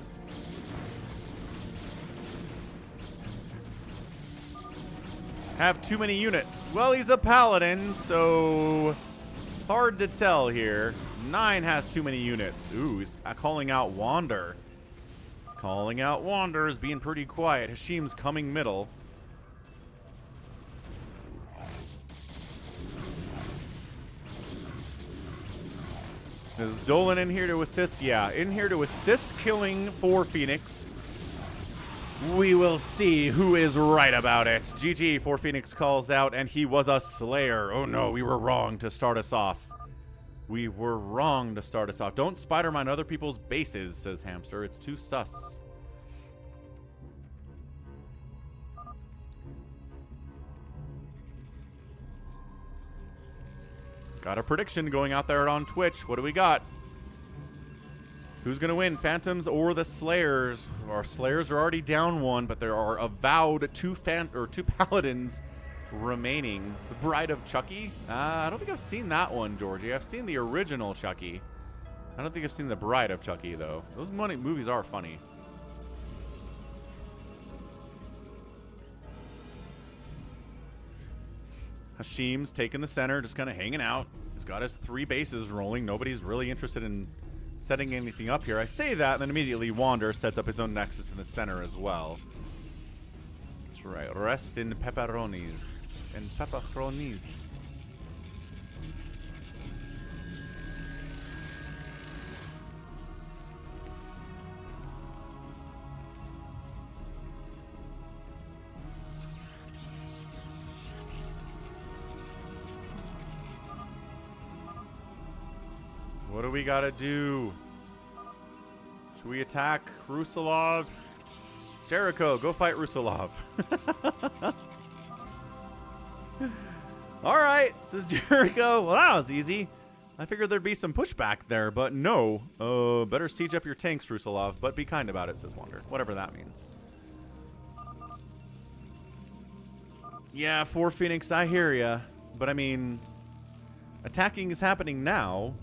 Have too many units. Well, he's a paladin, so hard to tell here. 9 has too many units. Ooh, he's calling out Wander. Calling out Wander is being pretty quiet. Hashim's coming middle. Is Dolan in here to assist? Yeah, in here to assist killing 4 Phoenix. We will see who is right about it. GG, 4 Phoenix calls out, and he was a Slayer. Oh no, we were wrong to start us off. We were wrong to start us off. Don't spider mine other people's bases, says Hamster. It's too sus. Got a prediction going out there on Twitch. What do we got? Who's going to win, Phantoms or the Slayers? Our Slayers are already down one, but there are avowed two Paladins remaining. The Bride of Chucky? I don't think I've seen that one, Georgie. I've seen the original Chucky. I don't think I've seen the Bride of Chucky, though. Those movies are funny. Hashim's taking the center, just kind of hanging out. He's got his 3 bases rolling. Nobody's really interested in setting anything up here. I say that, and then immediately Wander sets up his own nexus in the center as well. That's right. Rest in pepperonis. And pepperonis. What do we gotta do? Should we attack Rusalov? Jericho, go fight Rusalov. Alright, says Jericho. Well, that was easy. I figured there'd be some pushback there, but no. Better siege up your tanks, Rusalov, but be kind about it, says Wander. Whatever that means. Yeah, 4 Phoenix, I hear ya. But I mean, attacking is happening now.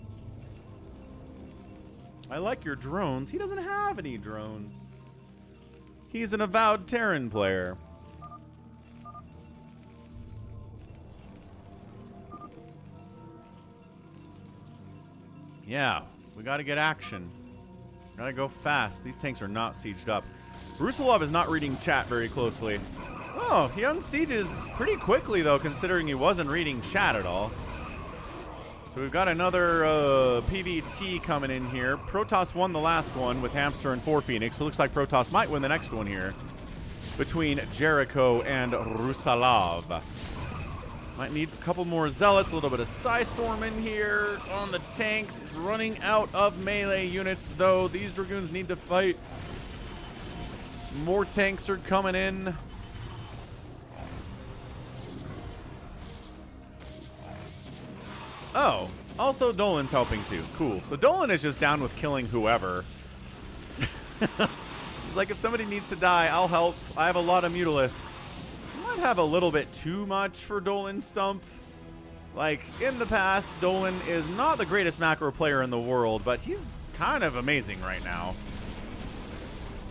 I like your drones. He doesn't have any drones. He's an avowed Terran player. Yeah, we gotta get action. Gotta go fast. These tanks are not sieged up. Rusalov is not reading chat very closely. Oh, he unsieges pretty quickly, though, considering he wasn't reading chat at all. So we've got another PVT coming in here. Protoss won the last one with Hamster and 4 Phoenix. So it looks like Protoss might win the next one here between Jericho and Rusalov. Might need a couple more Zealots, a little bit of Psystorm in here on the tanks. It's running out of melee units, though. These Dragoons need to fight. More tanks are coming in. Oh, also Dolan's helping too. Cool. So Dolan is just down with killing whoever. He's like, if somebody needs to die, I'll help. I have a lot of Mutalisks. Might have a little bit too much for Dolan Stump. Like, in the past, Dolan is not the greatest macro player in the world, but he's kind of amazing right now.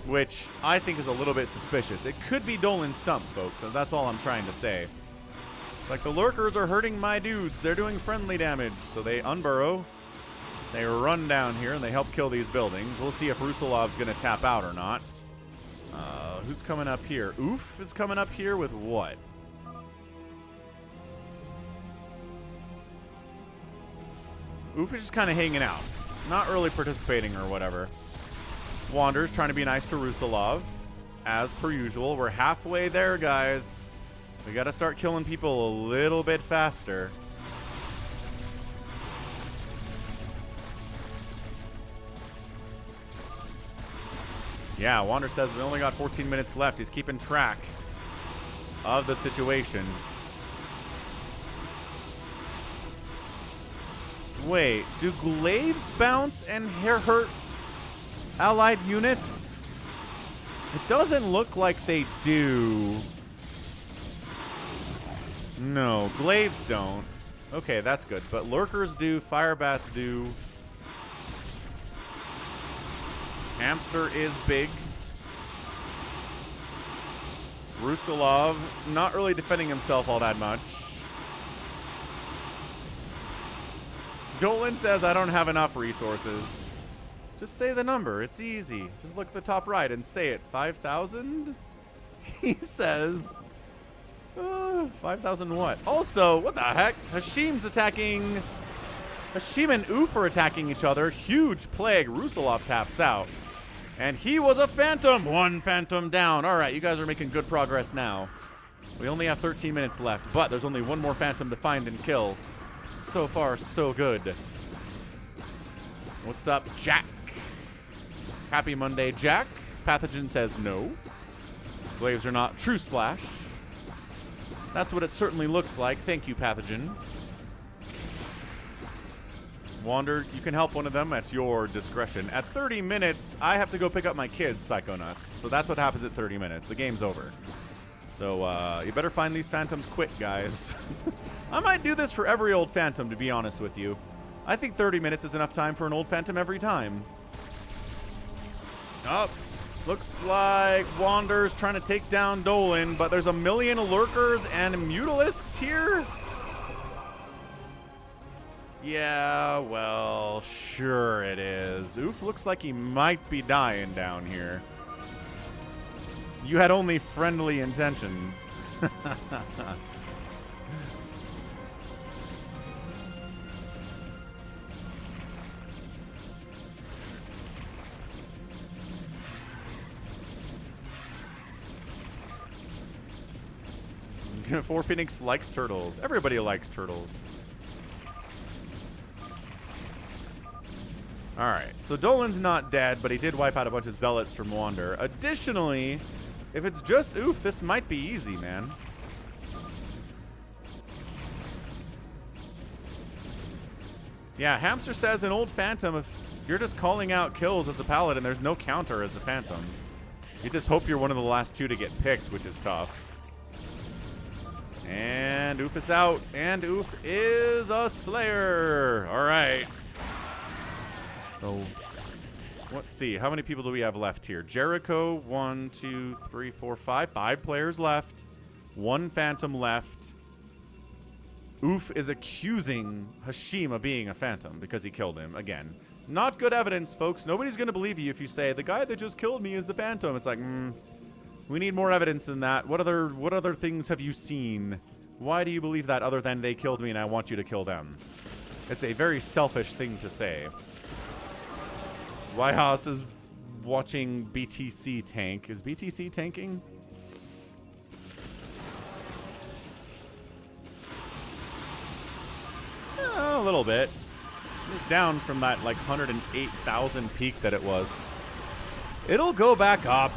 Which I think is a little bit suspicious. It could be Dolan Stump, folks, and that's all I'm trying to say. Like, the lurkers are hurting my dudes. They're doing friendly damage. So they unburrow. They run down here, and they help kill these buildings. We'll see if Rusalov's going to tap out or not. Who's coming up here? Oof is coming up here with what? Oof is just kind of hanging out. Not really participating or whatever. Wander's trying to be nice to Rusalov. As per usual. We're halfway there, guys. We gotta start killing people a little bit faster. Yeah, Wander says we only got 14 minutes left. He's keeping track of the situation. Wait, do glaives bounce and hurt allied units? It doesn't look like they do. No, glaives don't. Okay, that's good. But lurkers do, firebats do. Hamster is big. Rusalov not really defending himself all that much. Dolan says I don't have enough resources. Just say the number. It's easy. Just look at the top right and say it. 5,000? He says... 5,000 what? Also, what the heck? Hashim's attacking... Hashim and Oof are attacking each other. Huge plague. Rusalov taps out. And he was a Phantom. 1 Phantom down. All right, you guys are making good progress now. We only have 13 minutes left, but there's only 1 more Phantom to find and kill. So far, so good. What's up, Jack? Happy Monday, Jack. Pathogen says no. Glaives are not true splash. That's what it certainly looks like. Thank you, Pathogen. Wander, you can help one of them at your discretion. At 30 minutes, I have to go pick up my kids, Psychonauts. So that's what happens at 30 minutes. The game's over. So you better find these phantoms quick, guys. I might do this for every old phantom, to be honest with you. I think 30 minutes is enough time for an old phantom every time. Oh, looks like Wander's trying to take down Dolan, but there's a million lurkers and mutalisks here. Yeah, well, sure it is. Oof looks like he might be dying down here. You had only friendly intentions. For Phoenix likes turtles. Everybody likes turtles. Alright, so Dolan's not dead, but he did wipe out a bunch of zealots from Wander. Additionally, if it's just Oof, this might be easy, man. Yeah, Hamster says an old phantom, if you're just calling out kills as a paladin, there's no counter as the phantom. You just hope you're one of the last two to get picked, which is tough. And Oof is out, and Oof is a Slayer. Alright. So, let's see. How many people do we have left here? Jericho, 1, 2, 3, 4, 5. 5 players left. 1 phantom left. Oof is accusing Hashim of being a phantom because he killed him. Again, not good evidence, folks. Nobody's going to believe you if you say, the guy that just killed me is the phantom. It's like, we need more evidence than that. What other things have you seen? Why do you believe that other than they killed me and I want you to kill them? It's a very selfish thing to say. Whitehouse is watching BTC tank. Is BTC tanking? A little bit. It's down from that like 108,000 peak that it was. It'll go back up.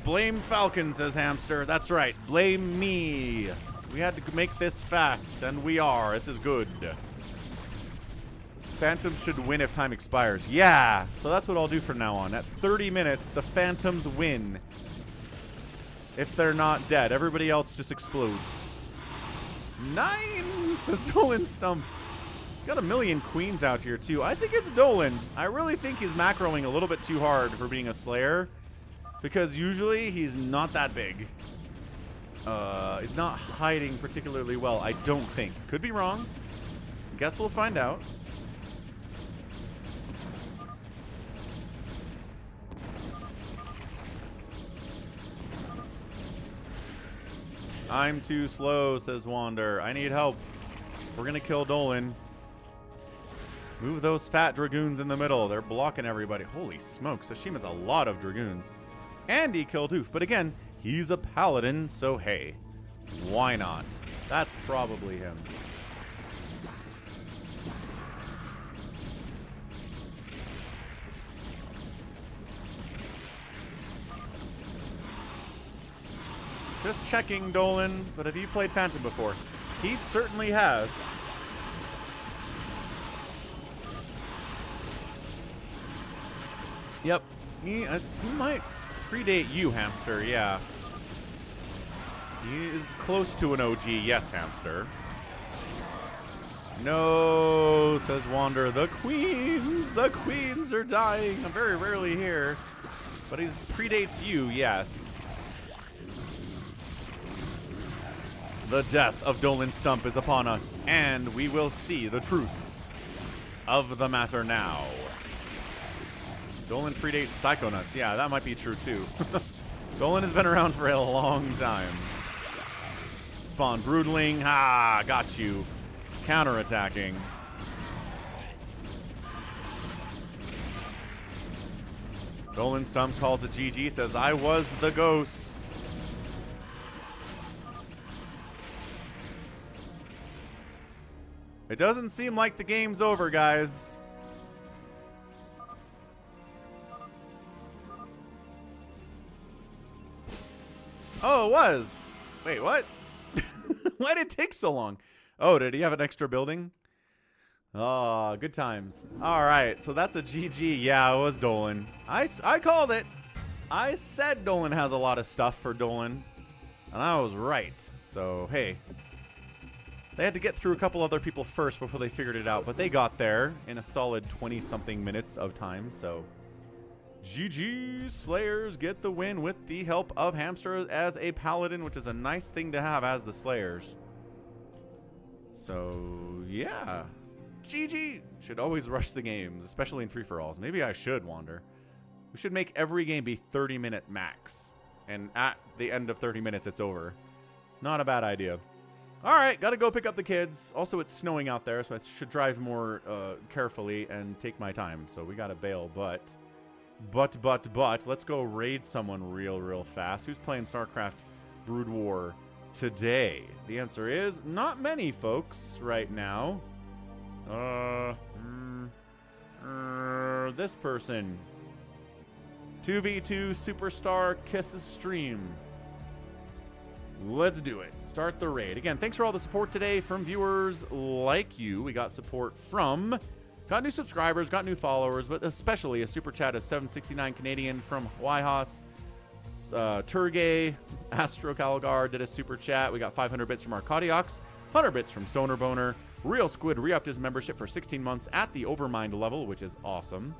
Blame Falcon, says Hamster. That's right. Blame me. We had to make this fast, and we are. This is good. Phantoms should win if time expires. Yeah, so that's what I'll do from now on. At 30 minutes, the Phantoms win. If they're not dead. Everybody else just explodes. 9, says Dolan Stump. He's got a million queens out here, too. I think it's Dolan. I really think he's macroing a little bit too hard for being a Slayer. Because usually he's not that big. He's not hiding particularly well, I don't think. Could be wrong. Guess we'll find out. I'm too slow, says Wander. I need help. We're gonna kill Dolan. Move those fat dragoons in the middle. They're blocking everybody. Holy smokes, Hashima's a lot of dragoons. And he killed Oof, but again, he's a paladin, so hey, why not? That's probably him. Just checking, Dolan, but have you played Phantom before? He certainly has. Yep, he might predate you, Hamster, yeah. He is close to an OG, yes, Hamster. No, says Wander, the queens are dying. I'm very rarely here, but he predates you, yes. The death of Dolan Stump is upon us, and we will see the truth of the matter now. Dolan predates Psychonauts. Yeah, that might be true, too. Dolan has been around for a long time. Spawn Broodling. Ah, got you. Counterattacking. Dolan Stump calls it GG, says, I was the ghost. It doesn't seem like the game's over, guys. Oh, it was. Wait, what? Why did it take so long? Oh, did he have an extra building? Oh, good times. All right, so that's a GG. Yeah, it was Dolan. I called it. I said Dolan has a lot of stuff for Dolan, and I was right. So, hey. They had to get through a couple other people first before they figured it out, but they got there in a solid 20-something minutes of time, so... GG, Slayers get the win with the help of Hamster as a Paladin, which is a nice thing to have as the Slayers. So, yeah. GG! Should always rush the games, especially in free-for-alls. Maybe I should, Wander. We should make every game be 30-minute max. And at the end of 30 minutes, it's over. Not a bad idea. Alright, gotta go pick up the kids. Also, it's snowing out there, so I should drive more carefully and take my time. So we gotta bail, but... let's go raid someone real fast. Who's playing StarCraft Brood War today? The answer is not many folks right now. This person. 2v2 Superstar Kisses stream. Let's do it. Start the raid. Again, thanks for all the support today from viewers like you. We got support from... Got new subscribers, got new followers, but especially a super chat of 769 Canadian from Wyhas. Turgay, Astro Calgar did a super chat. We got 500 bits from Arcadiox, 100 bits from Stoner Boner. Real Squid re-upped his membership for 16 months at the Overmind level, which is awesome.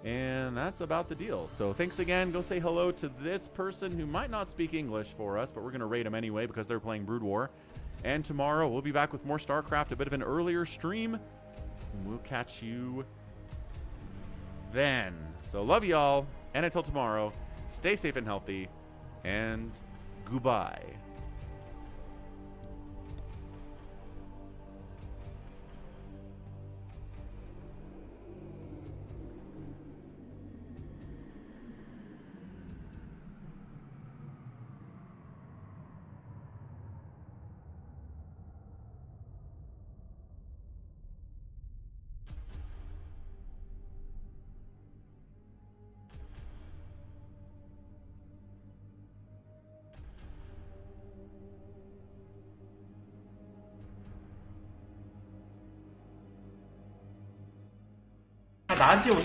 And that's about the deal. So thanks again. Go say hello to this person who might not speak English for us, but we're going to raid them anyway because they're playing Brood War. And tomorrow we'll be back with more StarCraft, a bit of an earlier stream. We'll catch you then. So love y'all, and until tomorrow, stay safe and healthy, and goodbye. 나한테 오는